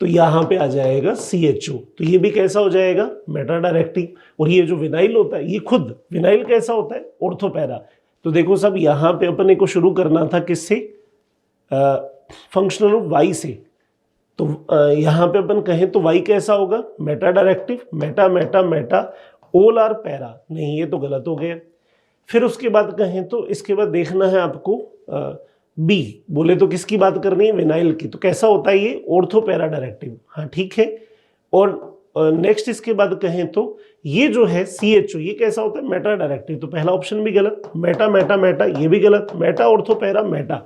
तो यहाँ पे आ जाएगा CHO, तो ये भी कैसा हो जाएगा, मेटा डायरेक्टिव। और ये जो विनाइल होता है, ये खुद विनाइल कैसा होता है, ऑर्थो पैरा। तो देखो सब यहाँ पे अपने को शुरू करना था किससे, फंक्शनल ग्रुप Y से, तो यहाँ पे अपन कहें तो Y कैसा होगा, meta directive, meta meta meta, all are para, नहीं ये तो गलत हो गया। फिर उसके बाद कहें तो इसके बाद देखना है आपको बी, बोले तो किसकी बात करनी है, विनाइल की, तो कैसा होता है ये, ऑर्थो पैरा डायरेक्टिव, हाँ ठीक है। और नेक्स्ट इसके बाद कहें तो ये जो है CHO, ये कैसा होता है, मेटा डायरेक्टिव, तो पहला ऑप्शन भी गलत, मेटा मेटा मेटा ये भी गलत, मेटा ऑर्थो पैरा मेटा,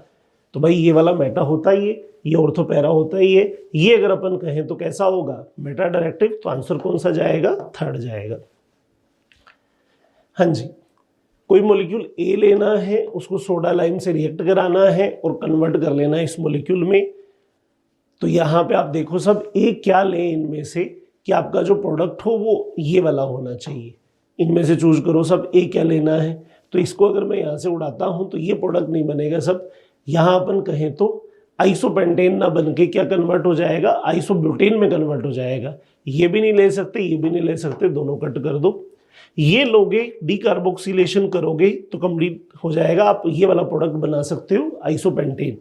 तो भाई ये वाला मेटा होता ही है, ये ऑर्थो पैरा होता ही है, ये अगर अपन कहें तो कैसा होगा, मेटा डायरेक्टिव, तो आंसर कौन सा जाएगा, थर्ड जाएगा। हाँ जी, कोई मॉलिक्यूल ए लेना है, उसको सोडा लाइम से रिएक्ट कराना है और कन्वर्ट कर लेना है इस मॉलिक्यूल में, तो यहाँ पे आप देखो सब ए क्या लें इनमें से कि आपका जो प्रोडक्ट हो वो ये वाला होना चाहिए, इनमें से चूज करो सब ए क्या लेना है। तो इसको अगर मैं यहाँ से उड़ाता हूँ तो ये प्रोडक्ट नहीं बनेगा सब, यहाँ अपन कहें तो आइसोपेंटेन ना बन के क्या कन्वर्ट हो जाएगा, आइसोब्यूटेन में कन्वर्ट हो जाएगा। ये भी नहीं ले सकते, ये भी नहीं ले सकते, दोनों कट कर दो। ये लोगे डीकार्बोक्सिलेशन करोगे तो कंप्लीट हो जाएगा, आप ये वाला प्रोडक्ट बना सकते हो आइसोपेंटेन,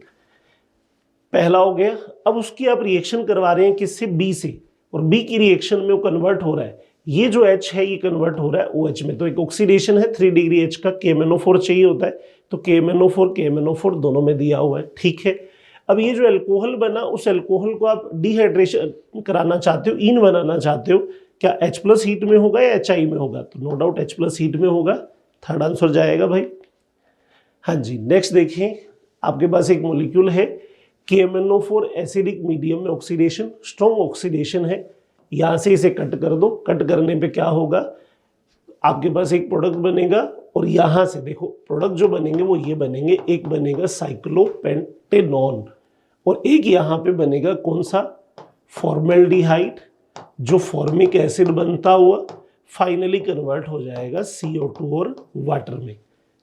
पहला हो गया। अब उसकी आप रिएक्शन करवा रहे हैं किससे, बी से, और बी की रिएक्शन में वो कन्वर्ट हो रहा है, ये जो H है ये कन्वर्ट हो रहा है OH में, तो एक ऑक्सीडेशन है 3 डिग्री H का, KMnO4 चाहिए होता है, तो KMnO4 दोनों में दिया हुआ है, ठीक है। अब ये जो अल्कोहल बना, उस अल्कोहल को आप डिहाइड्रेशन कराना चाहते हो, ईन बनाना चाहते हो, क्या H+ हीट में होगा या HI में होगा, तो नो डाउट H+ हीट में होगा, थर्ड आंसर जाएगा भाई। हाँ जी, नेक्स्ट देखिए, आपके पास एक मॉलिक्यूल है KMnO4 एसिडिक मीडियम में ऑक्सीडेशन, स्ट्रॉन्ग ऑक्सीडेशन है, यहाँ से इसे कट कर दो, कट करने पे क्या होगा, आपके पास एक प्रोडक्ट बनेगा, और यहाँ से देखो प्रोडक्ट जो बनेंगे वो ये बनेंगे, एक बनेगा साइक्लोपेंटेनॉन और एक यहाँ पे बनेगा कौन सा, फॉर्मेल्डिहाइड, जो फॉर्मिक एसिड बनता हुआ फाइनली कन्वर्ट हो जाएगा CO2 और वाटर में।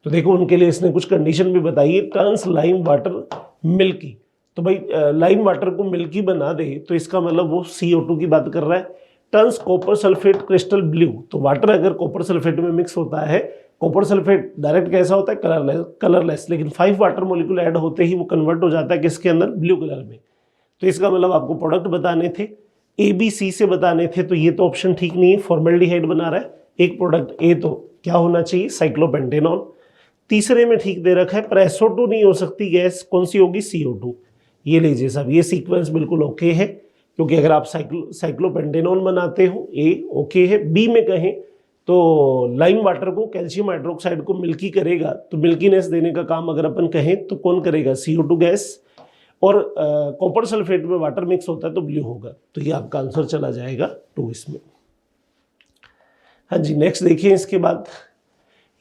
तो देखो उनके लिए इसने कुछ कंडीशन भी बताई है, ट्रांस लाइम वाटर मिल्की, तो भाई लाइम वाटर को मिल्की बना दे तो इसका मतलब वो CO2 की बात कर रहा है। Trans copper sulphate crystal blue, तो वाटर अगर कॉपर सल्फेट में मिक्स होता है, कॉपर सल्फेट डायरेक्ट कैसा होता है, कलरलेस, लेकिन 5 वाटर मॉलिक्यूल ऐड होते ही वो कन्वर्ट हो जाता है किसके अंदर, ब्लू कलर में। तो इसका मतलब आपको प्रोडक्ट बताने थे, ABC से बताने थे, तो ये तो ऑप्शन ठीक नहीं है, फॉर्मेल्डिहाइड बना रहा है, एक प्रोडक्ट ए तो क्या होना चाहिए, साइक्लोपेंटेनॉन। तीसरे में ठीक दे रखा है, पर SO2 नहीं हो सकती गैस, कौन सी होगी, CO2। ये लीजिए साहब, ये सीक्वेंस बिल्कुल ओके है, क्योंकि अगर आप साइक्लोपेंटेनॉन बनाते हो ए ओके है। बी में कहें तो लाइम वाटर को कैल्शियम हाइड्रोक्साइड को मिल्की करेगा, तो मिल्कीनेस देने का काम अगर अपन कहें तो कौन करेगा, CO2 गैस, और कॉपर सल्फेट में वाटर मिक्स होता है तो ब्लू होगा, तो ये आपका आंसर चला जाएगा 2 इसमें। हाँ जी, नेक्स्ट देखिए, इसके बाद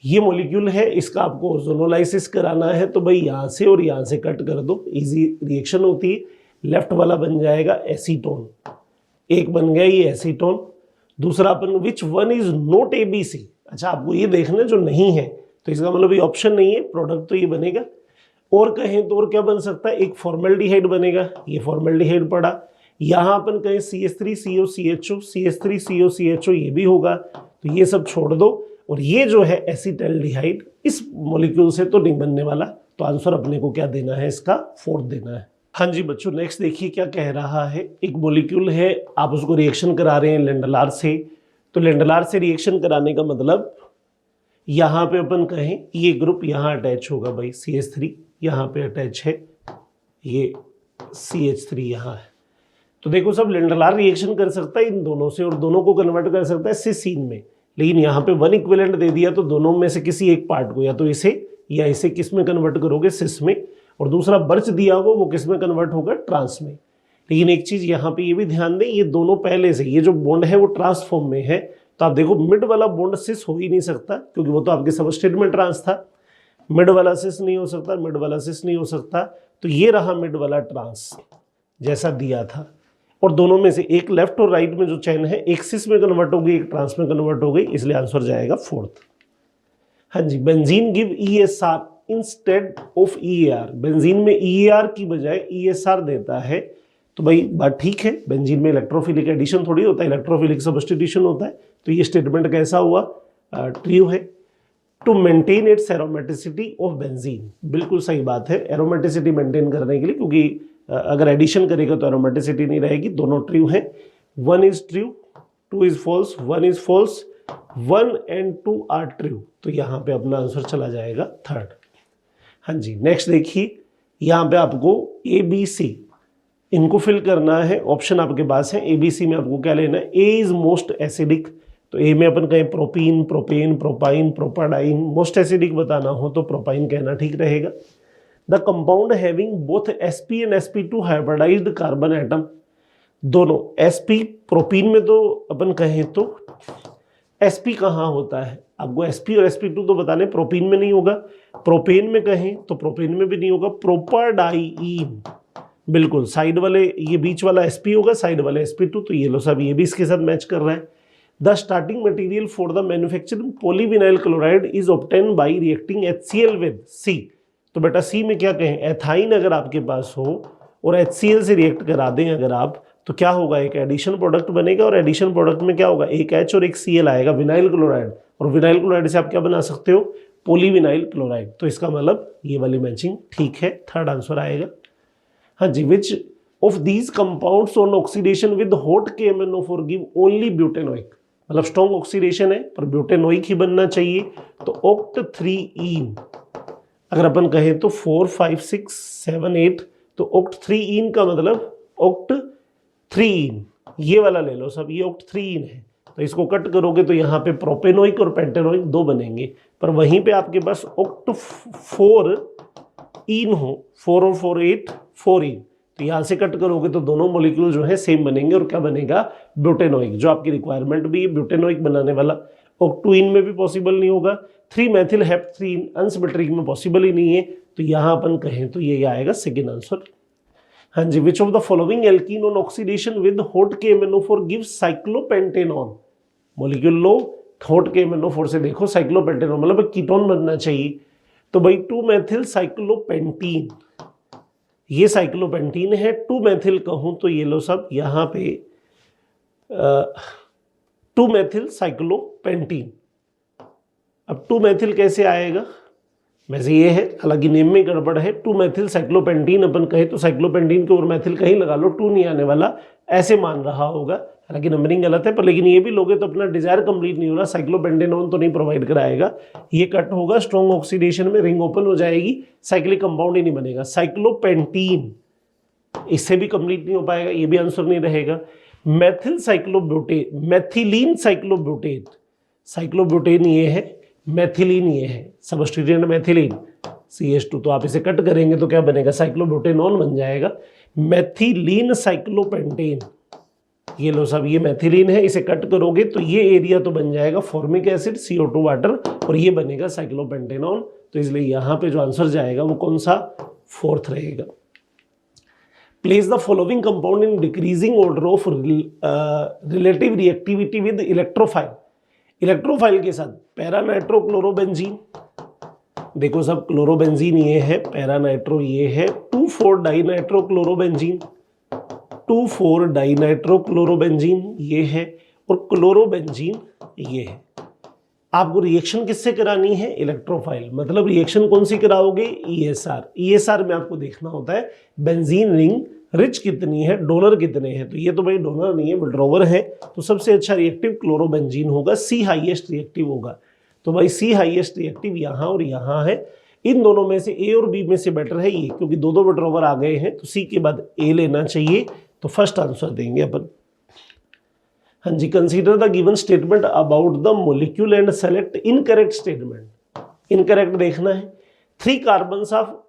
ये मॉलिक्यूल है, इसका आपको ओजोनोलाइसिस कराना है तो भाई यहाँ से और यहाँ से कट कर दो, इजी रिएक्शन होती है। लेफ्ट वाला बन जाएगा एसीटोन, एक बन गया ये एसीटोन। दूसरा अपन which one is not ABC, अच्छा आपको ये देखना जो नहीं है तो इसका मतलब ये ऑप्शन नहीं है, प्रोडक्ट तो ये बनेगा। और कहें तो और क्या बन सकता है, एक फॉर्मेल्डिहाइड बनेगा, ये फॉर्मेल्डिहाइड पड़ा। यहाँ अपन कहें CH3COCHO, CH3COCHO ये भी होगा, तो ये सब छोड़ दो। और ये जो है एसिटल्डिहाइड, इस मॉलिक्यूल से तो नहीं बनने वाला, तो आंसर अपने को क्या देना है, इसका 4th देना है। हाँ जी बच्चों, नेक्स्ट देखिए क्या कह रहा है। एक मॉलिक्यूल है, आप उसको रिएक्शन करा रहे हैं लेंडलार से, तो लेंडलार से रिएक्शन कराने का मतलब यहाँ पे अपन कहें ये ग्रुप यहाँ अटैच होगा भाई, CH3 यहाँ पे अटैच है, ये CH3 यहाँ है। तो देखो सब लेंडलार रिएक्शन कर सकता है इन दोनों से और दोनों को कन्वर्ट कर सकता है सिसीन में, लेकिन यहाँ पे 1 इक्विवेलेंट दे दिया तो दोनों में से किसी एक पार्ट को या तो इसे या इसे किस में कन्वर्ट करोगे, सिस में, और दूसरा बर्च दिया होगा वो किस में कन्वर्ट होगा, ट्रांस में। लेकिन एक चीज यहाँ पे ये भी ध्यान दें, ये दोनों पहले से, ये जो बॉन्ड है वो ट्रांस फॉर्म में है, तो आप देखो मिड वाला बॉन्ड सिस हो ही नहीं सकता क्योंकि वो तो आपके सबस्ट्रेट में ट्रांस था। मिड वाला सिस नहीं हो सकता, मिड वाला सिस नहीं हो सकता, तो ये रहा मिड वाला ट्रांस जैसा दिया था। और दोनों में से एक लेफ्ट और राइट में जो चेन है, एक सिस में कन्वर्ट हो गई, एक ट्रांस में कन्वर्ट हो गई, इसलिए आंसर जाएगा 4th। हाँ जी, benzene give ESR instead of EAR, benzene में EAR की बजाय ESR देता है, तो भाई बात ठीक है, बेंजीन में इलेक्ट्रोफिलिक एडिशन थोड़ी होता है, इलेक्ट्रोफिलिक सब्स्टिट्यूशन होता है। तो ये स्टेटमेंट कैसा हुआ, ट्रू है। To maintain its aromaticity of benzene, बिल्कुल सही बात है, एरोमेटिसिटी मेंटेन करने के लिए, क्योंकि अगर एडिशन करेगा तो एरोमेटिसिटी नहीं रहेगी। दोनों ट्रू हैं, 1 is true, 2 is false, 1 is false, 1 and 2 are true, तो यहाँ पे अपना आंसर चला जाएगा 3rd। हाँ जी, नेक्स्ट देखिए, यहाँ पे आपको ABC इनको फिल करना है, ऑप्शन आपके पास है। ABC में आपको क्या लेना है, A इज मोस्ट एसिडिक, तो A में अपन कहें propene, propane, propyne, propadiene, most acidic बताना हो तो प्रोपाइन कहना ठीक रहेगा। The compound having both sp and sp2 hybridized carbon atom, दोनों sp, प्रोपीन में तो अपन कहें तो sp कहाँ होता है, आपको sp और sp2 तो बताने, प्रोपीन में नहीं होगा, प्रोपेन में कहें तो प्रोपेन में भी नहीं होगा, प्रोपाडाइन, बिल्कुल साइड वाले, ये बीच वाला sp होगा, साइड वाले sp2, तो ये लो सब ये भी इसके साथ मैच कर रहा है। The starting material for the manufacturing polyvinyl chloride is obtain bye reacting HCl with C, तो बेटा C में क्या कहें, एथाइन अगर आपके पास हो और HCl से रिएक्ट करा दें अगर आप, तो क्या होगा, एक एडिशन प्रोडक्ट बनेगा, और एडिशन प्रोडक्ट में क्या होगा, एक H और एक Cl आएगा, विनाइल क्लोराइड, और विनाइल क्लोराइड से आप क्या बना सकते हो, पॉलीविनाइल क्लोराइड। तो इसका मतलब ये वाली मैचिंग ठीक है, 3rd आंसर आएगा। हाँ जी, which of these compounds on oxidation with hot KMnO4 give only butanoic, मतलब स्ट्रॉन्ग ऑक्सीडेशन है पर ब्यूटेनोइक ही बनना चाहिए, तो ऑक्ट 3ईन, अगर अपन कहें तो 4, 5, 6, 7, 8, तो ऑक्ट 3ईन का मतलब ऑक्ट 3ईन, ये वाला ले लो सब, ये ऑक्ट 3ईन है, तो इसको कट करोगे तो यहाँ पे प्रोपेनोइक और पेंटेनोइक 2 बनेंगे, पर वहीं पे आपके पास ऑक्ट 4ईन हो, 4 और 4, 8, 4ईन, तो यहाँ से कट करोगे तो दोनों मॉलिक्यूल जो है सेम बनेंगे, और क्या बनेगा, ब्यूटेनोइक, जो आपकी रिक्वायरमेंट भी है ब्यूटेनोइक बनाने वाला। ऑक्टुइन में भी पॉसिबल नहीं होगा, 3 मेथिल हेप्थीन अनसिमेट्रिक में पॉसिबल ही नहीं है, तो यहाँ अपन कहें तो ये आएगा 2nd आंसर। हाँ जी, which of the following alkene on oxidation with hot KMnO4 gives cyclopentanone, molecule लो, हॉट KMnO4 से देखो साइक्लोपेंटेनॉन मतलब कीटोन बनना चाहिए, तो भाई 2 मेथिल साइक्लोपेंटीन, ये साइक्लोपेंटीन है, 2 मेथिल कहूँ तो ये लो सब यहाँ पे 2 मेथिल साइक्लोपेंटीन। अब 2 मेथिल कैसे आएगा, वैसे ये है, हालांकि नेम में गड़बड़ है, 2 मेथिल साइक्लोपेंटीन अपन कहे तो साइक्लोपेंटीन के और मेथिल कहीं लगा लो, 2 नहीं आने वाला, ऐसे मान रहा होगा, हालांकि नंबरिंग गलत है, पर लेकिन ये भी लोगे तो अपना डिजायर कंप्लीट नहीं हो रहा, साइक्लोपेंटेनॉन तो नहीं प्रोवाइड कराएगा, ये कट होगा, स्ट्रॉन्ग ऑक्सीडेशन में रिंग ओपन हो जाएगी, साइक्लिक कंपाउंड ही नहीं बनेगा, साइक्लोपेंटीन इससे भी कंप्लीट नहीं हो पाएगा, ये भी आंसर नहीं रहेगा। मेथिल साइक्लोब्यूटेट, मेथिलीन साइक्लोब्यूटेट, साइक्लोब्यूटेन ये है, मेथिलीन ये है, सबस्टिट्यूएंट मेथिलीन CH2, तो आप इसे कट करेंगे तो क्या बनेगा, साइक्लोब्यूटेनॉन बन जाएगा। मेथिलीन साइक्लोपेंटेन, ये लो साहब, ये मेथिलीन है, इसे कट करोगे तो ये एरिया तो बन जाएगा फॉर्मिक एसिड CO2 वाटर और ये बनेगा साइक्लोपेंटेनॉल। तो इसलिए यहाँ पे जो आंसर जाएगा वो कौन सा, 4th रहेगा। Place the following compound in decreasing order of relative reactivity with electrophile. Electrophile के साथ पैरानाइट्रोक्लोरोबेंजीन, देखो सब क्लोरोबेंजीन ये है, पैरानाइट्रो ये है, 2,4-डाइनाइट्रोक्लोरोबेंजीन, 2,4-डाइनाइट्रोक्लोरोबेंजीन ये है, और क्लोरोबेंजीन ये है। आपको रिएक्शन किससे करानी है, इलेक्ट्रोफाइल, मतलब रिएक्शन कौन सी कराओगे, ESR। ESR में आपको देखना होता है बेंजीन रिंग रिच कितनी है, डोनर कितने हैं। तो ये तो भाई डोनर नहीं है, विड्रॉवर है, तो सबसे अच्छा रिएक्टिव क्लोरोबेंजीन होगा, C हाईएस्ट रिएक्टिव होगा। तो भाई C हाईएस्ट रिएक्टिव यहाँ और यहाँ है, इन दोनों में से A और B में से बेटर है ये, क्योंकि दो दो विड्रॉवर आ गए हैं तो C के बाद A लेना चाहिए। तो फर्स्ट आंसर देंगे अपन। हाँ जी, consider the given statement about the molecule and select incorrect statement. Incorrect देखना है। 3 कार्बन्स ऑफ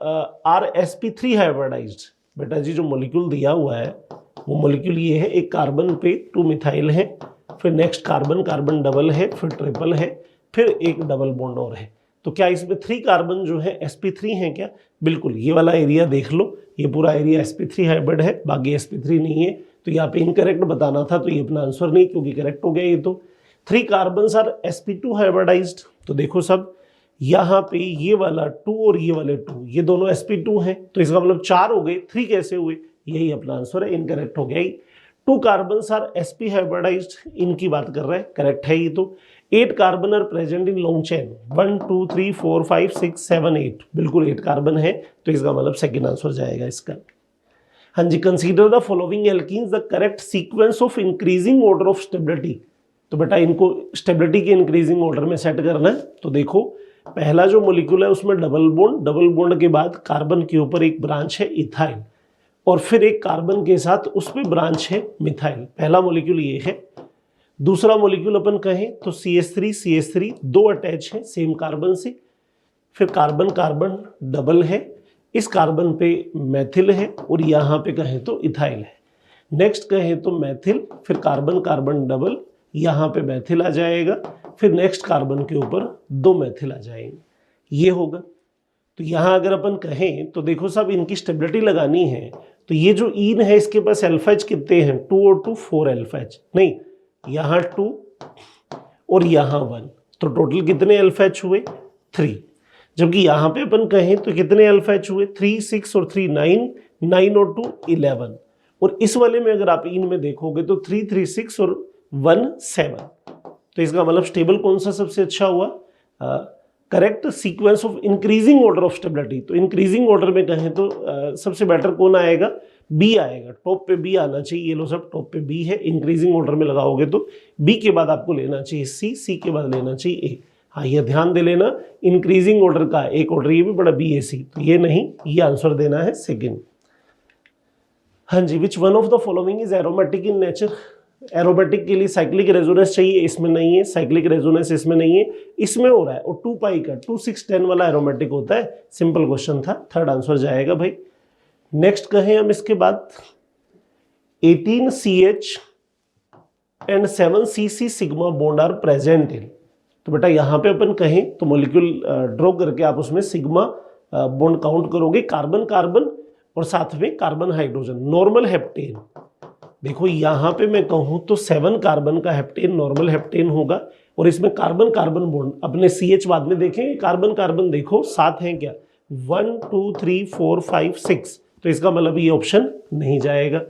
sp3 हाइब्रिडाइज्ड। बेटा जी जो मोलिक्यूल दिया हुआ है वो मोलिक्यूल ये है, एक कार्बन पे 2 मिथाइल है, फिर नेक्स्ट कार्बन कार्बन डबल है, फिर ट्रिपल है, फिर एक डबल बॉन्ड और है। तो क्या इसमें 3 कार्बन जो है sp3 हैं क्या? बिल्कुल, ये वाला एरिया देख लो, ये पूरा एरिया sp3 हाइब्रिड है, बाकी sp3 नहीं है। तो यहाँ पे इनकरेक्ट बताना था, तो ये अपना आंसर नहीं, क्योंकि करेक्ट हो गया ये। तो 3 कार्बन्स आर sp2 हाइब्रिडाइज्ड। तो देखो सब, यहाँ पे ये वाला 2 और ये वाले 2, ये दोनों sp2 हैं, तो इसका मतलब 4 हो गए, 3 कैसे हुए? यही अपना आंसर है, इनकरेक्ट हो गया ही। 2 कार्बन्स आर sp हाइब्रिडाइज्ड, इनकी बात कर रहा है, करेक्ट है ये। तो 8 carbon are present in long chain, 1 2 3 4 5 6 7 8, बिल्कुल 8 कार्बन है, तो इसका मतलब सेकेंड आंसर जाएगा इसका। हाँ जी, consider the following alkenes the correct sequence of increasing order of stability. तो बेटा इनको स्टेबिलिटी के इंक्रीजिंग ऑर्डर में सेट करना है। तो देखो पहला जो मॉलिक्यूल है उसमें डबल बॉन्ड के बाद कार्बन के ऊपर एक ब्रांच है इथाइल, और फिर एक कार्बन के साथ उस पर ब्रांच है मिथाइल। पहला मॉलिक्यूल ये है। दूसरा मॉलिक्यूल अपन कहें तो CH3 2 अटैच है सेम कार्बन से, फिर कार्बन कार्बन डबल है, इस कार्बन पे मैथिल है, और यहाँ पे कहें तो इथाइल है। नेक्स्ट कहें तो मैथिल, फिर कार्बन कार्बन डबल, यहाँ पे मैथिल आ जाएगा, फिर नेक्स्ट कार्बन के ऊपर 2 मैथिल आ जाएंगे, ये होगा। तो यहाँ अगर अपन कहें तो देखो साहब, इनकी स्टेबिलिटी लगानी है, तो ये जो ईन है इसके पास अल्फा H कितने हैं, 2 और 2 4 अल्फा H, नहीं यहाँ 2 और यहाँ 1, तो टोटल कितने अल्फा H हुए, 3। जबकि यहाँ पे अपन कहें तो कितने अल्फा H हुए, 3 6 और 3 9, 9 और 2 11। और इस वाले में अगर आप इन में देखोगे तो 3 3 6 और 1 7। तो इसका मतलब स्टेबल कौन सा सबसे अच्छा हुआ, correct sequence of increasing order of stability. तो इंक्रीजिंग ऑर्डर में कहें तो सबसे बेटर कौन आएगा, बी आएगा, टॉप पे बी आना चाहिए। ये लो सब टॉप पे बी है, इंक्रीजिंग ऑर्डर में लगाओगे तो बी के बाद आपको लेना चाहिए सी के बाद लेना चाहिए ए। हाँ ये ध्यान दे लेना, इंक्रीजिंग ऑर्डर का एक ऑर्डर ये भी बड़ा BAC, तो ये नहीं, ये आंसर देना है सेकंड। हाँ जी, which one of the following is aromatic in nature. Aromatic के लिए साइक्लिक रेजोनेंस चाहिए, इसमें नहीं है, साइक्लिक रेजोनेंस इसमें नहीं है, इसमें हो रहा है। और 2 पाई का 2 6 10 वाला एरोमेटिक होता है। सिंपल क्वेश्चन था, थर्ड आंसर जाएगा भाई। नेक्स्ट कहें हम इसके बाद 18CH and 7CC sigma bond are present in. तो बेटा यहाँ पे अपन कहें तो मॉलिक्यूल ड्रॉ करके आप उसमें सिग्मा बॉन्ड काउंट करोगे, कार्बन कार्बन और साथ में कार्बन हाइड्रोजन, नॉर्मल हेप्टेन। देखो यहाँ पे मैं कहूँ तो 7 कार्बन का हेप्टेन नॉर्मल हेप्टेन होगा, और इसमें कार्बन कार्बन बॉन्ड अपने CH बाद में देखें, कार्बन कार्बन देखो 7 हैं क्या, 1 2 3 4 5 6। तो इसका मतलब ये ऑप्शन नहीं जाएगा।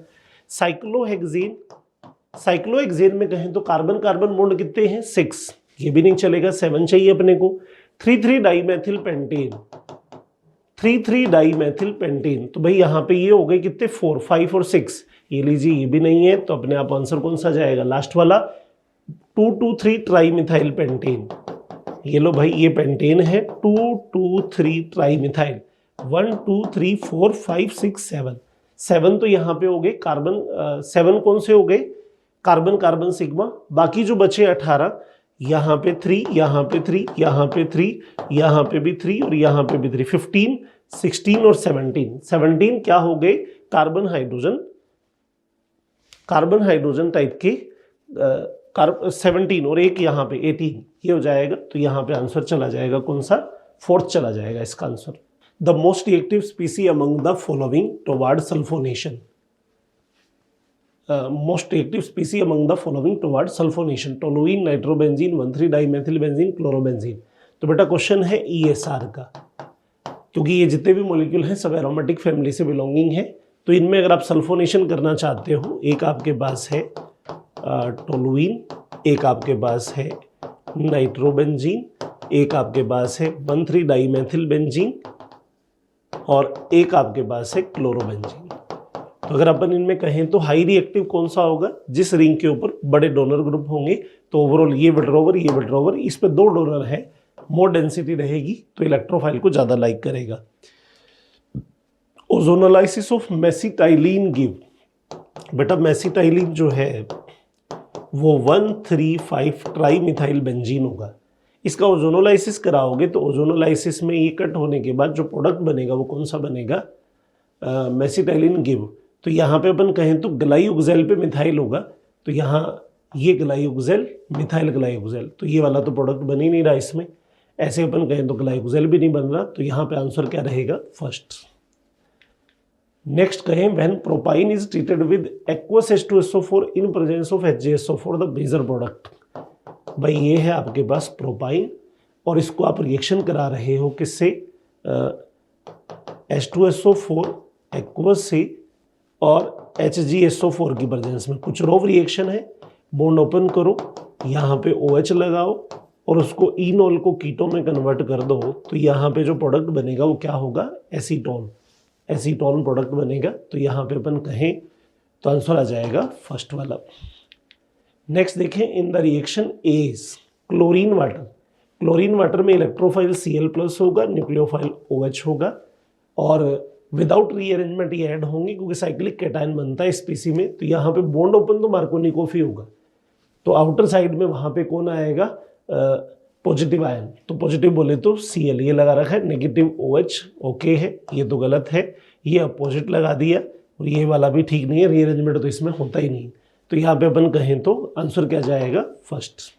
साइक्लोहेक्सेन में कहें तो कार्बन कार्बन बॉन्ड कितने हैं, 6, ये भी नहीं चलेगा, 7 चाहिए अपने को। 3 डाइमेथिल पेंटेन, तो भाई यहाँ पे ये हो गए कितने, 4 5 और 6, ये लीजिए ये भी नहीं है। तो अपने आप आंसर कौन सा जाएगा, लास्ट वाला 2 2 3 ट्राईमिथाइल पेंटेन। ये लो भाई ये पेंटेन है, 2 2 3 ट्राईमिथाइल, 1 2 3 4 5 6 7, 7 तो यहाँ पे हो गए कार्बन, 7 कौन से हो गए, कार्बन कार्बन सिग्मा। बाकी जो बचे 18, यहाँ पे 3, यहाँ पे 3, यहाँ पे 3, यहाँ पे भी 3 और यहाँ पे भी 3, 15 16 और 17 क्या हो गए, carbon hydrogen carbon hydrogen type के 17 और एक यहाँ पे 18, ये हो जाएगा। तो यहाँ पे आंसर चला जाएगा कौन सा, फोर्थ चला जाएगा इसका answer. The most reactive species among the following toward sulphonation, most reactive species among the following toward sulphonation, toluene, nitrobenzene, one three dimethyl benzene, chlorobenzene. तो बेटा क्वेश्चन है ESR का, क्योंकि ये जितने भी मॉलिक्यूल हैं सब एरोमेटिक फैमिली से बिलोंगिंग है। तो इनमें अगर आप सल्फोनेशन करना चाहते हो, एक आपके पास है टोलुइन, एक आपके पास है नाइट्रोबेंजीन, एक आपके पास है 1,3-डाइमेथिल बेंजीन और एक आपके पास है क्लोरोबेंजीन। तो अगर अपन इनमें कहें तो हाई रिएक्टिव कौन सा होगा, जिस रिंग के ऊपर बड़े डोनर ग्रुप होंगे। तो ओवरऑल ये विड्रोवर, इस पे 2 डोनर है, मोर डेंसिटी रहेगी तो इलेक्ट्रोफाइल को ज़्यादा लाइक करेगा। ओजोनोलाइसिस ऑफ मेसिटाइलिन गिव, बेटा मेसिटाइलिन जो है वो 1,3,5 ट्राईमिथाइल बेंजीन होगा। इसका ओजोनोलाइसिस कराओगे तो ओजोनोलाइसिस में ये कट होने के बाद जो प्रोडक्ट बनेगा वो कौन सा बनेगा, मेसिटाइलिन गिव। तो यहाँ पे अपन कहें तो ग्लाइओक्सेल पे मिथाइल होगा, तो यहाँ ये ग्लाइओक्सेल, मिथाइल ग्लाइओक्सेल, तो ये वाला तो प्रोडक्ट बन ही नहीं रहा इसमें। ऐसे अपन कहें तो ग्लाइकोजेल भी नहीं बन रहा, तो यहाँ पे आंसर क्या रहेगा, फर्स्ट। नेक्स्ट कहें when propyne is treated with aqueous H2SO4 in presence of HgSO4 the major product. भाई ये है आपके पास प्रोपाइन और इसको आप रिएक्शन करा रहे हो किससे, H2SO4 एक्वस से और HgSO4 की प्रेजेंस में। कुछ रोव रिएक्शन है, बॉन्ड ओपन करो, यहाँ पे OH लगाओ और उसको इनोल को कीटो में कन्वर्ट कर दो, तो यहाँ पे जो प्रोडक्ट बनेगा वो क्या होगा, एसीटोन, एसीटोन प्रोडक्ट बनेगा। तो यहाँ पे अपन कहें तो आंसर आ जाएगा फर्स्ट वाला। नेक्स्ट देखें, in the reaction as chlorine water, chlorine water में इलेक्ट्रोफाइल Cl+ होगा, न्यूक्लियोफाइल OH होगा और विदाउट रीअरेंजमेंट ये ऐड होंगे क्योंकि साइक्लिक कैटायन बनता है इस पीसी में। तो यहाँ पे बॉन्ड ओपन तो मार्कोनिकोव ही होगा, तो आउटर साइड में वहाँ पे कौन आएगा, पॉजिटिव आयन। तो पॉजिटिव बोले तो Cl ये लगा रखा है, नेगेटिव OH ओके है, ये तो गलत है, ये अपोजिट लगा दिया और ये वाला भी ठीक नहीं है, रीअरेंजमेंट तो इसमें होता ही नहीं। तो यहाँ पे अपन कहें तो आंसर क्या जाएगा, first.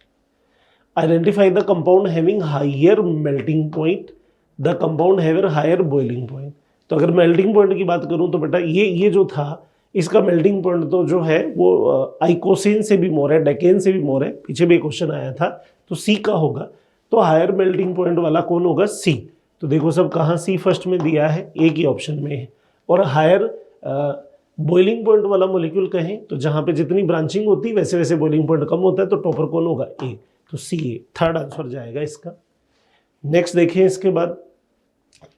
Identify the compound having higher melting point, the compound having higher boiling point. तो अगर मेल्टिंग पॉइंट की बात करूँ तो बेटा ये जो था इसका मेल्टिंग पॉइंट तो जो है वो आइकोसेन से भी मोर है, डेकेन से भी मोर है, पीछे भी क्वेश्चन आया था, तो सी का होगा। तो हायर मेल्टिंग पॉइंट वाला कौन होगा, सी। तो देखो सब कहाँ सी फर्स्ट में दिया है, एक ही ऑप्शन में है। और हायर बॉइलिंग पॉइंट वाला मॉलिक्यूल कहें तो जहाँ पे जितनी ब्रांचिंग होती है वैसे वैसे बॉइलिंग पॉइंट कम होता है, तो टॉपर कौन होगा, ए। तो सी ए, थर्ड आंसर जाएगा इसका। नेक्स्ट देखें इसके बाद,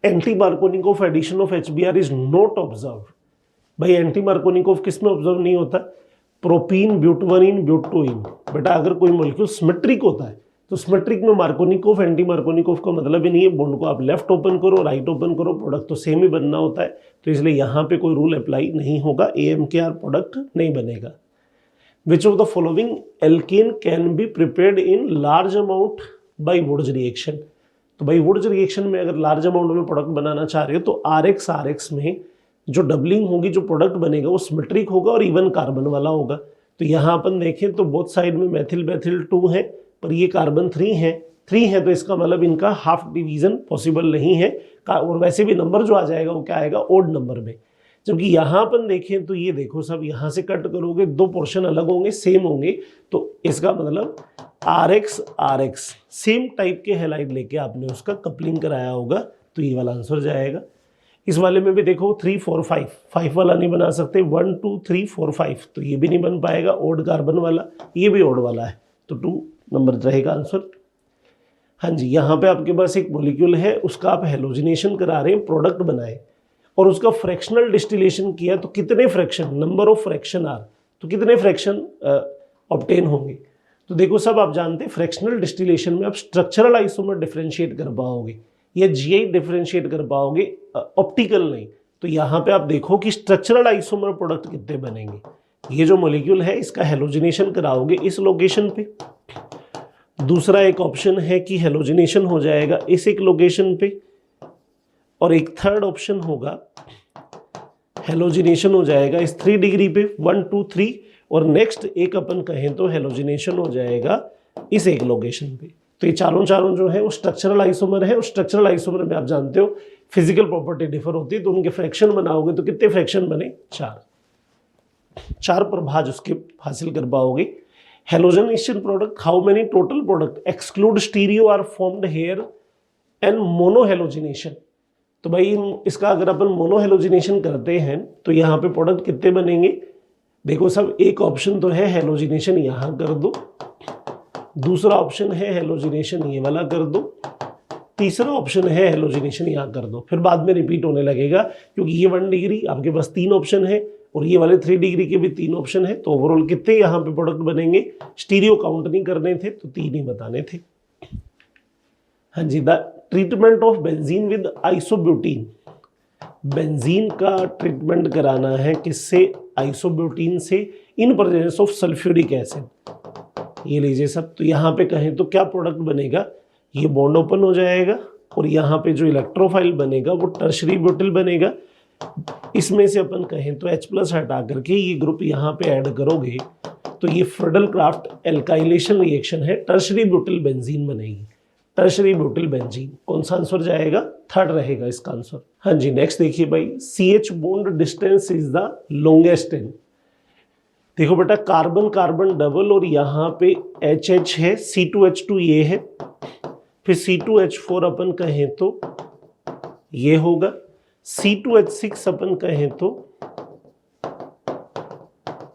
anti Markovnikov addition of HBr is not observe. भाई एंटी मार्कोनिकोव किस में ऑब्जर्व नहीं होता, प्रोपीन, ब्यूटवरीन, ब्यूटोइन। बेटा अगर कोई मॉलिक्यूल सिमेट्रिक होता है तो सिमेट्रिक में मार्कोनिकोव एंटी मार्कोनिकोव का मतलब ही नहीं है, बॉन्ड को आप लेफ्ट ओपन करो राइट ओपन करो, प्रोडक्ट तो सेम ही बनना होता है। तो इसलिए यहाँ पे कोई रूल अप्लाई नहीं होगा, AMKR प्रोडक्ट नहीं बनेगा। Which of the following alkene can be prepared in large amount by Wurtz reaction. तो भाई वुड्स रिएक्शन में अगर लार्ज अमाउंट में प्रोडक्ट बनाना चाह रहे हो तो RX में जो डबलिंग होगी, जो प्रोडक्ट बनेगा वो सिमेट्रिक होगा और इवन कार्बन वाला होगा। तो यहाँ अपन देखें तो बोथ साइड में मेथिल बेथिल 2 है पर ये कार्बन 3 है, तो इसका मतलब इनका हाफ डिवीजन पॉसिबल नहीं है। और वैसे भी नंबर जो आ जाएगा वो क्या आएगा, ओड नंबर में। जबकि यहाँ अपन देखें तो ये देखो सब यहाँ से कट करोगे 2 पोर्शन अलग होंगे, सेम होंगे, तो इसका मतलब RX सेम टाइप के हैलाइड लेके आपने उसका कपलिंग कराया होगा, तो ये वाला आंसर जाएगा। इस वाले में भी देखो 3 4 5 वाला नहीं बना सकते, 1 2 3 4 5, तो ये भी नहीं बन पाएगा। ओड कार्बन वाला, ये भी ओड वाला है, तो 2 नंबर रहेगा आंसर। हाँ जी, यहाँ पे आपके पास एक मॉलिक्यूल है, उसका आप हेलोजिनेशन करा रहे हैं, प्रोडक्ट बनाए और उसका फ्रैक्शनल डिस्टिलेशन किया, तो कितने fraction, number of fraction are, तो कितने फ्रैक्शन ऑब्टेन होंगे। तो देखो सब आप जानते हैं फ्रैक्शनल डिस्टिलेशन में आप स्ट्रक्चरल आइसोमर डिफरेंशिएट कर पाओगे या GI डिफरेंशिएट कर पाओगे, ऑप्टिकल नहीं। तो यहाँ पे आप देखो कि स्ट्रक्चरल आइसोमर प्रोडक्ट कितने बनेंगे। ये जो मॉलिक्यूल है इसका हेलोजिनेशन कराओगे इस लोकेशन पे, दूसरा एक ऑप्शन है कि हेलोजिनेशन हो जाएगा इस एक लोकेशन पे, और एक थर्ड ऑप्शन होगा हेलोजिनेशन हो जाएगा इस 3 डिग्री पे 1 2 3, और नेक्स्ट एक अपन कहें तो हेलोजिनेशन हो जाएगा इस एक लोकेशन पे। तो ये चारों जो है वो स्ट्रक्चरल आइसोमर है, और स्ट्रक्चरल आइसोमर में आप जानते हो फिजिकल प्रॉपर्टी डिफर होती है, तो उनके फ्रैक्शन बनाओगे तो कितने फ्रैक्शन बने, 4 प्रभाज उसके हासिल कर पाओगे। Halogenation product, how many total product exclude stereo are formed here and monohalogenation. तो भाई इसका अगर अपन मोनोहेलोजिनेशन करते हैं तो यहाँ पे प्रोडक्ट कितने बनेंगे, देखो सब, एक ऑप्शन तो है हेलोजिनेशन यहाँ कर दो, दूसरा ऑप्शन है हेलोजिनेशन ये वाला कर दो, तीसरा ऑप्शन है हेलोजिनेशन यहाँ कर दो। फिर बाद में रिपीट होने लगेगा क्योंकि ये 1 डिग्री आपके पास 3 ऑप्शन है और ये वाले 3 डिग्री के भी 3 ऑप्शन है, तो ओवरऑल कितने यहाँ पे प्रोडक्ट बनेंगे, स्टीरियो काउंट नहीं करने थे तो 3 ही बताने थे। हाँ जी, the treatment of benzene with isobutene, benzene का ट्रीटमेंट कराना है किससे, आइसोब्यूटीन से, in presence of sulphuric acid. ये लीजिए सब, तो यहाँ पे कहें तो क्या प्रोडक्ट बनेगा, ये बॉन्ड ओपन हो जाएगा और यहाँ पे जो इलेक्ट्रोफाइल बनेगा वो टर्शरी ब्यूटिल बनेगा। इसमें से अपन कहें तो H+ हटा करके ये ग्रुप यहाँ पे ऐड करोगे तो ये फ्रेडल क्राफ्ट एल्काइलेशन रिएक्शन है, टर्शरी ब्यूटिल बेंजीन बनेगी, टर्शरी ब्यूटिल बेंजीन। कौन सा आंसर जाएगा, 3rd रहेगा इसका आंसर। हाँ जी, नेक्स्ट देखिए भाई, CH bond distance is the longest in. देखो बेटा, कार्बन कार्बन डबल और यहाँ पे HH है, C2H2 ये है, फिर C2H4 अपन कहें तो ये होगा, C2H6 अपन कहें तो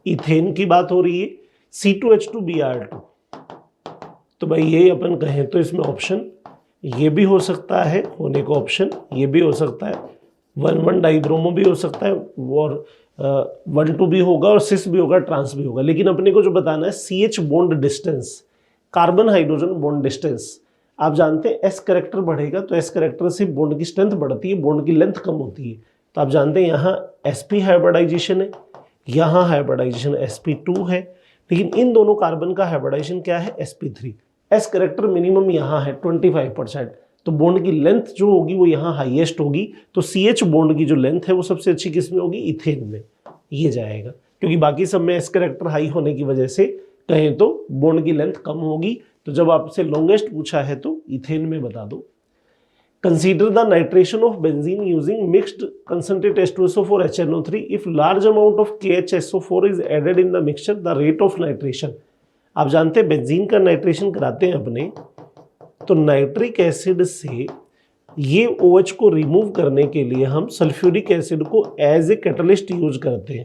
इथेन की बात हो रही है, C2H2Br2। तो भाई ये अपन कहें तो इसमें ऑप्शन ये भी हो सकता है होने का, ऑप्शन ये भी हो सकता है, 1,1 डाइब्रोमो भी हो सकता है और 1,2 भी होगा और सिस भी होगा, ट्रांस भी होगा। लेकिन अपने को जो बताना है CH bond distance, carbon hydrogen bond distance. आप जानते हैं S कैरेक्टर बढ़ेगा तो S कैरेक्टर से बॉन्ड की स्ट्रेंथ बढ़ती है, बॉन्ड की लेंथ कम होती है। तो आप जानते हैं यहाँ sp हाइब्रिडाइजेशन है, यहाँ हाइब्रिडाइजेशन sp2 है, लेकिन इन दोनों कार्बन का हाइब्रिडाइजेशन क्या है, sp3। S कैरेक्टर मिनिमम यहाँ है 25%, तो बॉन्ड की लेंथ जो होगी वो यहाँ हाईएस्ट होगी। तो CH बॉन्ड की जो लेंथ है वो सबसे अच्छी किस में होगी, इथेन में, ये जाएगा। क्योंकि बाकी सब में S कैरेक्टर हाई होने की वजह से कहें तो बॉन्ड की लेंथ कम होगी। तो जब आपसे लॉन्गेस्ट पूछा है तो इथेन में बता दो। Consider the nitration of benzene using mixed concentrate H2SO4 HNO3 if large amount of KHSO4 is added in the mixture, the rate of nitration. आप जानते हैं बेंजीन का नाइट्रेशन कराते हैं अपने, तो नाइट्रिक एसिड से ये OH को रिमूव करने के लिए हम सल्फ्यूरिक एसिड को एज ए कैटलिस्ट यूज करते हैं,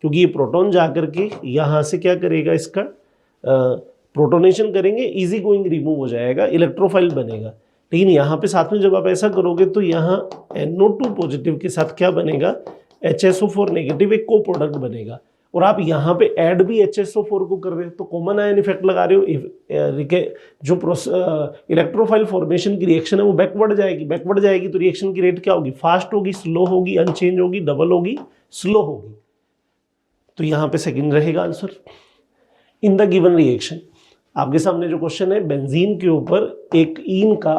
क्योंकि ये प्रोटॉन जाकर के यहाँ से क्या करेगा, इसका प्रोटोनेशन करेंगे, इजी गोइंग रिमूव हो जाएगा, इलेक्ट्रोफाइल बनेगा। लेकिन यहाँ पे साथ में जब आप ऐसा करोगे तो यहाँ NO2 पॉजिटिव के साथ क्या बनेगा, HSO4 नेगेटिव, एक को प्रोडक्ट बनेगा। और आप यहाँ पे ऐड भी HSO4 को कर रहे हो तो कॉमन आयन इफेक्ट लगा रहे हो। जो इलेक्ट्रोफाइल फॉर्मेशन की रिएक्शन है वो बैकवर्ड जाएगी तो रिएक्शन की रेट क्या होगी, फास्ट होगी, स्लो होगी, अनचेंज होगी, डबल होगी, स्लो होगी। तो यहाँ पे सेकंड रहेगा answer. In the given reaction, आपके सामने जो क्वेश्चन है बेंजीन के ऊपर एक ईन का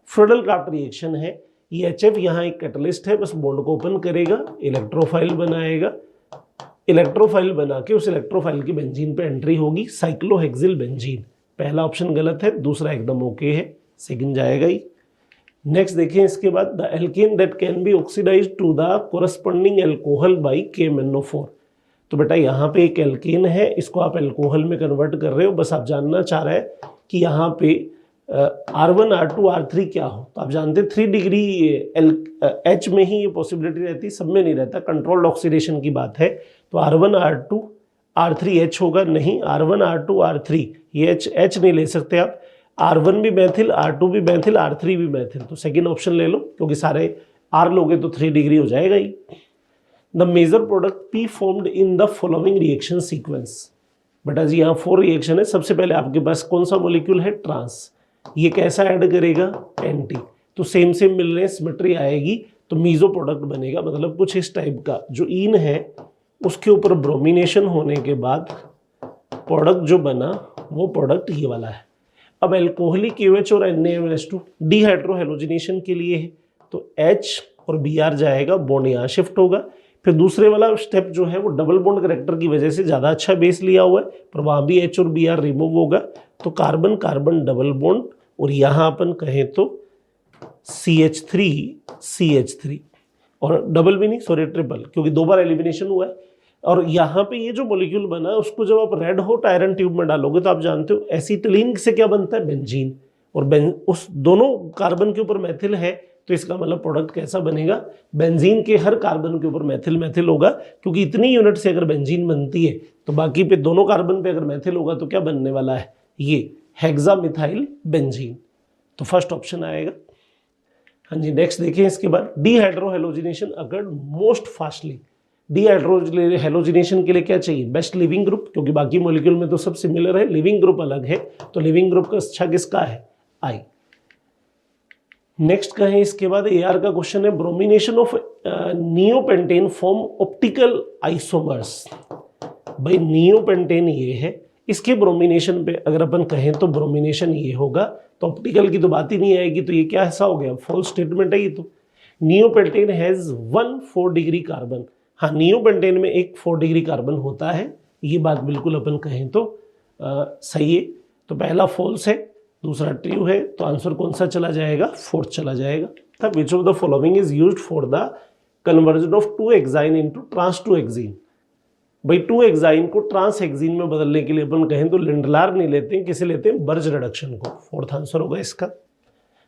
फ्रेडल क्राफ्ट रिएक्शन है, ये HF यहाँ एक कैटलिस्ट है, बस बॉन्ड को ओपन करेगा, इलेक्ट्रोफाइल बनाएगा, इलेक्ट्रोफाइल बना के उस इलेक्ट्रोफाइल की बेंजीन पे एंट्री होगी, साइक्लोहेक्सिल बेंजीन। पहला ऑप्शन गलत है, दूसरा एकदम ओके है, सेकंड जाएगा ही। नेक्स्ट देखिए इसके बाद, the alkane that can be oxidised to the corresponding alcohol by KMnO4। तो बेटा यहाँ पे एक एल्केन है, इसको आप एल्कोहल में कन्वर्ट कर रहे हो, बस आप जानना चाह रहे हैं कि यहाँ पे R1 R2 R3 क्या हो। तो आप जानते हैं 3 डिग्री H में ही ये पॉसिबिलिटी रहती है, सब में नहीं रहता, कंट्रोल्ड ऑक्सीडेशन की बात है। तो R1 R2 R3 H होगा, नहीं R1 R2 R3 ये H नहीं ले सकते आप, R1 भी मैथिल, R2 भी मैथिल, R3 भी मैथिल। तो सेकेंड ऑप्शन ले लो, क्योंकि सारे R लोगे तो 3 डिग्री हो जाएगा ही। The major product P formed in the following reaction sequence. बेटा जी यहाँ 4 रिएक्शन है, सबसे पहले आपके पास कौन सा मॉलिक्यूल है, ट्रांस, ये कैसा ऐड करेगा, एंटी, तो सेम मिल रहे, सिमेट्री आएगी, तो मीजो प्रोडक्ट बनेगा। मतलब कुछ इस टाइप का जो ईन है उसके ऊपर ब्रोमिनेशन होने के बाद प्रोडक्ट जो बना वो प्रोडक्ट ये वाला है। अब एल्कोहलिक OH और NaOH2 डिहाइड्रोहेलोजिनेशन के लिए है, तो H और Br जाएगा, बॉन्ड यहाँ शिफ्ट होगा, फिर दूसरे वाला स्टेप जो है वो डबल बॉन्ड करेक्टर की वजह से ज़्यादा अच्छा बेस लिया हुआ है, पर वहाँ भी H और Br रिमूव होगा, तो कार्बन कार्बन डबल बॉन्ड, और यहाँ अपन कहें तो CH3 CH3, और डबल भी नहीं, सॉरी ट्रिपल, क्योंकि 2 बार एलिमिनेशन हुआ है। और यहाँ पे ये जो मॉलिक्यूल बना उसको जब आप रेड हॉट आयरन ट्यूब में डालोगे तो आप जानते हो एसीटिलीन से क्या बनता है, बेंजीन, और उस दोनों कार्बन के ऊपर मैथिल है, तो इसका मतलब प्रोडक्ट कैसा बनेगा, बेंजीन के हर कार्बन के ऊपर मैथिल मैथिल होगा, क्योंकि इतनी यूनिट से अगर बेंजीन बनती है तो बाकी पे दोनों कार्बन पे अगर मैथिल होगा तो क्या बनने वाला है, ये हेक्सामिथाइल बेंजीन। तो फर्स्ट ऑप्शन आएगा। हाँ जी, नेक्स्ट देखिए इसके बाद dehydrohalogenation occurred most fastly. Dehydrohalogenation के लिए क्या चाहिए, बेस्ट लिविंग ग्रुप, क्योंकि बाकी मॉलिक्यूल में तो सब सिमिलर है, लिविंग ग्रुप अलग है, तो लिविंग ग्रुप का अच्छा किसका है, आई। नेक्स्ट कहें इसके बाद AR का क्वेश्चन है, bromination of neopentane form optical isomers. भाई नियोपेंटेन ये है, इसके ब्रोमिनेशन पे अगर अपन कहें तो ब्रोमिनेशन ये होगा, तो ऑप्टिकल की तो बात ही नहीं आएगी, तो ये क्या ऐसा हो गया, फॉल्स स्टेटमेंट है ये तो। नियोपेंटेन हैज 1 4 डिग्री कार्बन, हाँ नियोपेंटेन में एक 4 डिग्री कार्बन होता है, ये बात बिल्कुल अपन कहें तो सही है। तो पहला फॉल्स है, दूसरा ट्रू है, तो आंसर कौन सा चला जाएगा, 4th चला जाएगा। तब which of the following is used for the conversion of two hexyne into trans two hexene. भाई 2-हेक्साइन को ट्रांस-हेक्सीन में बदलने के लिए अपन कहें तो लिंडलार नहीं लेते हैं, किसे लेते हैं, बर्ज रिडक्शन को। 4th आंसर होगा इसका।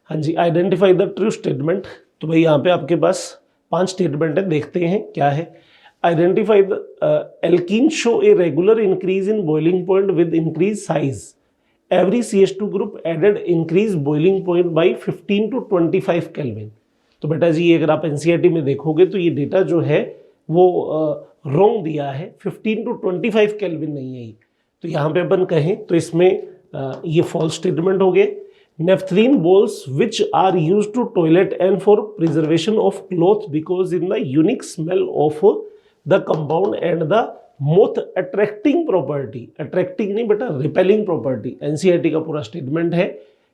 हाँ जी, आइडेंटिफाई द ट्रू स्टेटमेंट। तो भाई यहाँ पे आपके पास 5 स्टेटमेंट है, देखते हैं क्या है। Identify the alkene show a regular increase in boiling point with increase size. Every CH2 group added increase boiling point by 15 to 25 kelvin. तो बेटा जी अगर आप NCERT में देखोगे तो ये डेटा जो है वो रॉन्ग दिया है, 15 to 25 केल्विन नहीं है। तो यहाँ पे अपन कहें तो इसमें ये फॉल्स स्टेटमेंट हो गए। Naphthalene balls which are used to toilet and for preservation of cloth because in the unique smell of the compound and the moth attracting property, attracting नहीं बेटा repelling property। NCERT का पूरा statement है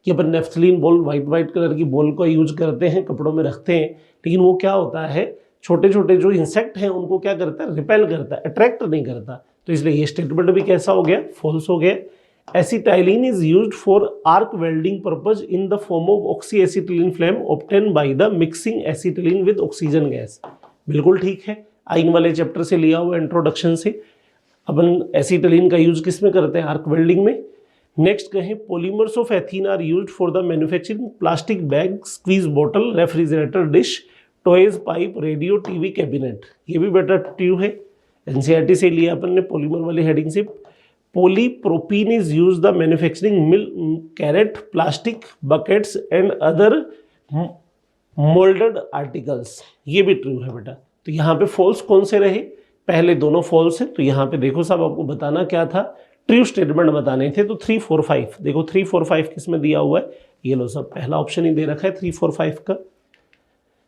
कि अपन naphthalene ball white colour की ball को use करते हैं, कपड़ों में रखते हैं, लेकिन वो क्या होता है, छोटे छोटे जो इंसेक्ट हैं उनको क्या करता है, रिपेल करता है, अट्रैक्ट नहीं करता। तो इसलिए ये स्टेटमेंट भी कैसा हो गया, फॉल्स हो गया। Acetylene is used for arc welding purpose in the form of oxyacetylene flame obtained by the mixing acetylene with oxygen gas। बिल्कुल ठीक है, आइन वाले चैप्टर से लिया हुआ इंट्रोडक्शन से। अपन एसिटिलीन का यूज किस में करते हैं, आर्क वेल्डिंग में। नेक्स्ट कहें polymers of ethene are used for the manufacturing plastic bag, squeeze bottle, refrigerator dish, toys, pipe, radio, TV, cabinet. ये भी बेटा ट्रू है, NCERT से लिया अपन ने पॉलीमर वाली हेडिंग से। Polypropene is used the manufacturing milk, carrot, plastic, buckets and other molded articles। ये भी ट्रू है बेटा। तो यहाँ पे फॉल्स कौन से रहे, पहले दोनों फॉल्स है। तो यहाँ पे देखो साहब आपको बताना क्या था, ट्रू स्टेटमेंट बताने थे। तो 3 4 5 देखो 3 4 5 किस में दिया हुआ है, ये लो सब पहला ऑप्शन ही दे रखा है 3 4 5 का।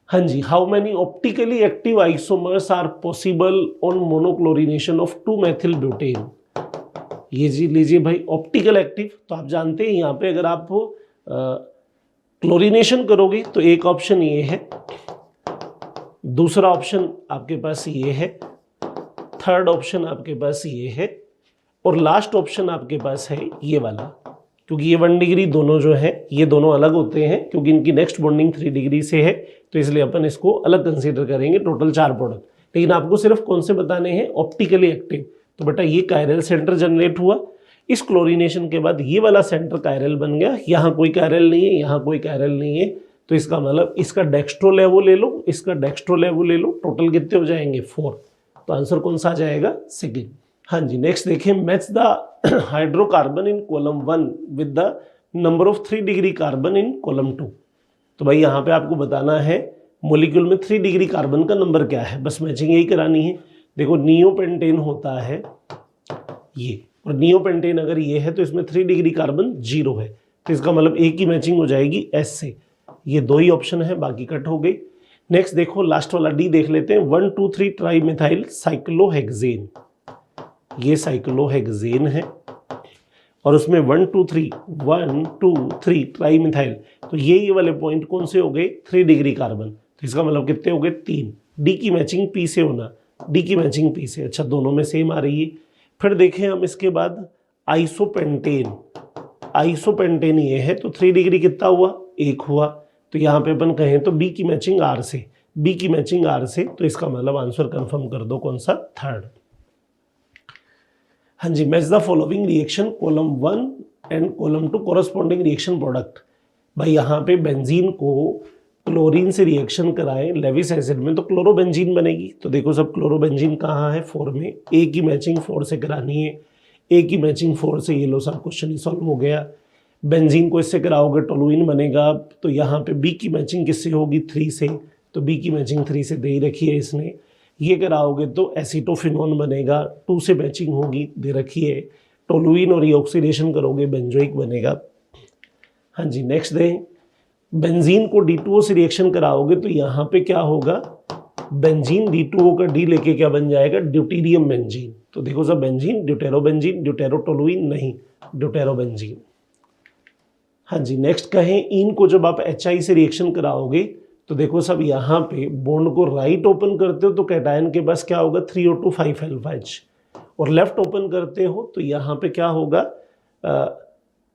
हाँ जी, how many optically active isomers are possible on monochlorination of two methyl butane. ये जी लीजिए भाई, ऑप्टिकल एक्टिव तो आप जानते हैं यहाँ पे अगर आप क्लोरीनेशन करोगे तो एक ऑप्शन ये है, दूसरा ऑप्शन आपके पास ये है, थर्ड ऑप्शन आपके पास ये है, और लास्ट ऑप्शन आपके पास है ये वाला। क्योंकि ये 1 डिग्री दोनों जो है ये दोनों अलग होते हैं, क्योंकि इनकी नेक्स्ट बॉन्डिंग 3 डिग्री से है, तो इसलिए अपन इसको अलग कंसीडर करेंगे। टोटल 4 प्रोडक्ट, लेकिन आपको सिर्फ कौन से बताने हैं, ऑप्टिकली एक्टिव। तो बेटा ये कायरल सेंटर जनरेट हुआ, इस क्लोरीनेशन के बाद ये वाला सेंटर कायरल बन गया, यहाँ कोई कायरल नहीं है, यहाँ कोई कायरल नहीं है, तो इसका मतलब इसका डेक्स्ट्रो लेवो ले लो, इसका डेक्स्ट्रो लेवो ले लो, टोटल कितने हो जाएंगे 4। तो आंसर कौन सा आ जाएगा, सेकेंड। हाँ जी, नेक्स्ट देखिए, match the hydrocarbon in column 1 with the number of 3 degree carbon in column 2। तो भाई यहाँ पे आपको बताना है मोलिक्यूल में 3 डिग्री कार्बन का नंबर क्या है, बस मैचिंग यही करानी है। देखो नियोपेंटेन होता है ये, और नियोपेंटेन अगर ये है तो इसमें 3 डिग्री कार्बन 0 है, तो इसका मतलब एक ही मैचिंग हो जाएगी S से। ये 2 ही ऑप्शन है, बाकी कट हो गई। नेक्स्ट देखो लास्ट वाला D देख लेते हैं, 1 2 3 ट्राईमिथाइल साइक्लोहेक्सेन। ये साइक्लोहेक्सेन है और उसमें 1 2 3 ट्राईमिथाइल, तो ये वाले पॉइंट कौन से हो गए, 3 डिग्री कार्बन, तो इसका मतलब कितने हो गए 3। D की मैचिंग P से होना, डी की मैचिंग पी से। अच्छा, दोनों में सेम आ रही है। फिर देखें हम इसके बाद आइसोपेंटेन, आइसोपेंटेन ये है तो 3 डिग्री कितना हुआ, 1 हुआ। तो यहाँ पे अपन कहें तो बी की मैचिंग आर से, बी की मैचिंग आर से, तो इसका मतलब आंसर कंफर्म कर दो कौन सा, थर्ड। हाँ जी, match the following reaction column 1 and column 2 corresponding reaction product. भाई यहाँ पे बेंजीन को क्लोरीन से रिएक्शन कराएं लेविस एसिड में तो क्लोरोबेंजीन बनेगी। तो देखो सब क्लोरोबेंजीन कहाँ है, 4 में। ए की मैचिंग 4 से करानी है, ए की मैचिंग 4 से, ये लो सब क्वेश्चन ही सॉल्व हो गया। बेंजीन को इससे कराओगे टोलुइन बनेगा। तो यहाँ पे बी की मैचिंग किससे होगी, 3 से, तो बी की मैचिंग 3 से दे ही रखी है इसने। ये कराओगे तो एसीटोफिनोन बनेगा, 2 से मैचिंग होगी, दे रखी है। टोलुइन और ये ऑक्सीडेशन करोगे बेंजोइक बनेगा। हाँ जी, नेक्स्ट दें, बेंजीन को D2O से रिएक्शन कराओगे तो यहाँ पे क्या होगा, बेंजीन D2O का D लेके क्या बन जाएगा, ड्यूटीरियम बेंजीन। तो देखो सब बेंजीन, ड्यूटेरोबेंजीन, ड्यूटेरोटोलुइन नहीं, ड्यूटेरोबेंजीन। हाँ जी, नेक्स्ट कहें, इन को जब आप HI से रिएक्शन कराओगे तो देखो सब यहाँ पे बॉन्ड को राइट ओपन करते हो तो कैटायन के पास क्या होगा, 3O2 5 अल्फा H, और लेफ्ट ओपन करते हो तो यहाँ पे क्या होगा,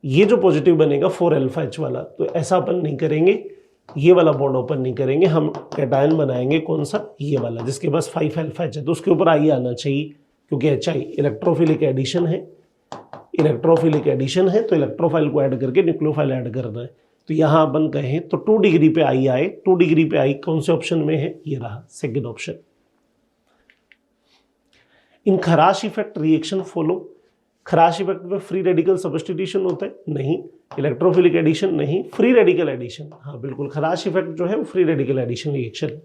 ये जो पॉजिटिव बनेगा 4 अल्फा H वाला। तो ऐसा अपन नहीं करेंगे, ये वाला बॉन्ड ओपन नहीं करेंगे, हम कैटायन बनाएंगे कौन सा, ये वाला जिसके पास 5 अल्फा H है। तो उसके ऊपर I आना चाहिए क्योंकि HI इलेक्ट्रोफिलिक एडिशन है, इलेक्ट्रोफिलिक एडिशन है, तो इलेक्ट्रोफाइल को ऐड करके न्यूक्लियोफाइल ऐड करना है। तो यहाँ अपन कहें तो 2 डिग्री पे I आए, 2 डिग्री पे I कौन से ऑप्शन में है, ये रहा second option. In Kharasch effect reaction follow, Kharasch effect में फ्री रेडिकल सब्स्टिट्यूशन होता है, नहीं। इलेक्ट्रोफिलिक एडिशन, नहीं। फ्री रेडिकल एडिशन, हाँ बिल्कुल, खराश इफेक्ट जो है वो फ्री रेडिकल एडिशन रिएक्शन है।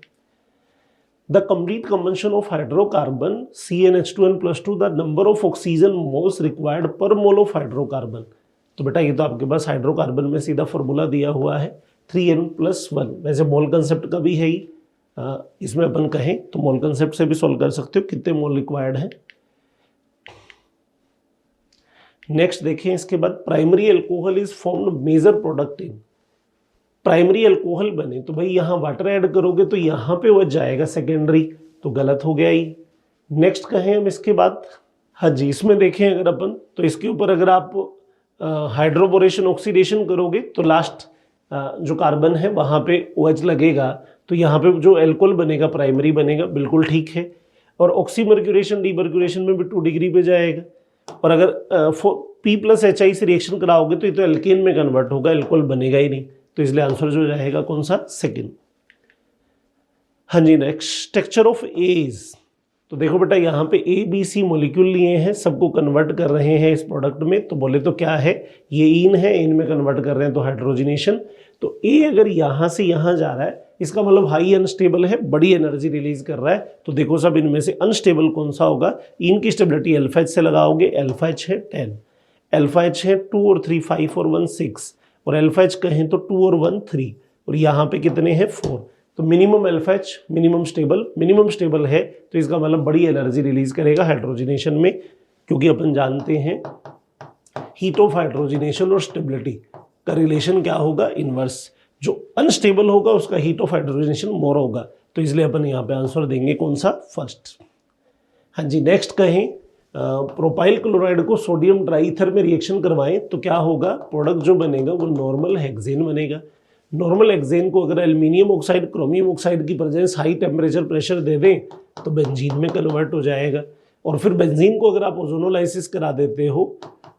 The complete combustion of hydrocarbon CnH2n+2, the number of oxygen moles required per mole of hydrocarbon. तो बेटा ये तो आपके पास हाइड्रोकार्बन में सीधा फॉर्मूला दिया हुआ है 3n+1। वैसे मोल कंसेप्ट का भी है ही, इसमें अपन कहें तो मोल कंसेप्ट से भी सॉल्व कर सकते हो कितने मोल रिक्वायर्ड है। नेक्स्ट देखें इसके बाद, primary alcohol is formed major product in, primary alcohol बने तो भाई यहाँ वाटर ऐड करोगे तो यहाँ पे वो जाएगा सेकेंडरी, तो गलत हो गया ही। नेक्स्ट कहें हम इसके बाद, हाँ जी, इसमें देखें अगर अपन तो इसके ऊपर अगर आप हाइड्रोबोरेशन ऑक्सीडेशन करोगे तो लास्ट जो कार्बन है वहाँ पे OH लगेगा, तो यहाँ पे जो एल्कोहल बनेगा प्राइमरी बनेगा, बिल्कुल ठीक है। और ऑक्सीमर्क्यूरेशन डीमर्क्यूरेशन में भी 2 डिग्री पे जाएगा। और अगर P+HI से रिएक्शन कराओगे तो ये तो एल्केन में कन्वर्ट होगा, एल्कोहल बनेगा ही नहीं, तो इसलिए आंसर जो जाएगा कौन सा, सेकंड। हाँ जी, नेक्स्ट स्ट्रक्चर ऑफ एज। तो देखो बेटा यहाँ पे ABC मॉलिक्यूल लिए हैं, सबको कन्वर्ट कर रहे हैं इस प्रोडक्ट में, तो बोले तो क्या है, ये इन है, इनमें कन्वर्ट कर रहे हैं तो हाइड्रोजिनेशन। तो A अगर यहाँ से यहाँ जा रहा है इसका मतलब हाई अनस्टेबल है, बड़ी एनर्जी रिलीज कर रहा है। तो देखो सब इनमें से अनस्टेबल कौन सा होगा, इनकी स्टेबिलिटी अल्फा H से लगाओगे, अल्फा H है 10, अल्फा H है 2 और 3 5 और 1 6, और अल्फा H कहें तो 2 और 1 3, और यहाँ पे कितने हैं 4। तो minimum alpha H, minimum stable है, तो इसका मतलब बड़ी एनर्जी रिलीज करेगा हाइड्रोजिनेशन में, क्योंकि अपन जानते हैं हीट ऑफ हाइड्रोजिनेशन और स्टेबिलिटी का रिलेशन क्या होगा, इनवर्स। जो अनस्टेबल होगा उसका हीट ऑफ हाइड्रोजिनेशन मोर होगा, तो इसलिए अपन यहाँ पे आंसर देंगे कौन सा, फर्स्ट। हाँ जी, नेक्स्ट कहें, प्रोपाइल क्लोराइड को सोडियम ट्राईथर में रिएक्शन करवाएं तो क्या होगा, प्रोडक्ट जो बनेगा वो नॉर्मल हेक्सेन बनेगा। नॉर्मल हेक्सेन को अगर एल्यूमिनियम ऑक्साइड क्रोमियम ऑक्साइड की प्रेजेंस हाई टेम्परेचर प्रेशर दे दें तो बेंजीन में कन्वर्ट हो जाएगा। और फिर बेंजीन को अगर आप ओजोनोलाइसिस करा देते हो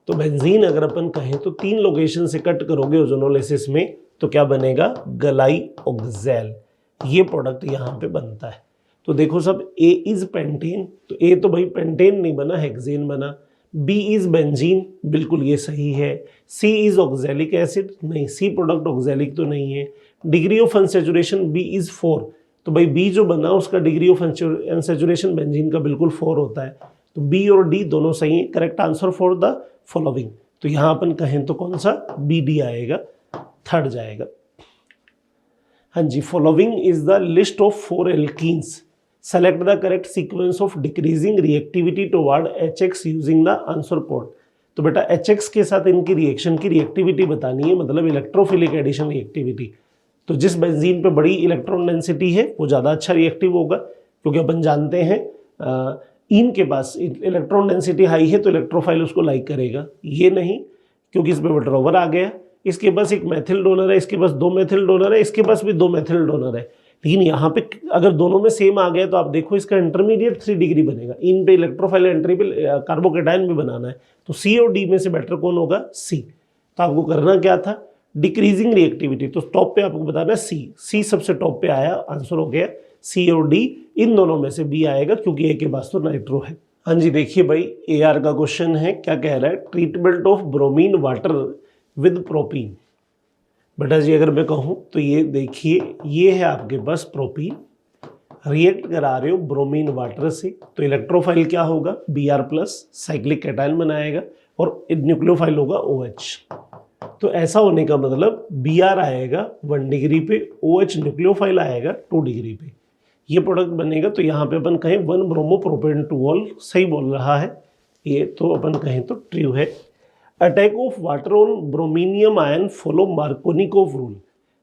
तो बेंजीन अगर अपन कहें तो 3 लोकेशन से कट करोगे ओजोनोलाइसिस में तो क्या बनेगा, गलाई ऑक्जेल, ये प्रोडक्ट यहाँ पे बनता है। तो देखो सब, A इज पेंटेन, तो A तो भाई पेंटेन नहीं बना, हेक्सेन बना। B इज बेंजीन, बिल्कुल ये सही है। C इज ऑक्जेलिक एसिड, नहीं, C प्रोडक्ट ऑक्जेलिक तो नहीं है। Degree of unsaturation B is 4, तो भाई B जो बना उसका डिग्री ऑफ अनसेचुरेशन बेंजीन का बिल्कुल 4 होता है। तो B और D दोनों सही है। Correct answer for the following, तो यहाँ अपन कहें तो कौन सा, BD आएगा, थर्ड जाएगा। हाँ जी, following is the list of 4 alkenes, select the correct sequence of decreasing reactivity toward HX using the answer port. तो बेटा HX के साथ इनकी रिएक्शन की रिएक्टिविटी बतानी है, मतलब इलेक्ट्रोफिलिक एडिशन रिएक्टिविटी। तो जिस बेंजीन पे बड़ी इलेक्ट्रॉन डेंसिटी है वो ज़्यादा अच्छा रिएक्टिव होगा, क्योंकि अपन जानते हैं इन के पास इलेक्ट्रॉन डेंसिटी हाई है तो इलेक्ट्रोफाइल उसको लाइक करेगा, ये नहीं क्योंकि इस पे वैन आ गया। इसके पास एक मेथिल डोनर है, इसके पास 2 मेथिल डोनर है, इसके पास भी 2 मेथिल डोनर है, लेकिन यहाँ पे अगर दोनों में सेम आ गया तो आप देखो इसका इंटरमीडिएट 3 डिग्री बनेगा। इन पे इलेक्ट्रोफाइल एंट्री पे कार्बोकेटायन भी बनाना है, तो सी और डी में से बेटर कौन होगा? सी। तो आपको करना क्या था? डिक्रीजिंग रिएक्टिविटी, तो टॉप पे आपको बताना है सी। सी सबसे टॉप पे आया, आंसर हो गया सी और डी। इन दोनों में से बी आएगा क्योंकि ए के पास तो नाइट्रो है। हाँ जी, देखिए भाई AR का क्वेश्चन है, क्या कह रहा है? Treatment of bromine water with propene. बेटा जी अगर मैं कहूँ तो ये देखिए, ये है आपके पास प्रोपीन, रिएक्ट करा रहे हो ब्रोमीन वाटर से, तो इलेक्ट्रोफाइल क्या होगा? Br+, साइक्लिक कैटायन बनाएगा और न्यूक्लियोफाइल होगा OH। तो ऐसा होने का मतलब Br आएगा 1 डिग्री पे, OH न्यूक्लियोफाइल आएगा 2 डिग्री पे, ये प्रोडक्ट बनेगा। तो यहाँ पे अपन कहें 1 ब्रोमो प्रोपेन 2ऑल, सही बोल रहा है ये, तो अपन कहें तो ट्रू है। Attack of water on bromonium ion follow Markovnikov rule.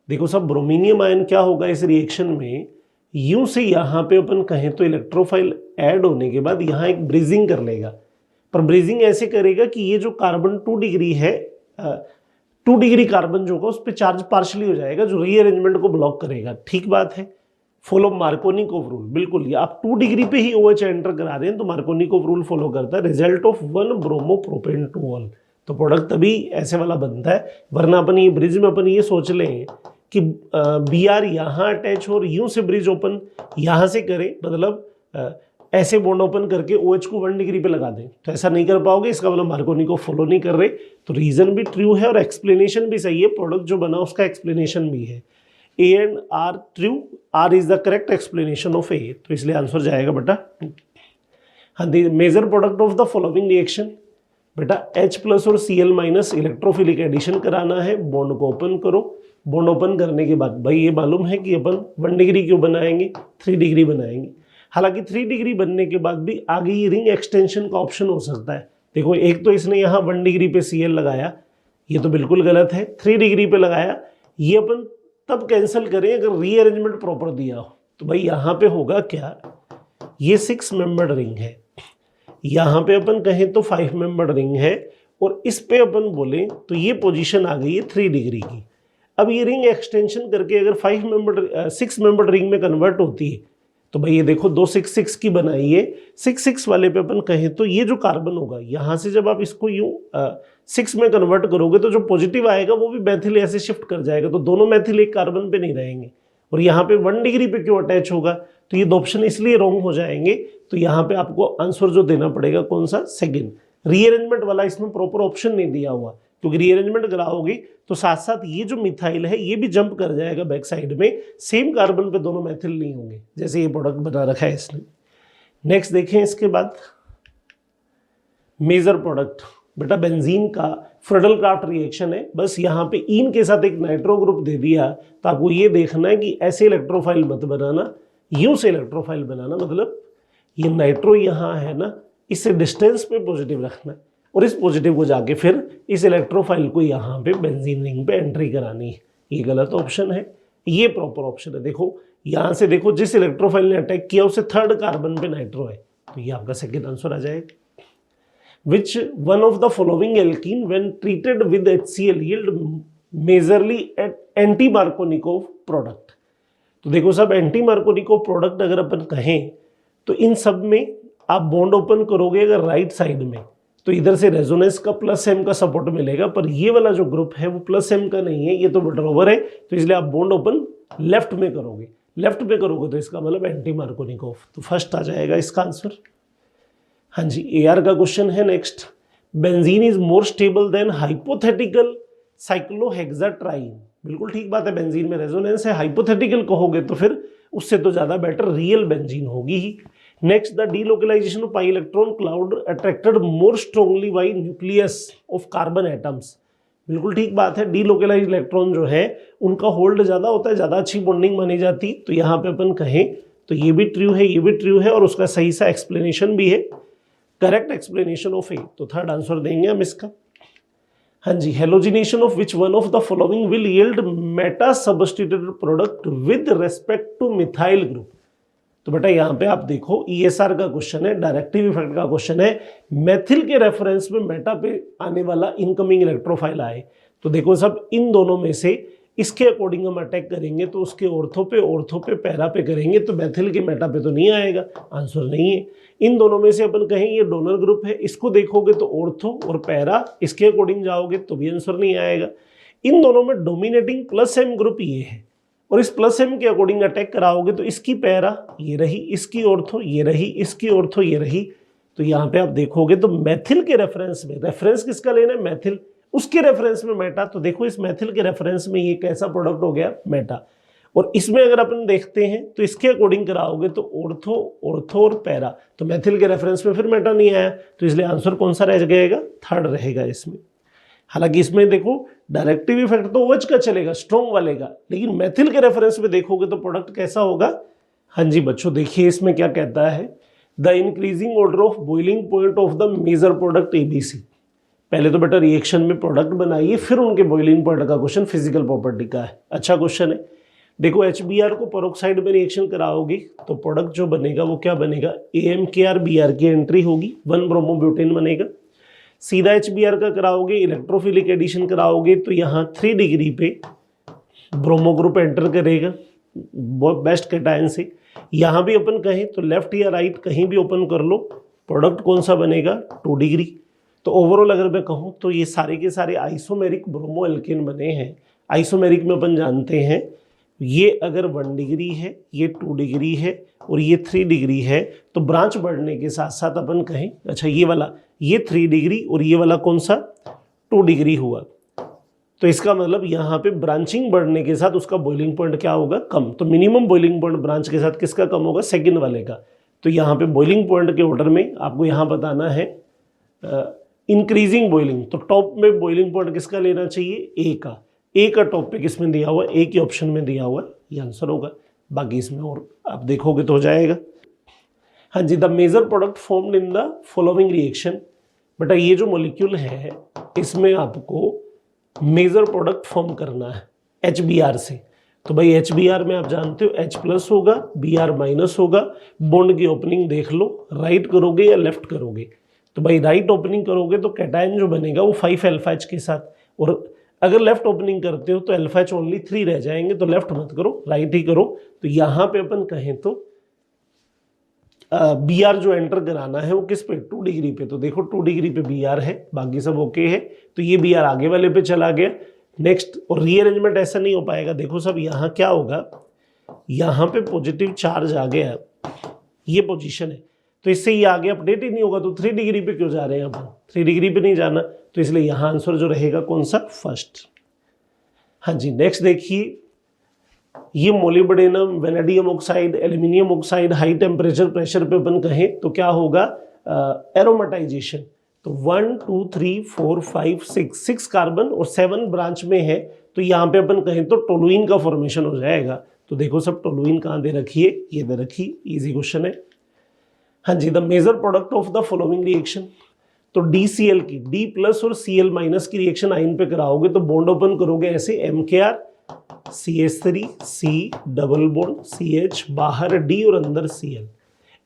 देखो सब ब्रोमीनियम आयन क्या होगा इस रिएक्शन में, यूं से यहाँ पे अपन कहें तो इलेक्ट्रोफाइल ऐड होने के बाद यहाँ एक ब्रीजिंग कर लेगा, पर ब्रीजिंग ऐसे करेगा कि ये जो कार्बन 2 डिग्री है, 2 डिग्री कार्बन जो होगा उस पर चार्ज पार्शली हो जाएगा, जो रीअरेंजमेंट को ब्लॉक करेगा। ठीक बात है, फॉलो मार्कोनिकोव रूल, बिल्कुल। ये आप 2 डिग्री पे ही OH एंटर करा रहे हैं तो मार्कोनिकोव रूल फॉलो करता है। रिजल्ट ऑफ 1 ब्रोमो प्रोपेन 2ऑल, तो प्रोडक्ट तभी ऐसे वाला बनता है, वरना अपन ये ब्रिज में अपन ये सोच लें कि Br यहाँ अटैच हो और यूं से ब्रिज ओपन यहाँ से करें, मतलब ऐसे बॉन्ड ओपन करके OH को 1 डिग्री पे लगा दें, तो ऐसा नहीं कर पाओगे। इसका मतलब मार्कोनिकोव फॉलो नहीं कर रहे, तो रीजन भी ट्रू है और एक्सप्लेनेशन भी सही है, प्रोडक्ट जो बना उसका एक्सप्लेनेशन भी है। A and R true, R is the correct explanation of A, तो इसलिए आंसर जाएगा बेटा। हाँ, major product of the following reaction, बेटा H+ और Cl- इलेक्ट्रोफिलिक एडिशन कराना है, बॉन्ड को ओपन करो। बॉन्ड ओपन करने के बाद भाई ये मालूम है कि अपन 1 डिग्री क्यों बनाएंगे, 3 डिग्री बनाएंगे। हालांकि 3 डिग्री बनने के बाद भी आगे ये रिंग एक्सटेंशन का ऑप्शन हो सकता है। देखो एक तो इसने यहाँ 1 डिग्री पे Cl लगाया, ये तो बिल्कुल गलत है। 3 डिग्री पे लगाया, ये अपन तब कैंसिल करें अगर रीअरेंजमेंट प्रॉपर दिया हो। तो भाई यहाँ पे होगा क्या, ये 6 मेंबर्ड रिंग है, यहाँ पे अपन कहें तो 5 मेंबर्ड रिंग है, और इस पे अपन बोले तो ये पोजीशन आ गई है 3 डिग्री की। अब ये रिंग एक्सटेंशन करके अगर 6 मेंबर्ड रिंग में कन्वर्ट होती है, तो भाई ये देखो 2 6 6 की बनाई है। 6 6 वाले पे अपन कहें तो ये जो कार्बन होगा यहाँ से जब आप इसको यूं 6 में कन्वर्ट करोगे तो जो पॉजिटिव आएगा वो भी मैथिल ऐसे शिफ्ट कर जाएगा, तो दोनों मैथिल एक कार्बन पे नहीं रहेंगे। और यहाँ पे 1 डिग्री पे क्यों अटैच होगा, तो ये 2 ऑप्शन इसलिए रॉन्ग हो जाएंगे। तो यहाँ पे आपको आंसर जो देना पड़ेगा कौन सा, सेकंड। रीअरेंजमेंट वाला इसमें प्रॉपर ऑप्शन नहीं दिया हुआ, क्योंकि रीअरेंजमेंट कराओगे तो साथ साथ ये जो मिथाइल है ये भी जंप कर जाएगा बैक साइड में, सेम कार्बन पे दोनों मैथिल नहीं होंगे, जैसे ये प्रोडक्ट बना रखा है इसने। नेक्स्ट देखें इसके बाद मेजर प्रोडक्ट, बेटा बेंजीन का फ्रेडल-क्राफ्ट रिएक्शन है। बस यहाँ पे इन के साथ एक नाइट्रो ग्रुप दे दिया, तो आपको ये देखना है कि ऐसे इलेक्ट्रोफाइल मत बनाना, यूं से इलेक्ट्रोफाइल बनाना। मतलब ये नाइट्रो यहाँ है ना, इससे डिस्टेंस पे पॉजिटिव रखना है और इस पॉजिटिव को जाके फिर इस इलेक्ट्रोफाइल को यहाँ पे बेंजीन रिंग पे एंट्री करानी है। ये गलत ऑप्शन है, ये प्रॉपर ऑप्शन है। देखो यहाँ से देखो, जिस इलेक्ट्रोफाइल ने अटैक किया उससे 3rd कार्बन पे नाइट्रो है, तो ये आपका सेकेंड आंसर आ जाएगा। Which one of the following alkene when treated with HCl yield majorly at anti-Markovnikov product? तो देखो सब एंटी-मार्कोनिकोव प्रोडक्ट अगर अपन कहें तो इन सब में आप बॉन्ड ओपन करोगे अगर राइट साइड में, तो इधर से रेजोनेंस का +m का सपोर्ट मिलेगा, पर ये वाला जो ग्रुप है वो +m का नहीं है, ये तो वैन है, तो इसलिए आप बॉन्ड ओपन लेफ्ट में करोगे। लेफ्ट में करोगे तो इसका मतलब एंटी-मार्कोनिकोव, तो फर्स्ट आ जाएगा इसका आंसर। हाँ जी, AR का क्वेश्चन है next. Benzene is more stable than hypothetical cyclohexatriene. बिल्कुल ठीक बात है, बेंजीन में रेजोनेंस है, हाइपोथेटिकल कहोगे तो फिर उससे तो ज्यादा बेटर रियल बेंजीन होगी ही। Next, the delocalization of pi electron cloud attracted more strongly by nucleus of carbon atoms. बिल्कुल ठीक बात है, डीलोकलाइज इलेक्ट्रॉन जो है उनका होल्ड ज्यादा होता है, ज्यादा अच्छी बॉन्डिंग मानी जाती। तो यहाँ पे अपन कहें तो ये भी ट्रू है, ये भी ट्रू है, और उसका सही सा एक्सप्लेनेशन भी है, करेक्ट एक्सप्लेनेशन ऑफ ए, तो 3rd आंसर देंगे हम इसका। हाँ जी, halogenation of which one of the following will yield meta substituted product with respect to methyl group. तो बेटा यहाँ पे आप देखो ESR का क्वेश्चन है, डायरेक्टिव इफेक्ट का क्वेश्चन है, मेथिल के रेफरेंस में मेटा पे आने वाला इनकमिंग इलेक्ट्रोफाइल आए। तो देखो सब इन दोनों में से इसके अकॉर्डिंग हम अटैक करेंगे तो उसके ऑर्थो पे पैरा पे करेंगे तो मेथिल के मेटा पे तो नहीं आएगा, आंसर नहीं है। इन दोनों में से अपन कहें ये डोनर ग्रुप है, इसको देखोगे तो ऑर्थो और पैरा, इसके अकॉर्डिंग जाओगे तो भी आंसर नहीं आएगा। इन दोनों में डोमिनेटिंग +M ग्रुप ये है और इस +M के अकॉर्डिंग अटैक कराओगे तो इसकी पैरा ये रही, इसकी ऑर्थो ये रही, इसकी ऑर्थो ये रही। तो यहाँ पे आप देखोगे तो मेथिल के रेफरेंस में, रेफरेंस किसका लेना है, मेथिल, उसके रेफरेंस में मेटा। तो देखो इस मेथिल के रेफरेंस में ये कैसा प्रोडक्ट हो गया, मेटा। और इसमें अगर अपन देखते हैं तो इसके अकॉर्डिंग कराओगे तो ऑर्थो, ऑर्थो और पैरा। तो मेथिल के रेफरेंस में फिर मेटा नहीं आया, तो इसलिए आंसर कौन सा रह जाएगा, थर्ड रहेगा इसमें। हालांकि इसमें देखो डायरेक्टिव इफेक्ट तो OH का चलेगा, स्ट्रॉन्ग वाले का, लेकिन मेथिल के रेफरेंस में देखोगे तो प्रोडक्ट कैसा होगा। हाँ जी बच्चों, देखिए इसमें क्या कहता है, the increasing order of boiling point of the major product ABC। पहले तो बेटा रिएक्शन में प्रोडक्ट बनाइए, फिर उनके बॉइलिंग पॉइंट का क्वेश्चन फिजिकल प्रॉपर्टी का है, अच्छा क्वेश्चन है। देखो HBr को पेरोक्साइड में रिएक्शन कराओगे तो प्रोडक्ट जो बनेगा वो क्या बनेगा, AmKrBr की एंट्री होगी, 1 ब्रोमोब्यूटेन बनेगा। सीधा HBr का कराओगे, इलेक्ट्रोफिलिक एडिशन कराओगे तो यहाँ 3 डिग्री पे ब्रोमो ग्रुप एंटर करेगा बेस्ट कैटायन से। यहाँ भी अपन कहें तो लेफ्ट या राइट कहीं भी ओपन कर लो, प्रोडक्ट कौन सा बनेगा, 2 डिग्री। तो ओवरऑल अगर मैं कहूँ तो ये सारे के सारे आइसोमेरिक ब्रोमो एल्केन बने हैं। आइसोमेरिक में अपन जानते हैं ये अगर 1 डिग्री है, ये 2 डिग्री है और ये 3 डिग्री है, तो ब्रांच बढ़ने के साथ साथ अपन कहें, अच्छा ये वाला ये 3 डिग्री और ये वाला कौन सा 2 डिग्री हुआ, तो इसका मतलब यहाँ पे ब्रांचिंग बढ़ने के साथ उसका बॉइलिंग पॉइंट क्या होगा, कम। तो मिनिमम बॉइलिंग पॉइंट ब्रांच के साथ किसका कम होगा, सेकंड वाले का। तो यहाँ पे बॉइलिंग पॉइंट के ऑर्डर में आपको यहाँ बताना है इंक्रीजिंग बॉइलिंग, तो टॉप में बॉइलिंग पॉइंट किसका लेना चाहिए, ए का। ए का टॉप पे किसमें दिया हुआ, ए के ऑप्शन में दिया हुआ, ये आंसर होगा। बाकी इसमें और आप देखोगे तो हो जाएगा। हाँ जी, the major product formed in the following reaction. बेटा ये जो मॉलिक्यूल है इसमें आपको मेजर प्रोडक्ट फॉर्म करना है HBr से। तो भाई HBr में आप जानते हो H+ होगा, Br- होगा। बॉन्ड की ओपनिंग देख लो, राइट करोगे या लेफ्ट करोगे। तो भाई राइट ओपनिंग करोगे तो कैटायन जो बनेगा वो 5-alpha H के साथ, और अगर लेफ्ट ओपनिंग करते हो तो alpha H ओनली 3 रह जाएंगे। तो लेफ्ट मत करो, राइट ही करो। तो यहाँ पे अपन कहें तो Br जो एंटर कराना है वो किस पे, 2 डिग्री पे। तो देखो 2 डिग्री पे Br है, बाकी सब ओके है। तो ये Br आगे वाले पे चला गया। नेक्स्ट, और रीअरेंजमेंट ऐसा नहीं हो पाएगा। देखो सब यहाँ क्या होगा, यहाँ पे पॉजिटिव चार्ज आ गया, ये पोजीशन है, तो इससे ये आगे अपडेट ही नहीं होगा। तो 3 डिग्री पे क्यों जा रहे हैं अपन, 3 डिग्री पे नहीं जाना। तो इसलिए यहाँ आंसर जो रहेगा कौन सा, फर्स्ट। हाँ जी, नेक्स्ट देखिए, ये molybdenum, vanadium oxide, aluminium oxide high temperature pressure पे अपन कहें तो क्या होगा, एरोमेटाइजेशन। तो 1 2 3 4 5 6 कार्बन और 7 ब्रांच में है। तो यहाँ पे अपन कहें तो टोलुइन का फॉर्मेशन हो जाएगा। तो देखो सब टोलुइन कहाँ दे रखी है, ये दे रखी, इजी क्वेश्चन है। हाँ जी, the major product of the following reaction. तो DCl की D+ और Cl- की रिएक्शन आइन पे कराओगे तो बॉन्ड ओपन करोगे ऐसे, MKr CH3 C double bond CH, बाहर D और अंदर Cl।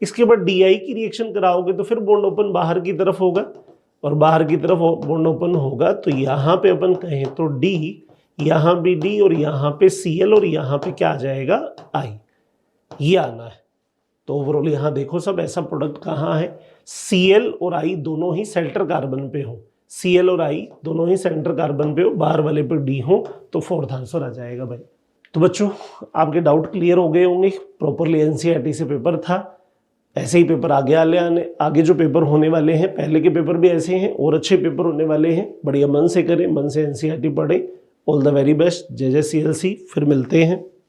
इसके बाद Di की रिएक्शन कराओगे तो फिर बॉन्ड ओपन बाहर की तरफ होगा और बाहर की तरफ बॉन्ड ओपन होगा। तो यहाँ पे अपन कहें तो D, यहाँ भी D और यहाँ पे Cl और यहाँ पे क्या आ जाएगा, I, ये आना है। तो ओवरऑल यहाँ देखो सब ऐसा प्रोडक्ट कहाँ है, Cl और I दोनों ही सेंटर कार्बन पे हो, Cl और I दोनों ही सेंटर कार्बन पे हो, बाहर वाले पे D हो, तो फोर्थ आंसर आ जाएगा भाई। तो बच्चों आपके डाउट क्लियर हो गए होंगे, प्रॉपरली NCERT से पेपर था, ऐसे ही पेपर आगे जो पेपर होने वाले हैं, पहले के पेपर भी ऐसे हैं और अच्छे पेपर होने वाले हैं। बढ़िया मन से करें, मन से NCERT पढ़ें। ऑल द वेरी बेस्ट, जय जय CLC। फिर मिलते हैं।